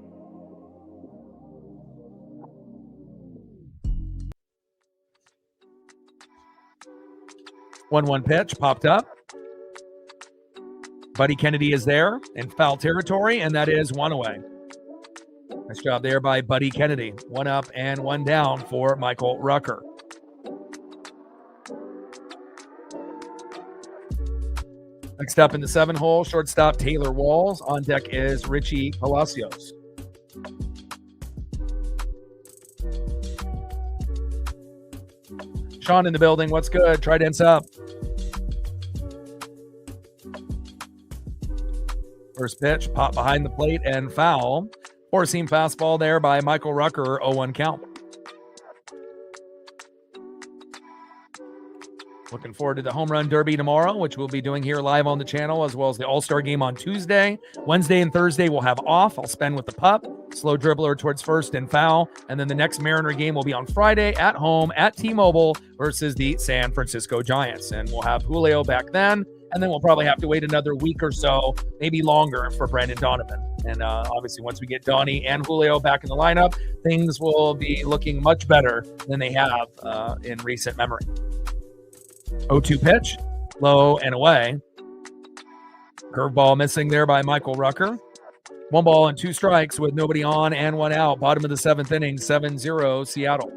One pitch popped up. Buddy Kennedy is there in foul territory, and that is 1 away. Nice job there by Buddy Kennedy. 1 up and 1 down for Michael Rucker. Next up in the 7-hole, shortstop Taylor Walls. On deck is Richie Palacios. Sean in the building. What's good? Tridents up. First pitch, pop behind the plate and foul. 4-seam fastball there by Michael Rucker, 0-1 count. Looking forward to the Home Run Derby tomorrow, which we'll be doing here live on the channel, as well as the All-Star Game on Tuesday. Wednesday and Thursday we'll have off. I'll spend with the pup, slow dribbler towards first and foul. And then the next Mariner game will be on Friday at home at T-Mobile versus the San Francisco Giants. And we'll have Julio back then. And then we'll probably have to wait another week or so, maybe longer, for Brandon Donovan. And obviously, once we get Donnie and Julio back in the lineup, things will be looking much better than they have in recent memory. 0-2 pitch, low and away. Curveball missing there by Michael Rucker. 1 ball and 2 strikes with nobody on and 1 out. Bottom of the 7th inning, 7-0 Seattle.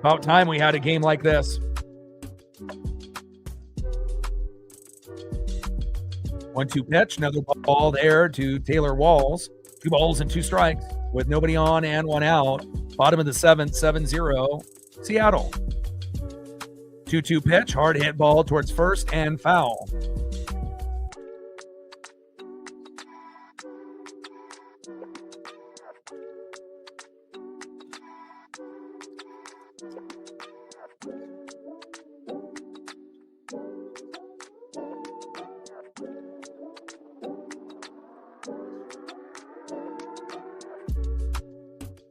About time we had a game like this. 1-2 pitch, another ball there to Taylor Walls. 2 balls and 2 strikes with nobody on and 1 out. Bottom of the 7th, 7-0 Seattle. 2-2 pitch, hard hit ball towards first and foul.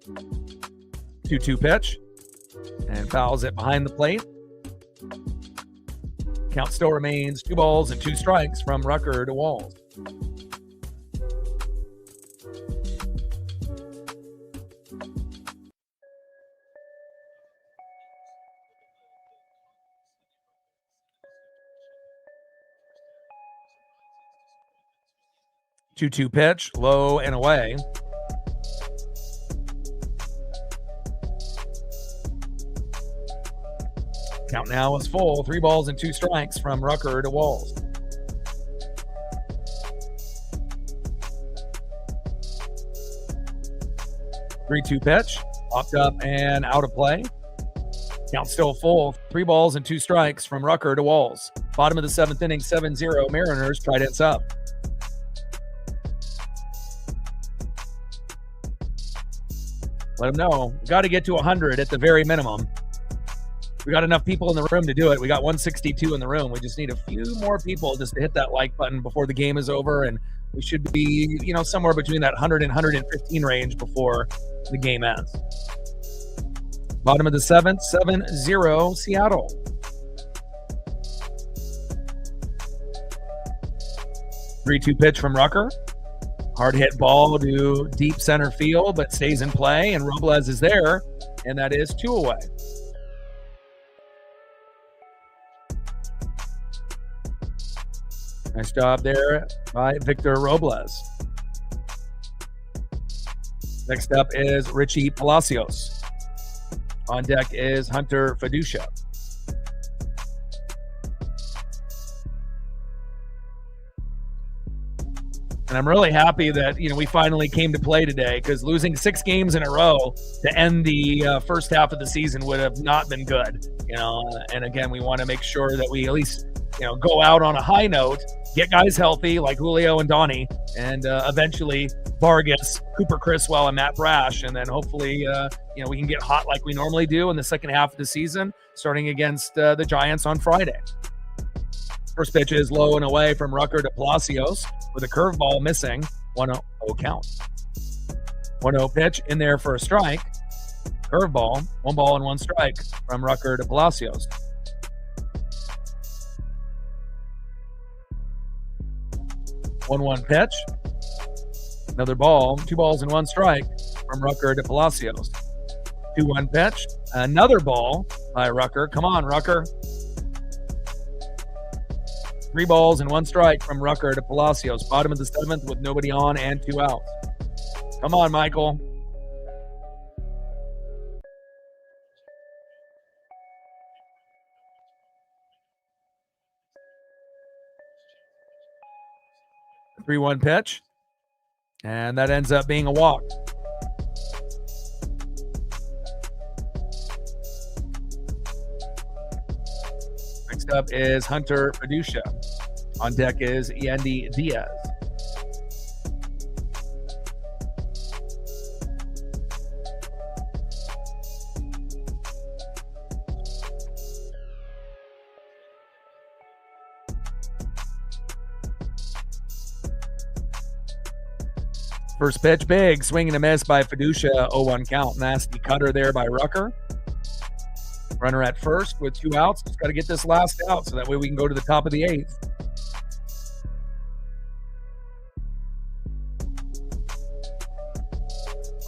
2-2 pitch. And fouls it behind the plate. Count still remains 2 balls and 2 strikes from Rucker to Walls. Two pitch, low and away. Count now is full. 3 balls and 2 strikes from Rucker to Walls. Three-two pitch, popped up and out of play. Count still full. 3 balls and 2 strikes from Rucker to Walls. Bottom of the 7th inning, 7-0. Mariners tridents up. Let them know. We got to get to 100 at the very minimum. We got enough people in the room to do it. We got 162 in the room. We just need a few more people just to hit that like button before the game is over, and we should be, somewhere between that 100 and 115 range before the game ends. Bottom of the 7th, 7-0 Seattle. Three-two pitch from Rucker. Hard hit ball to deep center field, but stays in play, and Robles is there, and that is 2 away. Nice job there by Victor Robles. Next up is Richie Palacios. On deck is Hunter Fiducia. And I'm really happy that, we finally came to play today, because losing 6 games in a row to end the first half of the season would have not been good. And again, we want to make sure that we at least, go out on a high note, get guys healthy like Julio and Donnie, and eventually Vargas, Cooper Criswell, and Matt Brash. And then hopefully, we can get hot like we normally do in the second half of the season, starting against the Giants on Friday. First pitch is low and away from Rucker to Palacios with a curveball missing. 1-0 count. 1-0 pitch in there for a strike. Curveball, 1 ball and 1 strike from Rucker to Palacios. One pitch. Another ball, 2 balls and 1 strike from Rucker to Palacios. 2-1 pitch. Another ball by Rucker. Come on, Rucker. 3 balls and 1 strike from Rucker to Palacios. Bottom of the 7th with nobody on and 2 outs. Come on, Michael. A 3-1 pitch. And that ends up being a walk. Next up is Hunter Fiducia. On deck is Yandy Diaz. First pitch, big, swing and a miss by Fiducia, 0-1 count. Nasty cutter there by Rucker. Runner at first with 2 outs. Just got to get this last out so that way we can go to the top of the 8th.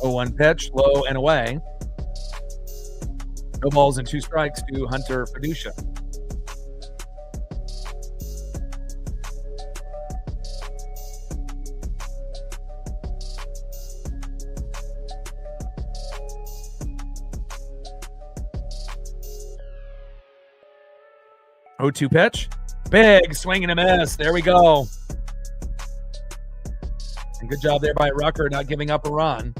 One pitch, low and away. No balls and 2 strikes to Hunter Fiducia. Oh, 2 pitch. Big swing and a miss. There we go. And good job there by Rucker not giving up a run.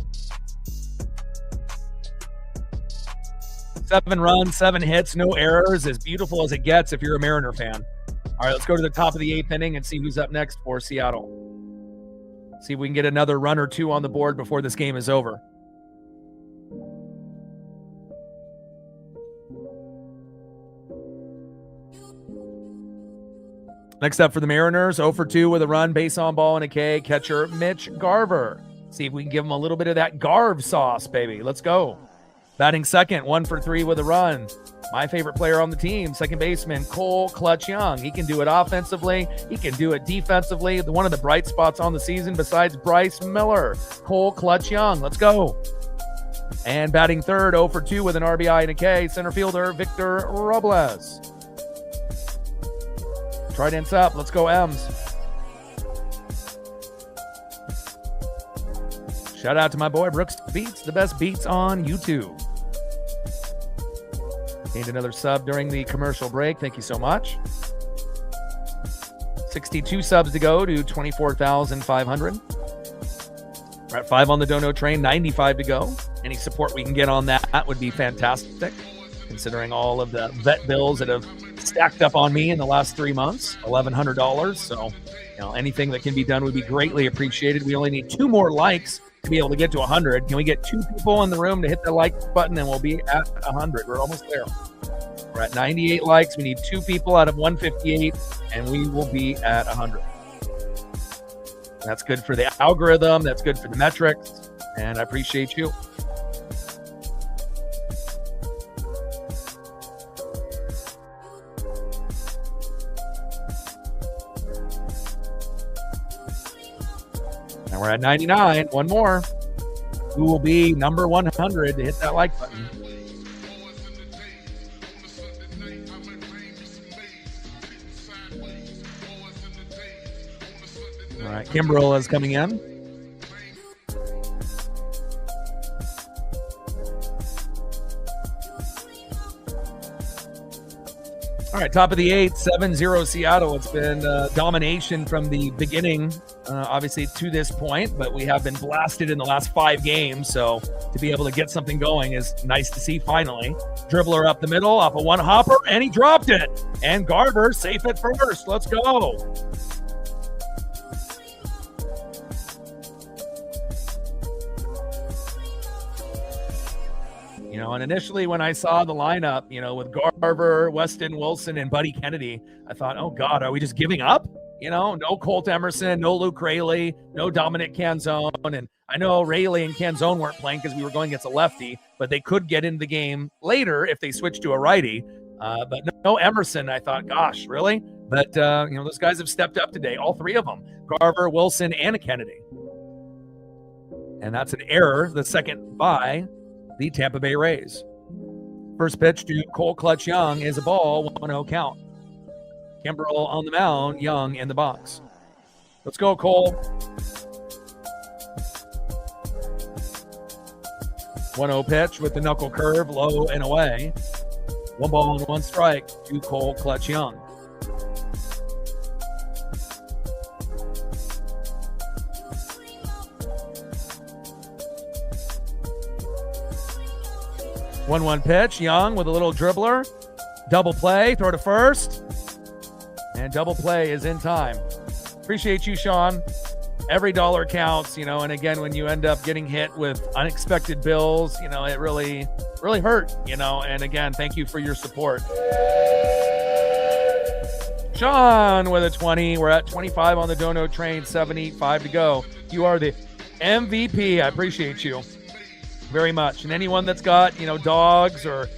7 runs, 7 hits, no errors. As beautiful as it gets if you're a Mariner fan. All right, let's go to the top of the 8th inning and see who's up next for Seattle. See if we can get another run or 2 on the board before this game is over. Next up for the Mariners, 0 for 2 with a run, base on ball and a K, catcher Mitch Garver. See if we can give him a little bit of that Garv sauce, baby. Let's go. Batting second, 1 for 3 with a run. My favorite player on the team, second baseman, Cole Clutch Young. He can do it offensively. He can do it defensively. One of the bright spots on the season besides Bryce Miller, Cole Clutch Young. Let's go. And batting third, 0 for 2 with an RBI and a K, center fielder, Victor Robles. Trident's up. Let's go, M's. Shout out to my boy Brooks Beats, the best beats on YouTube. Gained another sub during the commercial break. Thank you so much. 62 subs to go to 24,500. We're at 5 on the dono train, 95 to go. Any support we can get on that would be fantastic, considering all of the vet bills that have stacked up on me in the last 3 months, $1,100. So, anything that can be done would be greatly appreciated. We only need 2 more likes to be able to get to 100. Can we get 2 people in the room to hit the like button and we'll be at 100? We're almost there. We're at 98 likes. We need 2 people out of 158 and we will be at 100. That's good for the algorithm. That's good for the metrics. And I appreciate you. And we're at 99. 1 more. Who will be number 100 to hit that like button? All right, Kimbrel is coming in. All right, top of the 8th, 7-0 Seattle. It's been domination from the beginning, obviously, to this point, but we have been blasted in the last 5 games, so to be able to get something going is nice to see finally. Dribbler up the middle, off a 1-hopper, and he dropped it. And Garver safe at first. Let's go. And initially when I saw the lineup, with Garver, Weston Wilson, and Buddy Kennedy, I thought, oh God, are we just giving up? No Colt Emerson, no Luke Raley, no Dominic Canzone. And I know Raley and Canzone weren't playing because we were going against a lefty, but they could get in the game later if they switched to a righty. But no Emerson. I thought, gosh, really? But, those guys have stepped up today, all 3 of them, Garver, Wilson, and Kennedy. And that's an error, the second by the Tampa Bay Rays. First pitch to Cole Clutch Young is a ball, 1-0 count. Kimbrel on the mound, Young in the box. Let's go, Cole. 1-0 pitch with the knuckle curve, low and away. 1 ball and 1 strike to Cole Clutch Young. One pitch, Young with a little dribbler. Double play, throw to first. And double play is in time. Appreciate you, Sean. Every dollar counts, and again, when you end up getting hit with unexpected bills, it really, really hurt, and again, thank you for your support. Sean with a 20. We're at 25 on the dono train, 75 to go. You are the MVP. I appreciate you very much. And anyone that's got, dogs or,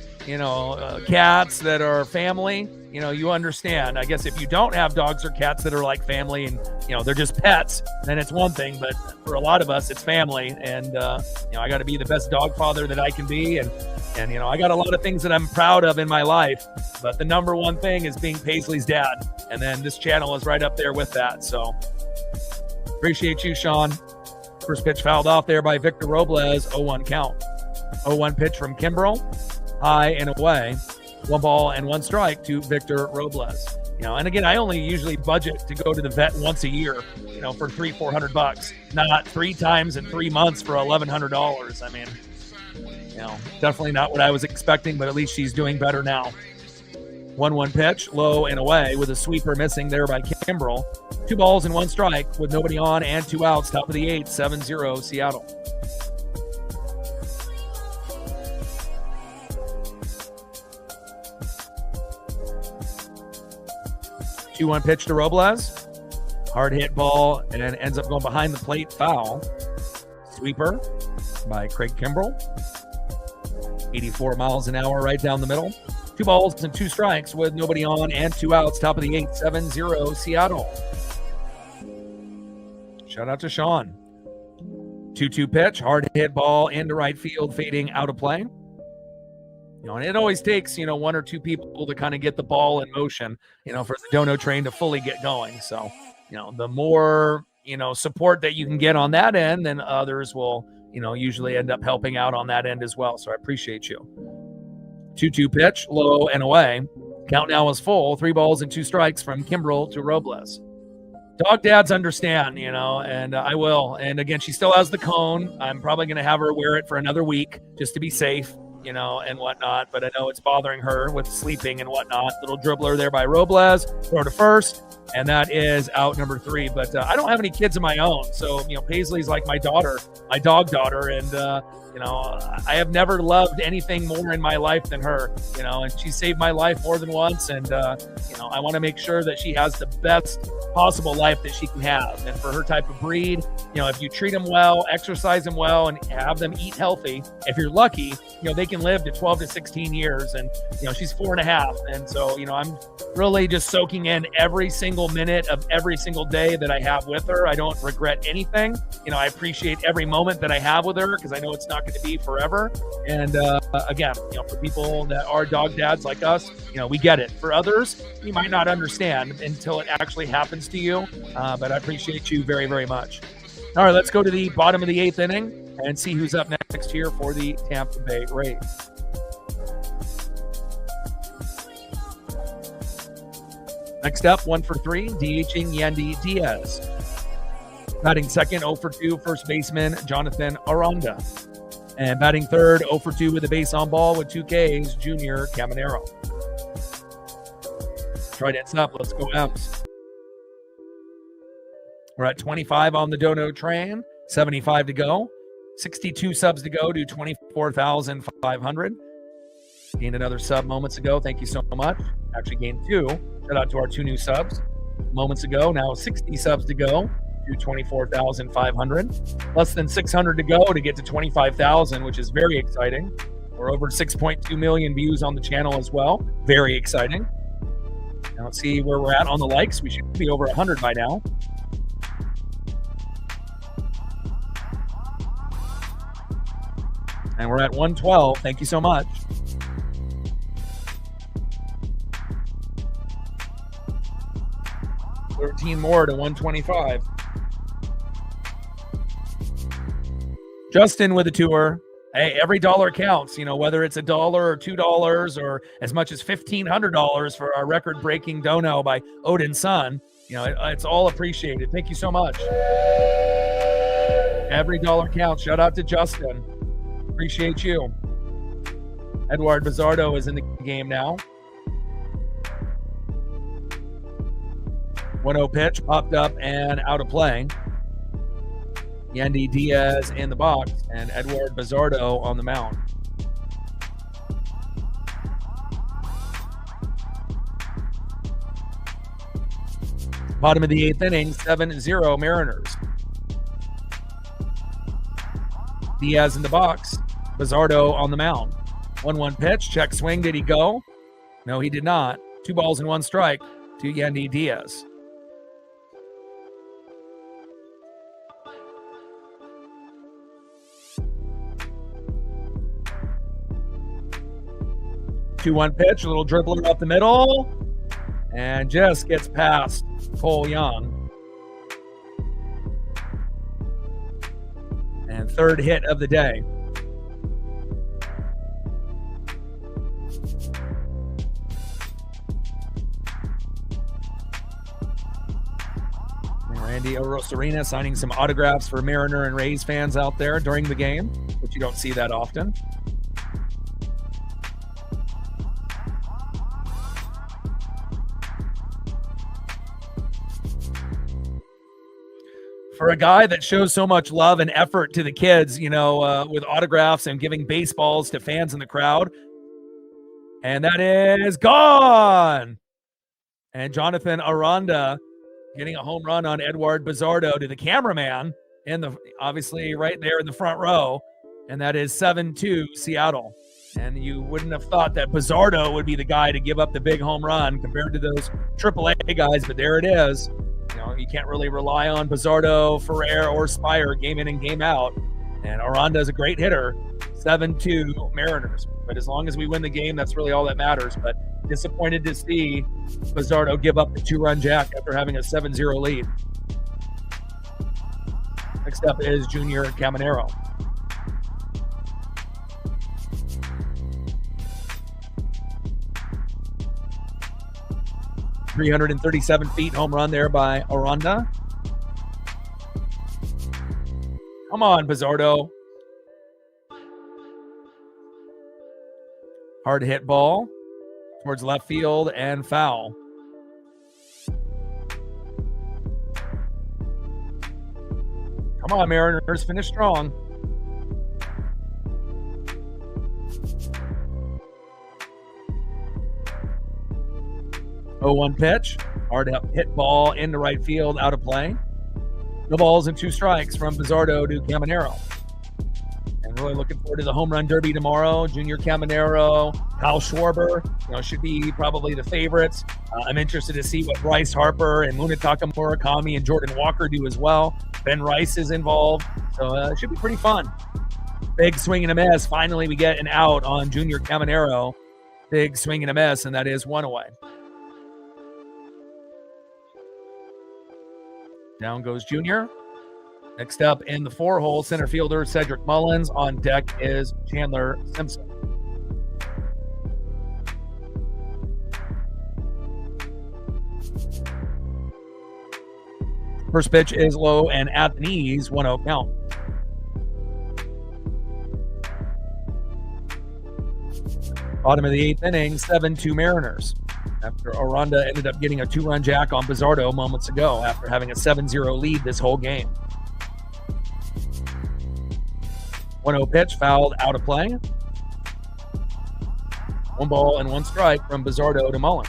cats that are family, you understand. I guess if you don't have dogs or cats that are like family and, they're just pets, then it's one thing. But for a lot of us, it's family. And, I got to be the best dog father that I can be. And, I got a lot of things that I'm proud of in my life. But the number one thing is being Paisley's dad. And then this channel is right up there with that. So appreciate you, Sean. First pitch fouled off there by Victor Robles, 0-1 count. 0-1 pitch from Kimbrel, high and away. 1 ball and 1 strike to Victor Robles. And again, I only usually budget to go to the vet once a year, for $300-400, not 3 times in 3 months for $1,100. I mean, definitely not what I was expecting, but at least she's doing better now. 1-1 pitch, low and away with a sweeper missing there by Kimbrel. 2 balls and 1 strike with nobody on and 2 outs. Top of the 8th, 7-0 Seattle. Two-one pitch to Robles. Hard hit ball and ends up going behind the plate, foul. Sweeper by Craig Kimbrell. 84 miles an hour right down the middle. 2 balls and 2 strikes with nobody on and 2 outs. Top of the 8th, 7-0 Seattle. Shout out to Sean. 2-2 pitch, hard hit ball into right field, fading out of play. And it always takes, 1 or 2 people to kind of get the ball in motion, for the dono train to fully get going. So, the more, support that you can get on that end, then others will, usually end up helping out on that end as well. So I appreciate you. 2-2 pitch, low and away. Count now is full. 3 balls and 2 strikes from Kimbrell to Robles. Dog dads understand, and I will. And again, she still has the cone. I'm probably going to have her wear it for another week just to be safe, and whatnot. But I know it's bothering her with sleeping and whatnot. Little dribbler there by Robles. Throw to first. And that is out number 3. But I don't have any kids of my own. So, Paisley's like my daughter, my dog daughter. And, I have never loved anything more in my life than her, and she saved my life more than once. And, I want to make sure that she has the best possible life that she can have. And for her type of breed, if you treat them well, exercise them well, and have them eat healthy, if you're lucky, they can live to 12 to 16 years. And, she's 4.5. And so, I'm really just soaking in every single minute of every single day that I have with her. I don't regret anything. I appreciate every moment that I have with her because I know it's not going to be forever. And again, for people that are dog dads like us, we get it. For others, you might not understand until it actually happens to you. But I appreciate you very, very much. All right, let's go to the bottom of the 8th inning and see who's up next here for the Tampa Bay Rays. Next up, 1 for 3, DHing Yandy Diaz. Batting second, 0 for 2, first baseman Jonathan Aranda. And batting third, 0 for 2 with a base on ball with 2 Ks, Junior Caminero. Trident's up, let's go M's. We're at 25 on the dono train, 75 to go. 62 subs to go to 24,500. Gained another sub moments ago. Thank you so much. Actually gained 2. Shout out to our 2 new subs moments ago. Now 60 subs to go to 24,500. Less than 600 to go to get to 25,000, which is very exciting. We're over 6.2 million views on the channel as well. Very exciting. Now let's see where we're at on the likes. We should be over 100 by now. And we're at 112. Thank you so much. $13 more to 125. Justin with a tour. Hey, every dollar counts, whether it's $1 or $2 or as much as $1,500 for our record-breaking dono by Odin's son. It's all appreciated. Thank you so much. Every dollar counts. Shout out to Justin. Appreciate you. Edward Bizzardo is in the game now. 1-0 pitch, popped up and out of play. Yandy Diaz in the box and Edward Bizzardo on the mound. Bottom of the 8th inning, 7-0 Mariners. Diaz in the box, Bizzardo on the mound. 1-1 pitch, check swing. Did he go? No, he did not. 2 balls and 1 strike to Yandy Diaz. Two-one pitch, a little dribbler up the middle, and just gets past Cole Young. And third hit of the day. Randy Orosarina signing some autographs for Mariner and Rays fans out there during the game, which you don't see that often. For a guy that shows so much love and effort to the kids, with autographs and giving baseballs to fans in the crowd. And that is gone. And Jonathan Aranda getting a home run on Edward Bizzardo to the cameraman. obviously right there in the front row, and that is 7-2 Seattle. And you wouldn't have thought that Bizzardo would be the guy to give up the big home run compared to those AAA guys, but there it is. You can't really rely on Bizzardo, Ferrer, or Spire game in and game out. And Aranda is a great hitter. 7-2 Mariners. But as long as we win the game, that's really all that matters. But disappointed to see Bizzardo give up the 2-run jack after having a 7-0 lead. Next up is Junior Caminero. .337 feet home run there by Aranda. Come on, Bizzardo. Hard hit ball towards left field and foul. Come on, Mariners, finish strong. Oh, 1 pitch. Hard hit ball into right field, out of play. No balls and 2 strikes from Bizzardo to Caminero. And really looking forward to the home run derby tomorrow. Junior Caminero, Kyle Schwarber, should be probably the favorites. I'm interested to see what Bryce Harper and Munetaka Murakami and Jordan Walker do as well. Ben Rice is involved, so it should be pretty fun. Big swing and a miss. Finally, we get an out on Junior Caminero. Big swing and a miss, and that is 1 away. Down goes Junior. Next up in the 4-hole, center fielder Cedric Mullins. On deck is Chandler Simpson. First pitch is low and at the knees, 1-0 count. Bottom of the 8th inning, 7-2 Mariners. After Aranda ended up getting a 2-run jack on Bizzardo moments ago after having a 7-0 lead this whole game. 1-0 pitch, fouled, out of play. 1 ball and 1 strike from Bizzardo to Mullins.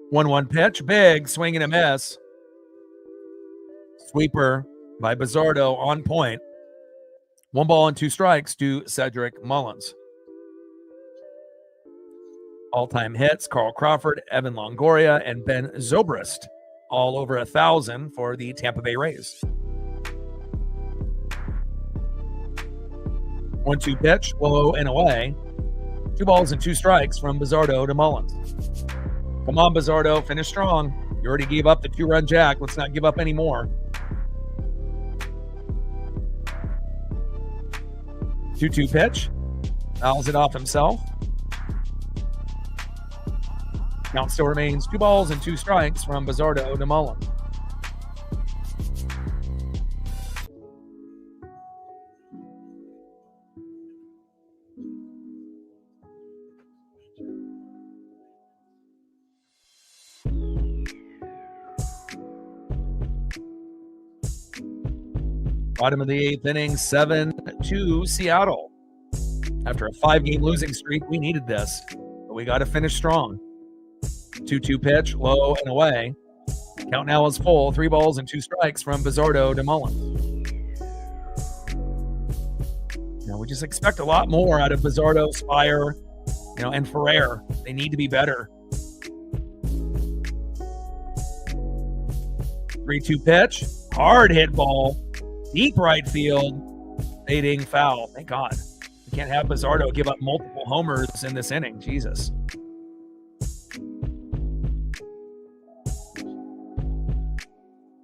One pitch, big swing and a miss. Sweeper by Bizzardo on point. 1 ball and 2 strikes to Cedric Mullins. All-time hits, Carl Crawford, Evan Longoria, and Ben Zobrist, all over 1,000 for the Tampa Bay Rays. 1-2 pitch, low and away. 2 balls and 2 strikes from Bizzardo to Mullins. Come on, Bizzardo, finish strong. You already gave up the 2-run jack. Let's not give up any more. 2-2 pitch. Fouls it off himself. Count still remains 2 balls and 2 strikes from Bizzardo to Mullins. Bottom of the 8th inning, 7-2 Seattle. After a 5-game losing streak, we needed this, but we got to finish strong. 2-2 pitch, low and away. Count now is full. 3 balls and 2 strikes from Bizzardo to Mullins. We just expect a lot more out of Bizzardo, Spire, and Ferrer. They need to be better. 3-2 pitch, hard hit ball. Deep right field, fading foul. Thank God. We can't have Bizzardo give up multiple homers in this inning. Jesus.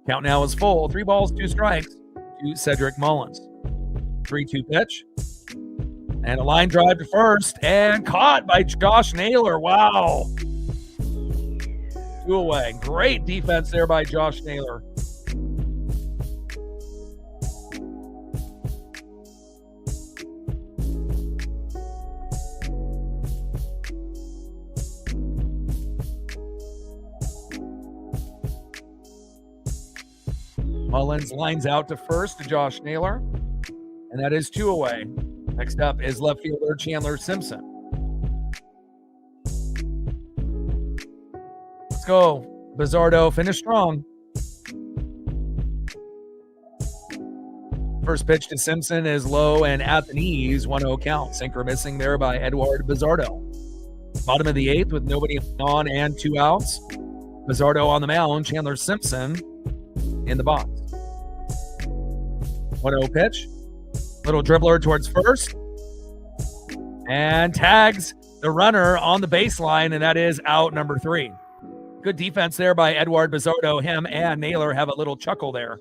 Count now is full. 3 balls, 2 strikes to Cedric Mullins. 3-2 pitch. And a line drive to first. And caught by Josh Naylor. Wow. 2 away. Great defense there by Josh Naylor. Mullins lines out to first to Josh Naylor, and that is 2 away. Next up is left fielder Chandler Simpson. It's go. Bizzardo finished strong. First pitch to Simpson is low and at the knees, 1-0 count. Sinker missing there by Edward Bizzardo. Bottom of the 8th with nobody on and 2 outs. Bizzardo on the mound, Chandler Simpson in the box. 1-0 pitch. Little dribbler towards first. And tags the runner on the baseline, and that is out number 3. Good defense there by Edward Bizzardo. Him and Naylor have a little chuckle there.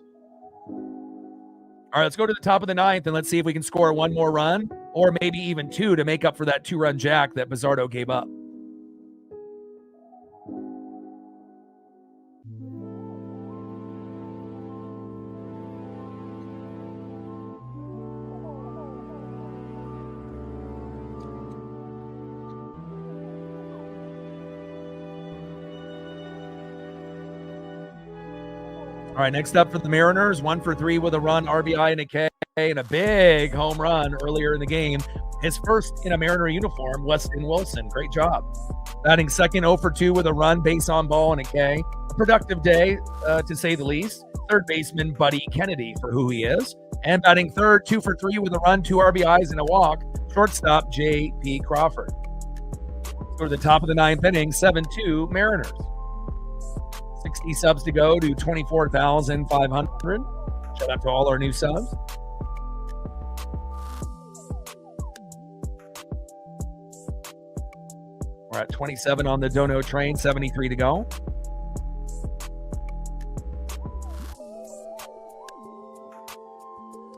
All right, let's go to the top of the 9th, and let's see if we can score one more run, or maybe even 2 to make up for that 2-run jack that Bizzardo gave up. All right, next up for the Mariners, 1 for 3 with a run, RBI and a K, and a big home run earlier in the game. His first in a Mariner uniform, Weston Wilson. Great job. Batting second, 0 for 2 with a run, base on ball and a K. A productive day, to say the least. Third baseman, Buddy Kennedy, for who he is. And batting third, 2 for 3 with a run, 2 RBIs and a walk. Shortstop, J.P. Crawford. Let's go to the top of the 9th inning, 7-2 Mariners. 60 subs to go to 24,500. Shout out to all our new subs. We're at 27 on the Dono train, 73 to go.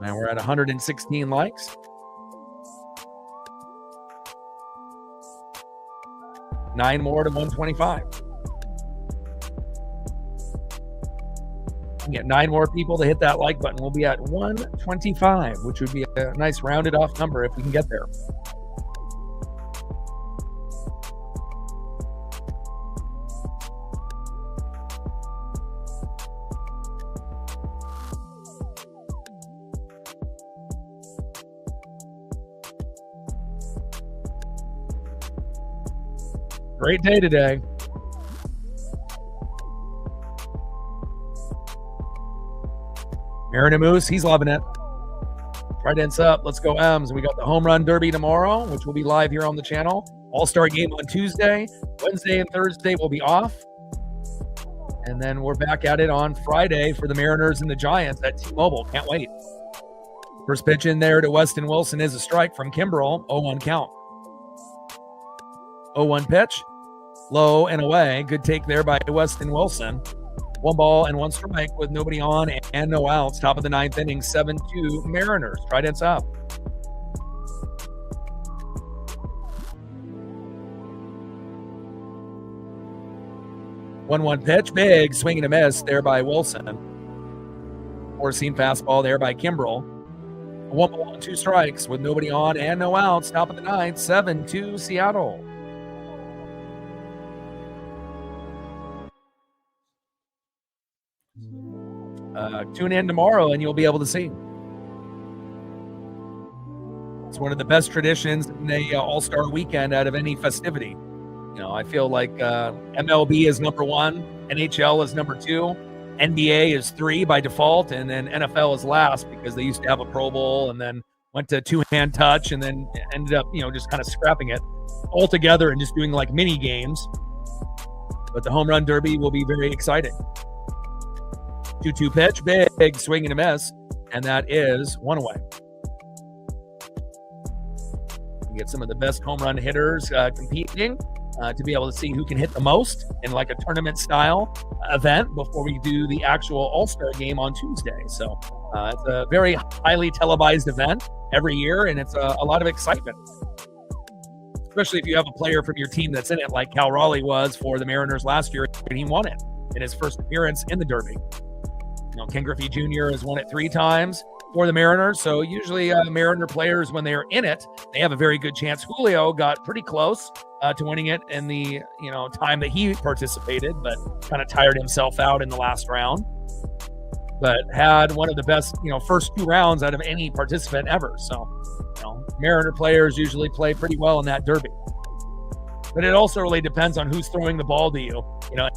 And we're at 116 likes. 9 more to 125. Get 9 more people to hit that like button. We'll be at 125, which would be a nice rounded off number if we can get there. Great day today. Mariner Moose, he's loving it. Right ends up. Let's go, M's. We got the Home Run Derby tomorrow, which will be live here on the channel. All-Star game on Tuesday. Wednesday and Thursday will be off. And then we're back at it on Friday for the Mariners and the Giants at T-Mobile. Can't wait. First pitch in there to Weston Wilson is a strike from Kimbrel. 0-1 count. 0-1 pitch. Low and away. Good take there by Weston Wilson. 1 ball and 1 strike with nobody on and no outs. Top of the 9th inning, 7-2 Mariners. Trident's up. One pitch. Big swing and a miss there by Wilson. 4-seam fastball there by Kimbrel. 1 ball and 2 strikes with nobody on and no outs. Top of the 9th, 7-2 Seattle. Tune in tomorrow and you'll be able to see. It's one of the best traditions in the All-Star weekend out of any festivity. You know, I feel like MLB is number 1, NHL is number 2, NBA is 3 by default, and then NFL is last because they used to have a Pro Bowl and then went to 2-hand touch and then ended up, just kind of scrapping it all together and just doing like mini games. But the Home Run Derby will be very exciting. 2-2 pitch, big swing and a miss, and that is 1 away. You get some of the best home run hitters competing to be able to see who can hit the most in like a tournament style event before we do the actual All-Star game on Tuesday. So it's a very highly televised event every year, and it's a lot of excitement, especially if you have a player from your team that's in it, like Cal Raleigh was for the Mariners last year, and he won it in his first appearance in the Derby. Ken Griffey Jr. has won it 3 times for the Mariners. So usually Mariner players, when they're in it, they have a very good chance. Julio got pretty close to winning it in the time that he participated, but kind of tired himself out in the last round. But had one of the best, first 2 rounds out of any participant ever. So, Mariner players usually play pretty well in that Derby. But it also really depends on who's throwing the ball to you,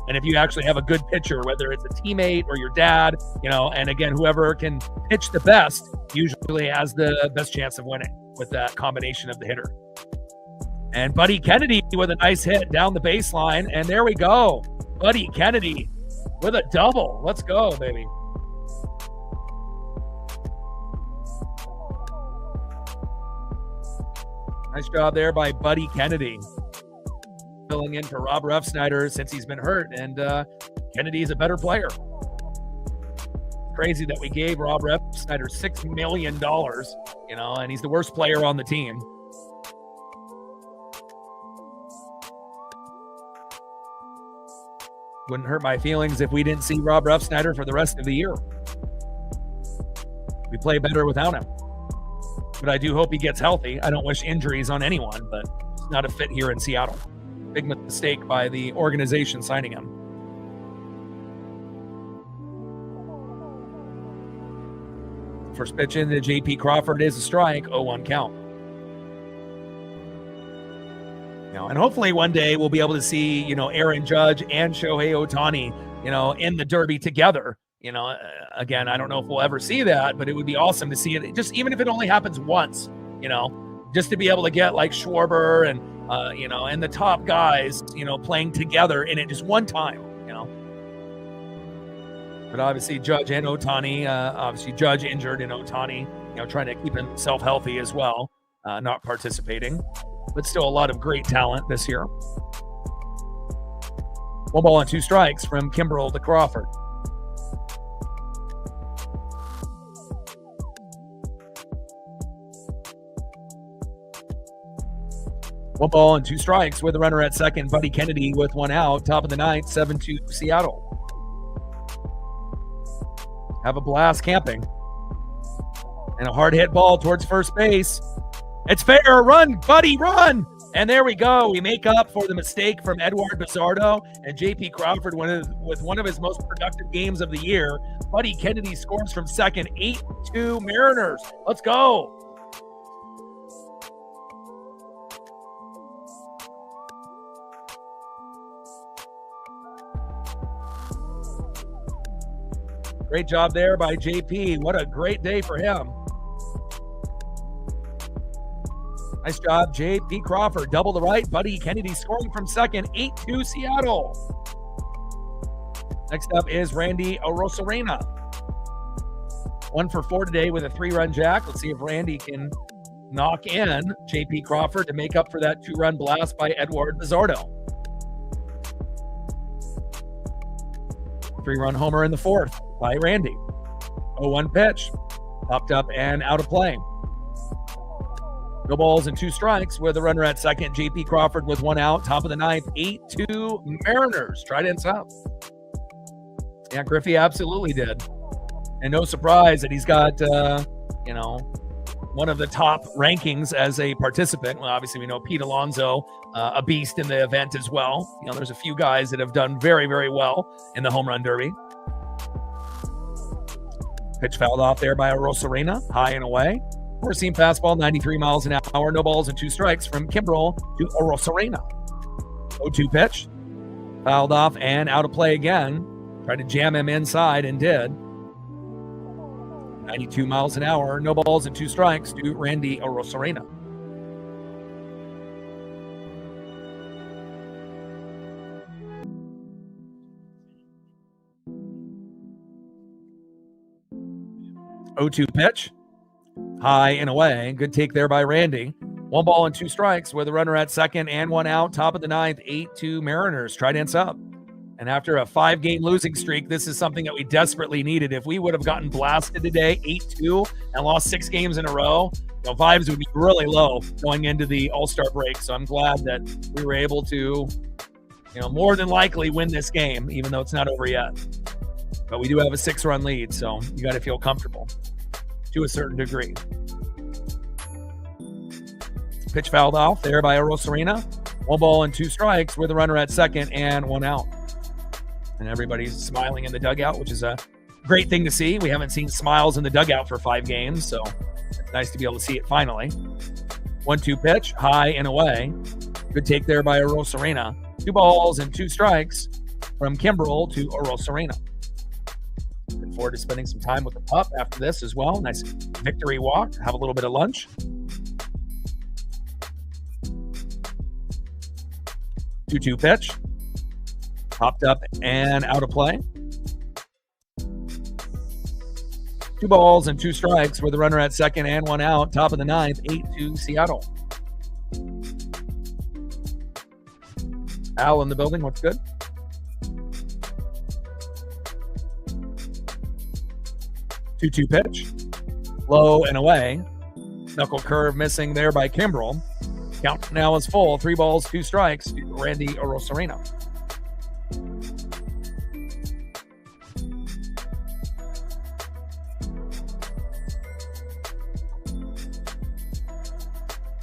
and if you actually have a good pitcher, whether it's a teammate or your dad, and again, whoever can pitch the best usually has the best chance of winning with that combination of the hitter. And Buddy Kennedy with a nice hit down the baseline, and there we go. Buddy Kennedy with a double. Let's go, baby. Nice job there by Buddy Kennedy. Filling in for Rob Refsnyder since he's been hurt, and Kennedy is a better player. Crazy that we gave Rob Refsnyder $6 million, and he's the worst player on the team. Wouldn't hurt my feelings if we didn't see Rob Refsnyder for the rest of the year. We play better without him. But I do hope he gets healthy. I don't wish injuries on anyone, but it's not a fit here in Seattle. Big mistake by the organization signing him. First pitch into J.P. Crawford is a strike, 0-1 count. And hopefully one day we'll be able to see, Aaron Judge and Shohei Ohtani, in the Derby together. Again, I don't know if we'll ever see that, but it would be awesome to see it, just even if it only happens once, just to be able to get like Schwarber and, and the top guys, playing together in it just one time, But obviously Judge and Ohtani, obviously Judge injured and Ohtani, trying to keep himself healthy as well, not participating, but still a lot of great talent this year. 1 ball and 2 strikes from Kimbrel to Crawford. One ball and 2 strikes with a runner at second. Buddy Kennedy with 1 out. Top of the 9th, 7-2 Seattle. Have a blast camping. And a hard hit ball towards first base. It's fair. Run, Buddy, run. And there we go. We make up for the mistake from Edward Bizzardo, and J.P. Crawford with one of his most productive games of the year. Buddy Kennedy scores from second. 8-2 Mariners. Let's go. Great job there by JP. What a great day for him. Nice job, JP Crawford. Double to right. Buddy Kennedy scoring from second. 8-2 Seattle. Next up is Randy Arozarena. 1 for 4 today with a 3-run jack. Let's see if Randy can knock in JP Crawford to make up for that 2-run blast by Edward Bizzardo. 3-run homer in the 4th by Randy. 0-1 pitch. Popped up and out of play. No balls and 2 strikes with a runner at second. J.P. Crawford with 1 out. Top of the 9th. 8-2 Mariners. Tried in south. Yeah, Griffey absolutely did. And no surprise that he's got, one of the top rankings as a participant. Well, obviously we know Pete Alonso, a beast in the event as well. There's a few guys that have done very, very well in the home run derby. Pitch fouled off there by Arozarena, high and away. Four-seam fastball, 93 miles an hour. No balls and 2 strikes from Kimbrel to Arozarena. 0-2 pitch. Fouled off and out of play again. Tried to jam him inside and did. 92 miles an hour. No balls and 2 strikes to Randy Arozarena. Oh-2 pitch. High and away. Good take there by Randy. 1 ball and 2 strikes with a runner at second and 1 out. Top of the 9th, 8-2 Mariners. Tried ends up. And after a 5-game losing streak, this is something that we desperately needed. If we would have gotten blasted today, 8-2, and lost 6 games in a row, vibes would be really low going into the All-Star break. So I'm glad that we were able to, more than likely win this game, even though it's not over yet. But we do have a 6-run lead, so you got to feel comfortable to a certain degree. Pitch fouled off there by Arozarena. 1 ball and 2 strikes with a runner at second and 1 out. And everybody's smiling in the dugout, which is a great thing to see. We haven't seen smiles in the dugout for 5 games, so it's nice to be able to see it finally. 1-2 pitch, high and away. Good take there by Earl Serena. 2 balls and 2 strikes from Kimbrel to Earl Serena. Looking forward to spending some time with the pup after this as well. Nice victory walk. Have a little bit of lunch. 2-2 pitch. Popped up and out of play. 2 balls and 2 strikes with a runner at second and 1 out. Top of the 9th, 8-2 Seattle. Al in the building. What's good? Two-two pitch. Low and away. Knuckle curve missing there by Kimbrel. Count now is full. 3 balls, 2 strikes. Randy Arozarena.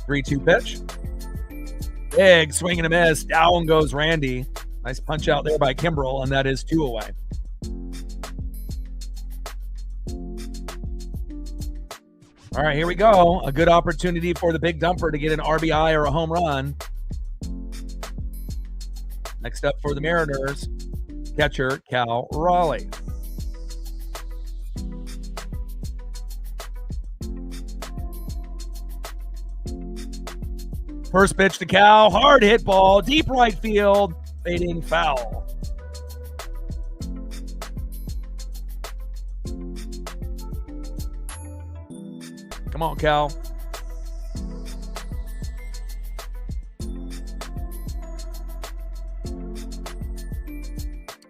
Three-two pitch. Big swing and a miss. Down goes Randy. Nice punch out there by Kimbrel, and that is 2 away. All right, here we go. A good opportunity for the big dumper to get an RBI or a home run. Next up for the Mariners, catcher Cal Raleigh. First pitch to Cal, hard hit ball, deep right field, fading foul. Come on, Cal.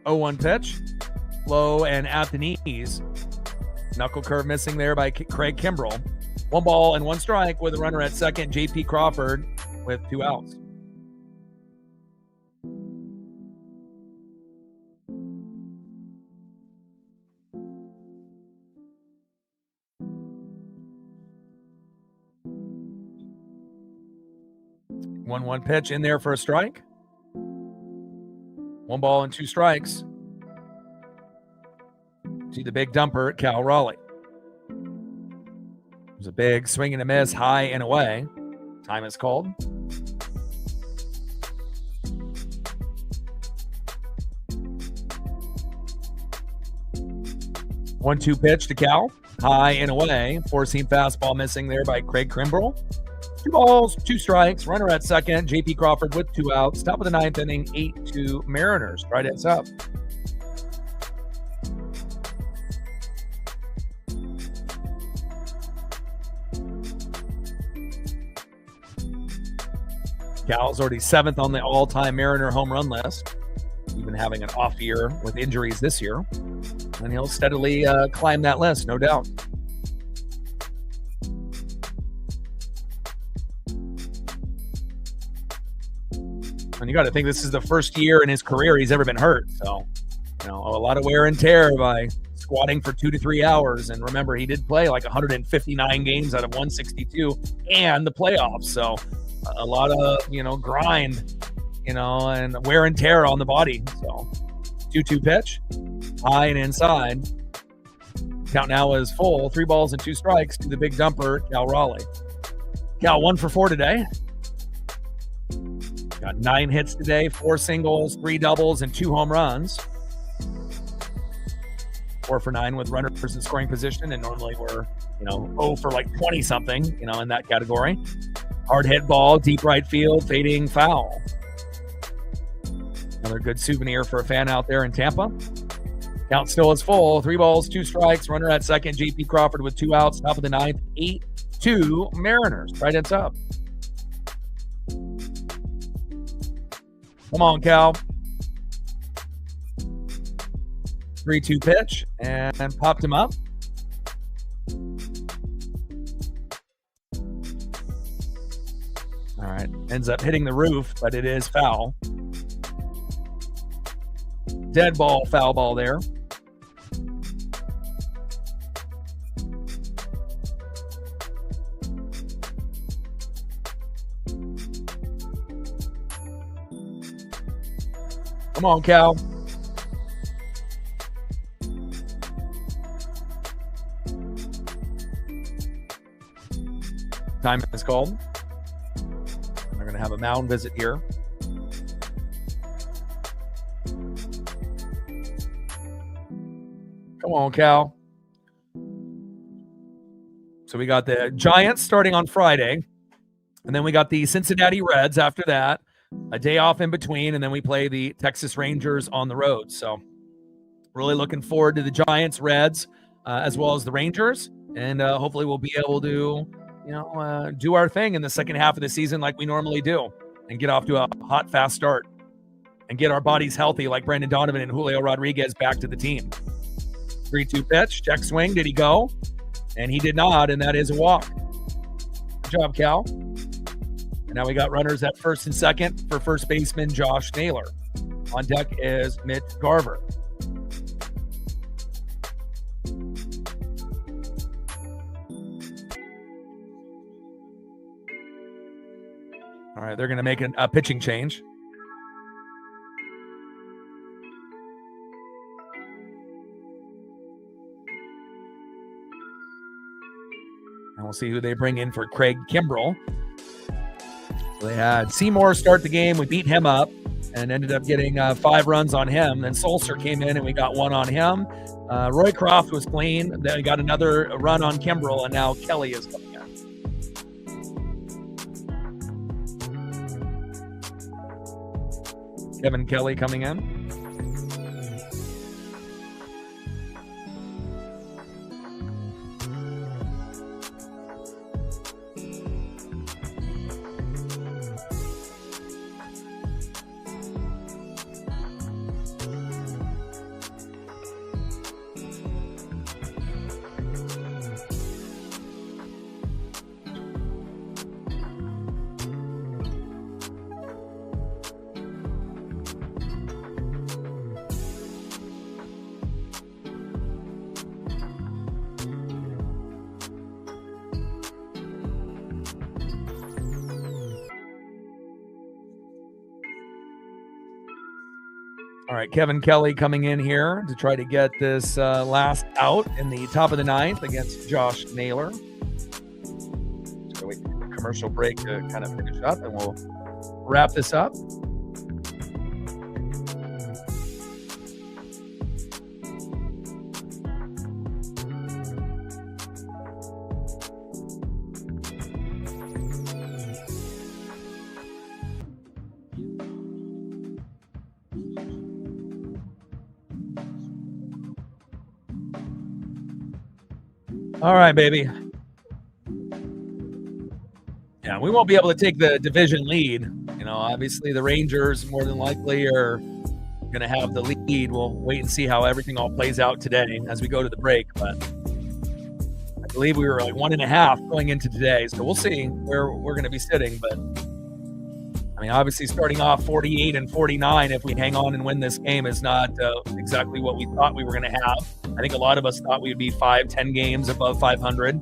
Oh, 1 pitch. Low and at the knees. Knuckle curve missing there by Craig Kimbrel. 1 ball and 1 strike with a runner at second, J.P. Crawford with 2 outs. One pitch in there for a strike. 1 ball and 2 strikes to the big dumper, Cal Raleigh. There's a big swing and a miss, high and away. Time is called. One-two pitch to Cal, high and away. 4-seam fastball missing there by Craig Kimbrel. 2 balls, 2 strikes, runner at second, J.P. Crawford with 2 outs. Top of the 9th inning, 8-2 Mariners. Right heads up. Cal's already 7th on the all-time Mariner home run list, even having an off year with injuries this year. And he'll steadily climb that list, no doubt. And you got to think this is the first year in his career he's ever been hurt. So, a lot of wear and tear by squatting for 2 to 3 hours. And remember, he did play like 159 games out of 162 and the playoffs. So a lot of, grind, and wear and tear on the body. So 2-2 pitch, high and inside. Count now is full. 3 balls and 2 strikes to the big dumper, Cal Raleigh. Cal 1 for 4 today. Got 9 hits today, 4 singles, 3 doubles, and 2 home runs. 4 for 9 with runners in scoring position, and normally we're, 0 for like 20 something, in that category. Hard hit ball, deep right field, fading foul. Another good souvenir for a fan out there in Tampa. Count still is full. 3 balls, 2 strikes, runner at second, J.P. Crawford with 2 outs. Top of the 9th, 8-2 Mariners. Right heads up. Come on, Cal. 3-2 pitch and popped him up. All right. Ends up hitting the roof, but it is foul. Dead ball, foul ball there. Come on, Cal. Time is called. They're going to Gonna have a mound visit here. Come on, Cal. So we got the Giants starting on Friday, and then we got the Cincinnati Reds after that, a day off in between, and then we play the Texas Rangers on the road. So really looking forward to the Giants, Reds, as well as the Rangers, and hopefully we'll be able to, do our thing in the second half of the season like we normally do, and get off to a hot, fast start, and get our bodies healthy like Brandon Donovan and Julio Rodriguez back to the team. 3-2 pitch, check swing. Did he go? And he did not, and that is a walk. Good job, Cal. And now we got runners at first and second for first baseman Josh Naylor. On deck is Mitch Garver. All right, they're going to make a pitching change. And we'll see who they bring in for Craig Kimbrell. They had Seymour start the game. We beat him up and ended up getting 5 runs on him. Then Sulcer came in and we got 1 on him. Roycroft was clean. Then we got another run on Kimbrell, and now Kelly is coming in. Kevin Kelly coming in. All right, Kevin Kelly coming in here to try to get this last out in the top of the 9th against Josh Naylor. So wait for a commercial break to kind of finish up, and we'll wrap this up. All right, baby. Yeah, we won't be able to take the division lead. Obviously the Rangers more than likely are going to have the lead. We'll wait and see how everything all plays out today as we go to the break. But I believe we were like 1.5 going into today. So we'll see where we're going to be sitting. But obviously starting off 48 and 49, if we hang on and win this game, is not exactly what we thought we were going to have. I think a lot of us thought we would be 5-10 games above 500,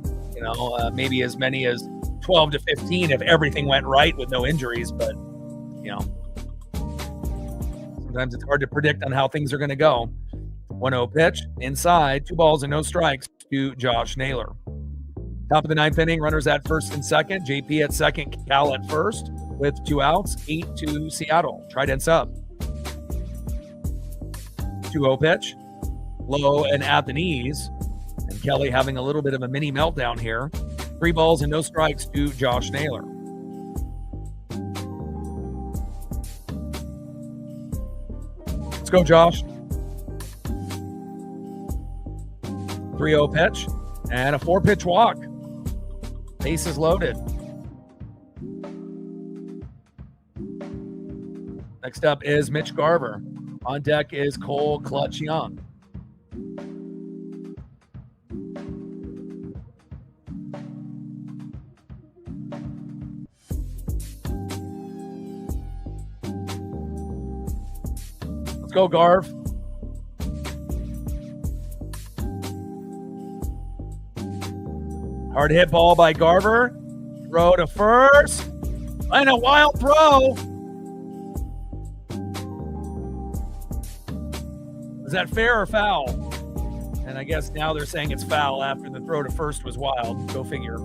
maybe as many as 12 to 15 if everything went right with no injuries. But, sometimes it's hard to predict on how things are going to go. 1-0 pitch, inside, 2 balls and no strikes to Josh Naylor. Top of the 9th inning, runners at first and second. JP at second, Cal at first with 2 outs, 8-2 Seattle. Trident sub. 2-0 pitch. Low and at the knees, and Kelly having a little bit of a mini meltdown here. 3 balls and no strikes to Josh Naylor. Let's go, Josh. 3-0 pitch and a 4-pitch walk. Bases loaded. Next up is Mitch Garver. On deck is Cole Clutch Young. Let's go, Garv. Hard hit ball by Garver. Throw to first. And a wild throw. Is that fair or foul? And I guess now they're saying it's foul after the throw to first was wild. Go figure.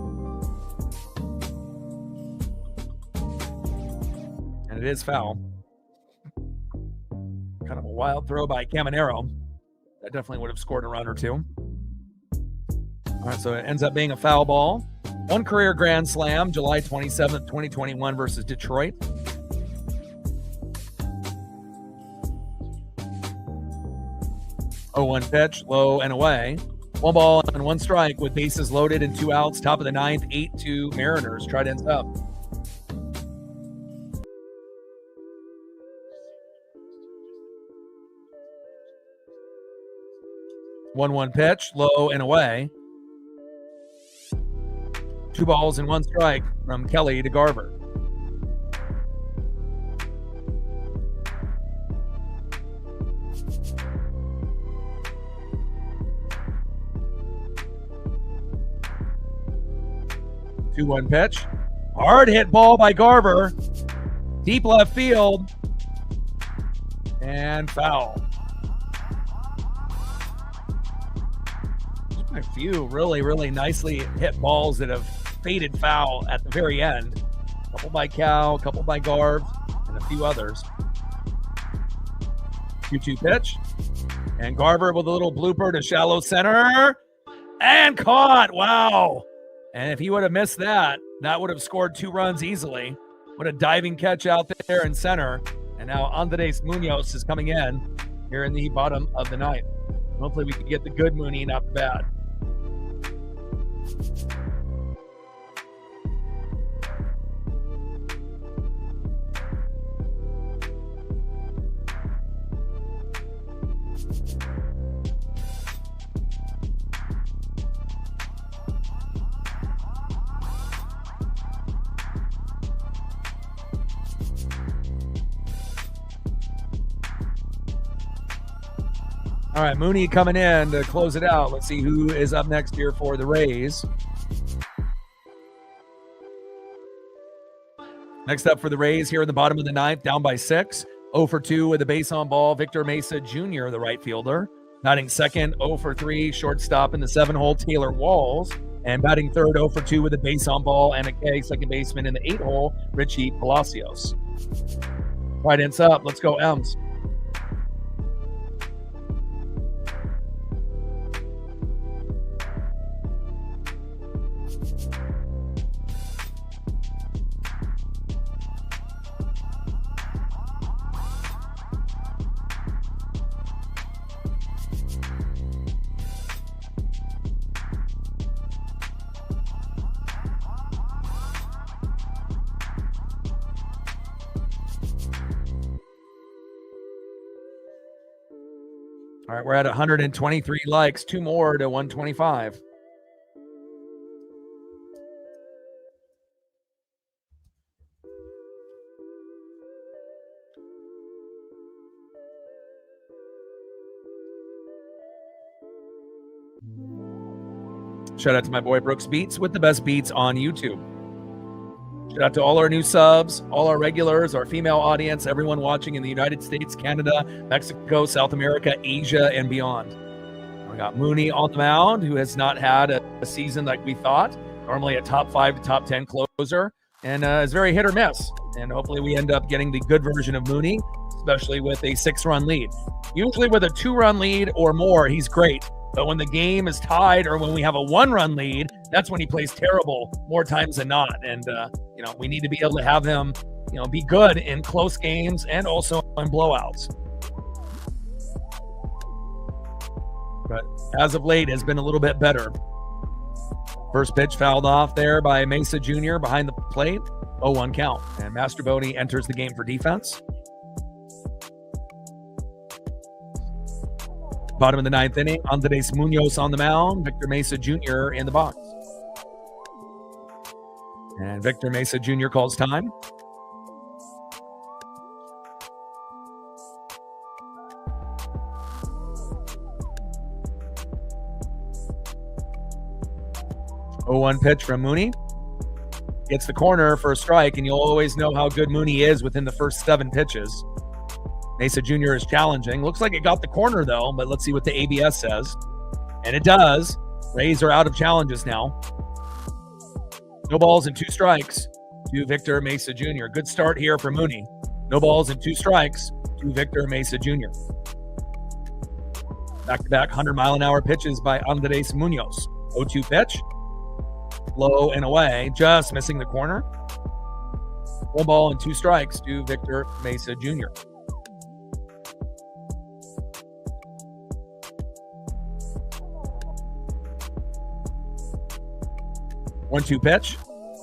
It is foul. Kind of a wild throw by Caminero. That definitely would have scored a run or two. All right, so it ends up being a foul ball. One career grand slam, July 27th, 2021 versus Detroit. Oh, 1 pitch, low and away. 1 ball and 1 strike with bases loaded and 2 outs. Top of the 9th, 8-2 Mariners. Try to end up. 1-1 pitch, low and away. 2 balls and 1 strike from Kelly to Garver. Two 2-1 pitch. Hard hit ball by Garver. Deep left field. And foul. A few really nicely hit balls that have faded foul at the very end. A couple by Cal, a couple by Garv, and a few others. 2-2 pitch. And Garver with a little blooper to shallow center. And caught. Wow. And if he would have missed that, that would have scored 2 runs easily. What a diving catch out there in center. And now Andres Munoz is coming in here in the bottom of the 9th. Hopefully we can get the good Mooney, not the bad. All right, Mooney coming in to close it out. Let's see who is up next here for the Rays. Next up for the Rays here in the bottom of the 9th, down by 6. 0 for 2 with a base on ball. Victor Mesa Jr., the right fielder. Batting second, 0 for 3, shortstop in the 7-hole, Taylor Walls. And batting third, 0 for 2 with a base on ball and a K, second baseman in the 8-hole, Richie Palacios. Right ends up. Let's go, Ems. All right, we're at 123 likes, 2 more to 125. Shout out to my boy Brooks Beats with the best beats on YouTube. Shout out to all our new subs, all our regulars, our female audience, everyone watching in the United States, Canada, Mexico, South America, Asia, and beyond. We got Mooney on the mound, who has not had a season like we thought. Normally a top 5 to top 10 closer, and is very hit or miss. And hopefully we end up getting the good version of Mooney, especially with a 6-run lead. Usually with a 2-run lead or more, he's great. But when the game is tied or when we have a 1-run lead, that's when he plays terrible more times than not. And, we need to be able to have him, be good in close games and also in blowouts. But as of late, has been a little bit better. First pitch fouled off there by Mesa Jr. behind the plate. 0-1 count. And Mastroboni enters the game for defense. Bottom of the 9th inning, Andres Munoz on the mound, Victor Mesa Jr. in the box. And Victor Mesa Jr. calls time. Oh, 1 pitch from Mooney. Gets the corner for a strike, and you'll always know how good Mooney is within the first 7 pitches. Mesa Jr. is challenging. Looks like it got the corner, though, but let's see what the ABS says. And it does. Rays are out of challenges now. No balls and 2 strikes to Victor Mesa Jr. Good start here for Mooney. No balls and 2 strikes to Victor Mesa Jr. Back-to-back 100-mile-an-hour pitches by Andres Munoz. 0-2 pitch. Low and away, just missing the corner. 1 ball and 2 strikes to Victor Mesa Jr. One-two pitch.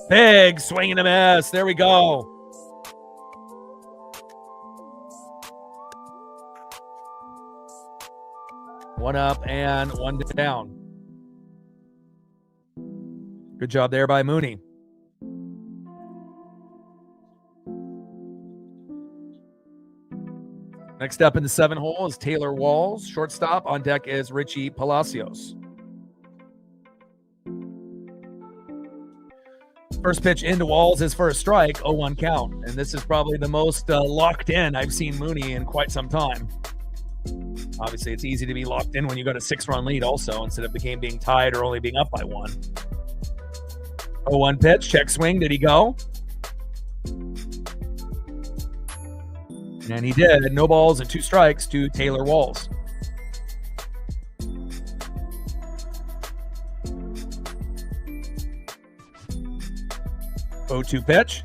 Big swing and a miss. There we go. One up and one down. Good job there by Mooney. Next up in the 7 hole is Taylor Walls. Shortstop. On deck is Richie Palacios. First pitch into Walls is for a strike, 0-1 count. And this is probably the most locked in I've seen Mooney in quite some time. Obviously, it's easy to be locked in when you got a 6-run lead also, instead of the game being tied or only being up by 1. 0-1 pitch, check swing. Did he go? And he did. No balls and 2 strikes to Taylor Walls. Oh-2 pitch.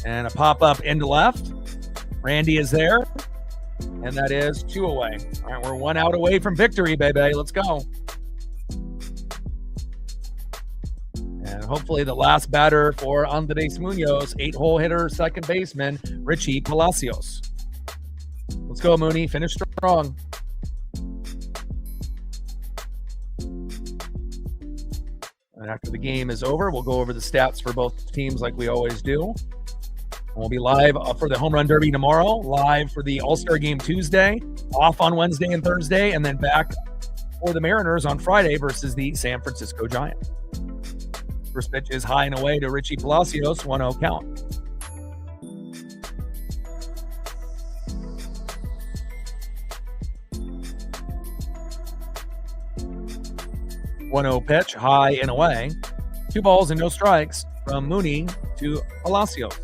And a pop-up into left. Randy is there. And that is 2 away. All right, we're 1 out away from victory, baby. Let's go. And hopefully the last batter for Andres Munoz, 8-hole hitter, second baseman, Richie Palacios. Let's go, Mooney. Finish strong. And after the game is over, we'll go over the stats for both teams like we always do. We'll be live for the Home Run Derby tomorrow, live for the All-Star Game Tuesday, off on Wednesday and Thursday, and then back for the Mariners on Friday versus the San Francisco Giants. First pitch is high and away to Richie Palacios, 1-0 count. One-0 pitch, high and away. 2 balls and no strikes from Mooney to Palacios.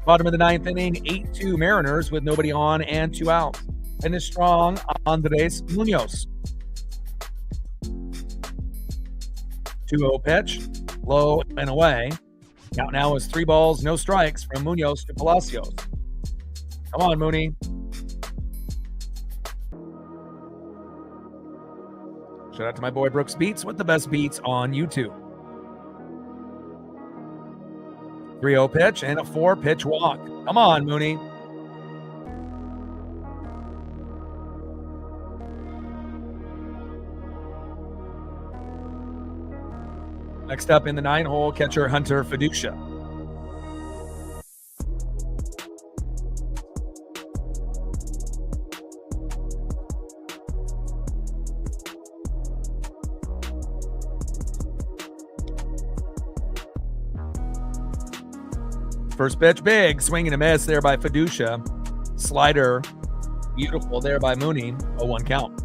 Bottom of the 9th inning, 8-2 Mariners with nobody on and 2 outs. Finish strong, Andres Munoz. 2-0 pitch, low and away. Count now is 3 balls, no strikes from Munoz to Palacios. Come on, Mooney. Shout out to my boy Brooks Beats with the best beats on YouTube. 3-0 pitch and a 4-pitch walk. Come on, Mooney. Next up in the 9-hole, catcher Hunter Fiducia. First pitch, big swing and a miss there by Fiducia. Slider, beautiful there by Mooney. 0-1 count.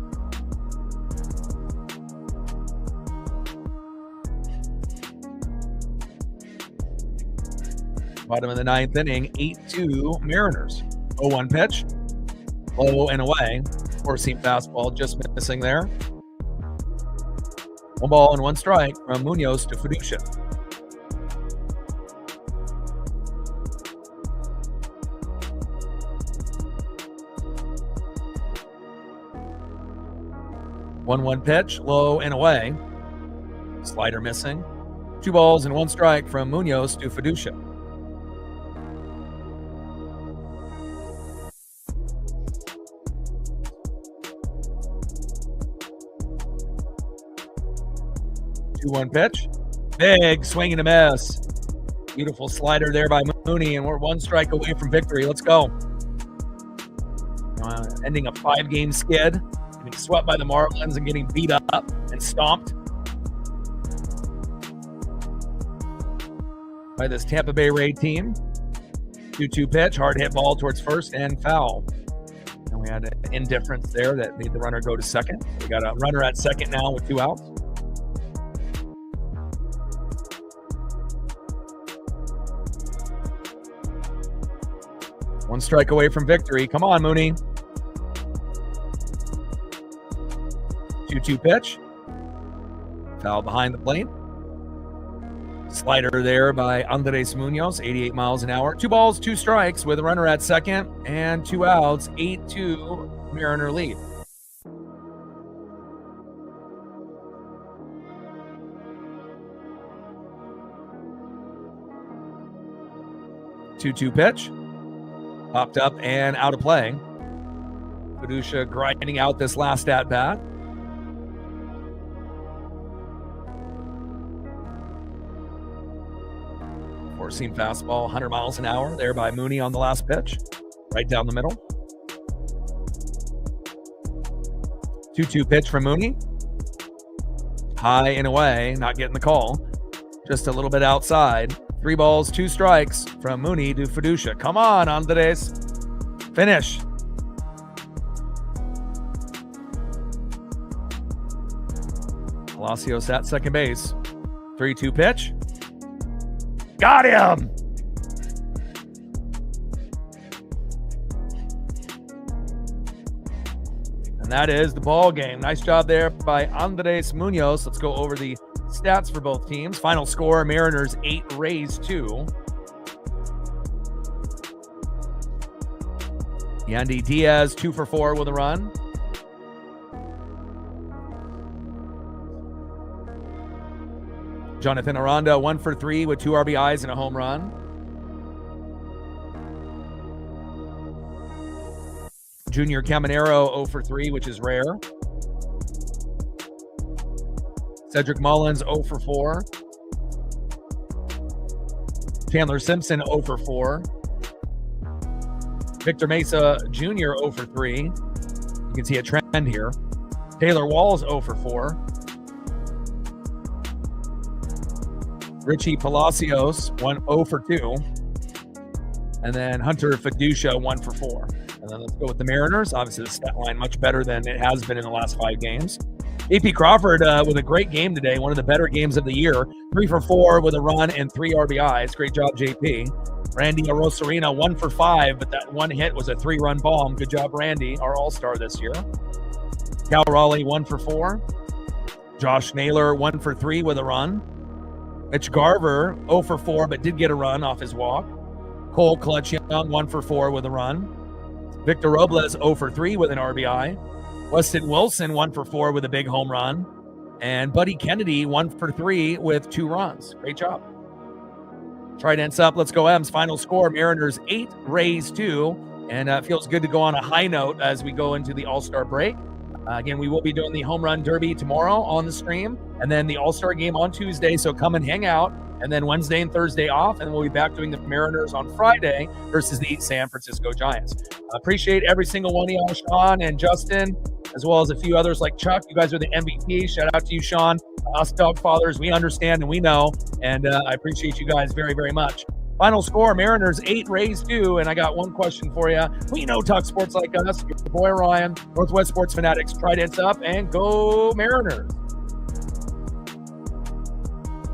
Bottom of the 9th inning, 8-2 Mariners. 0-1 pitch, low and away. 4-seam fastball, just missing there. 1 ball and 1 strike from Munoz to Fiducia. One pitch, low and away. Slider missing. 2 balls and 1 strike from Munoz to Fiducia. One pitch, big swing and a miss. Beautiful slider there by Mooney, and we're 1 strike away from victory. Let's go. Ending a 5-game skid. Getting swept by the Marlins and getting beat up and stomped by this Tampa Bay Ray team. 2-2 pitch, hard hit ball towards first and foul. And we had an indifference there that made the runner go to second. We got a runner at second now with 2 outs. One strike away from victory. Come on, Mooney. 2-2 pitch. Foul behind the plate. Slider there by Andres Munoz, 88 miles an hour. 2 balls, 2 strikes with a runner at second and 2 outs. 8-2 Mariner lead. Two-two pitch. Popped up and out of play. Fiducia grinding out this last at-bat. Four-seam fastball, 100 miles an hour there by Mooney on the last pitch. Right down the middle. 2-2 pitch from Mooney. High and away, not getting the call. Just a little bit outside. 3 balls, 2 strikes from Mooney to Fiducia. Come on, Andres. Finish. Palacios at second base. 3-2 pitch. Got him! And that is the ball game. Nice job there by Andres Munoz. Let's go over the stats for both teams. Final score, Mariners 8, Rays 2. Yandy Diaz 2 for 4 with a run. Jonathan Aranda 1 for 3 with 2 RBIs and a home run. Junior Caminero 0 for 3, which is rare. Cedric Mullins 0 for 4. Chandler Simpson 0 for 4. Victor Mesa Jr. 0 for 3. You can see a trend here. Taylor Walls 0 for 4. Richie Palacios 0 for 2. And then Hunter Fiducia 1 for 4. And then let's go with the Mariners. Obviously, the stat line much better than it has been in the last 5 games. AP Crawford with a great game today, one of the better games of the year. 3 for 4 with a run and 3 RBIs. Great job, JP. Randy Arosarena 1 for 5, but that one hit was a 3-run bomb. Good job, Randy, our all-star this year. Cal Raleigh 1 for 4. Josh Naylor 1 for 3 with a run. Mitch Garver 0 for 4, but did get a run off his walk. Cole Clutch Young 1 for 4 with a run. Victor Robles 0 for 3 with an RBI. Weston Wilson 1 for 4 with a big home run. And Buddy Kennedy 1 for 3 with 2 runs. Great job. Tridents up. Let's go M's. Final score, Mariners 8, Rays 2. And it feels good to go on a high note as we go into the All-Star break. Again, we will be doing the Home Run Derby tomorrow on the stream, and then the All-Star game on Tuesday, so come and hang out, and then Wednesday and Thursday off, and we'll be back doing the Mariners on Friday versus the San Francisco Giants. Appreciate every single one of y'all, Sean and Justin, as well as a few others like Chuck. You guys are the MVP. Shout out to you, Sean. Us dog fathers, we understand and we know, and I appreciate you guys very, very much. Final score, Mariners 8, Rays 2. And I got one question for you. We know talk sports like us. Your boy Ryan, Northwest Sports Fanatics. Tridents up and go Mariners.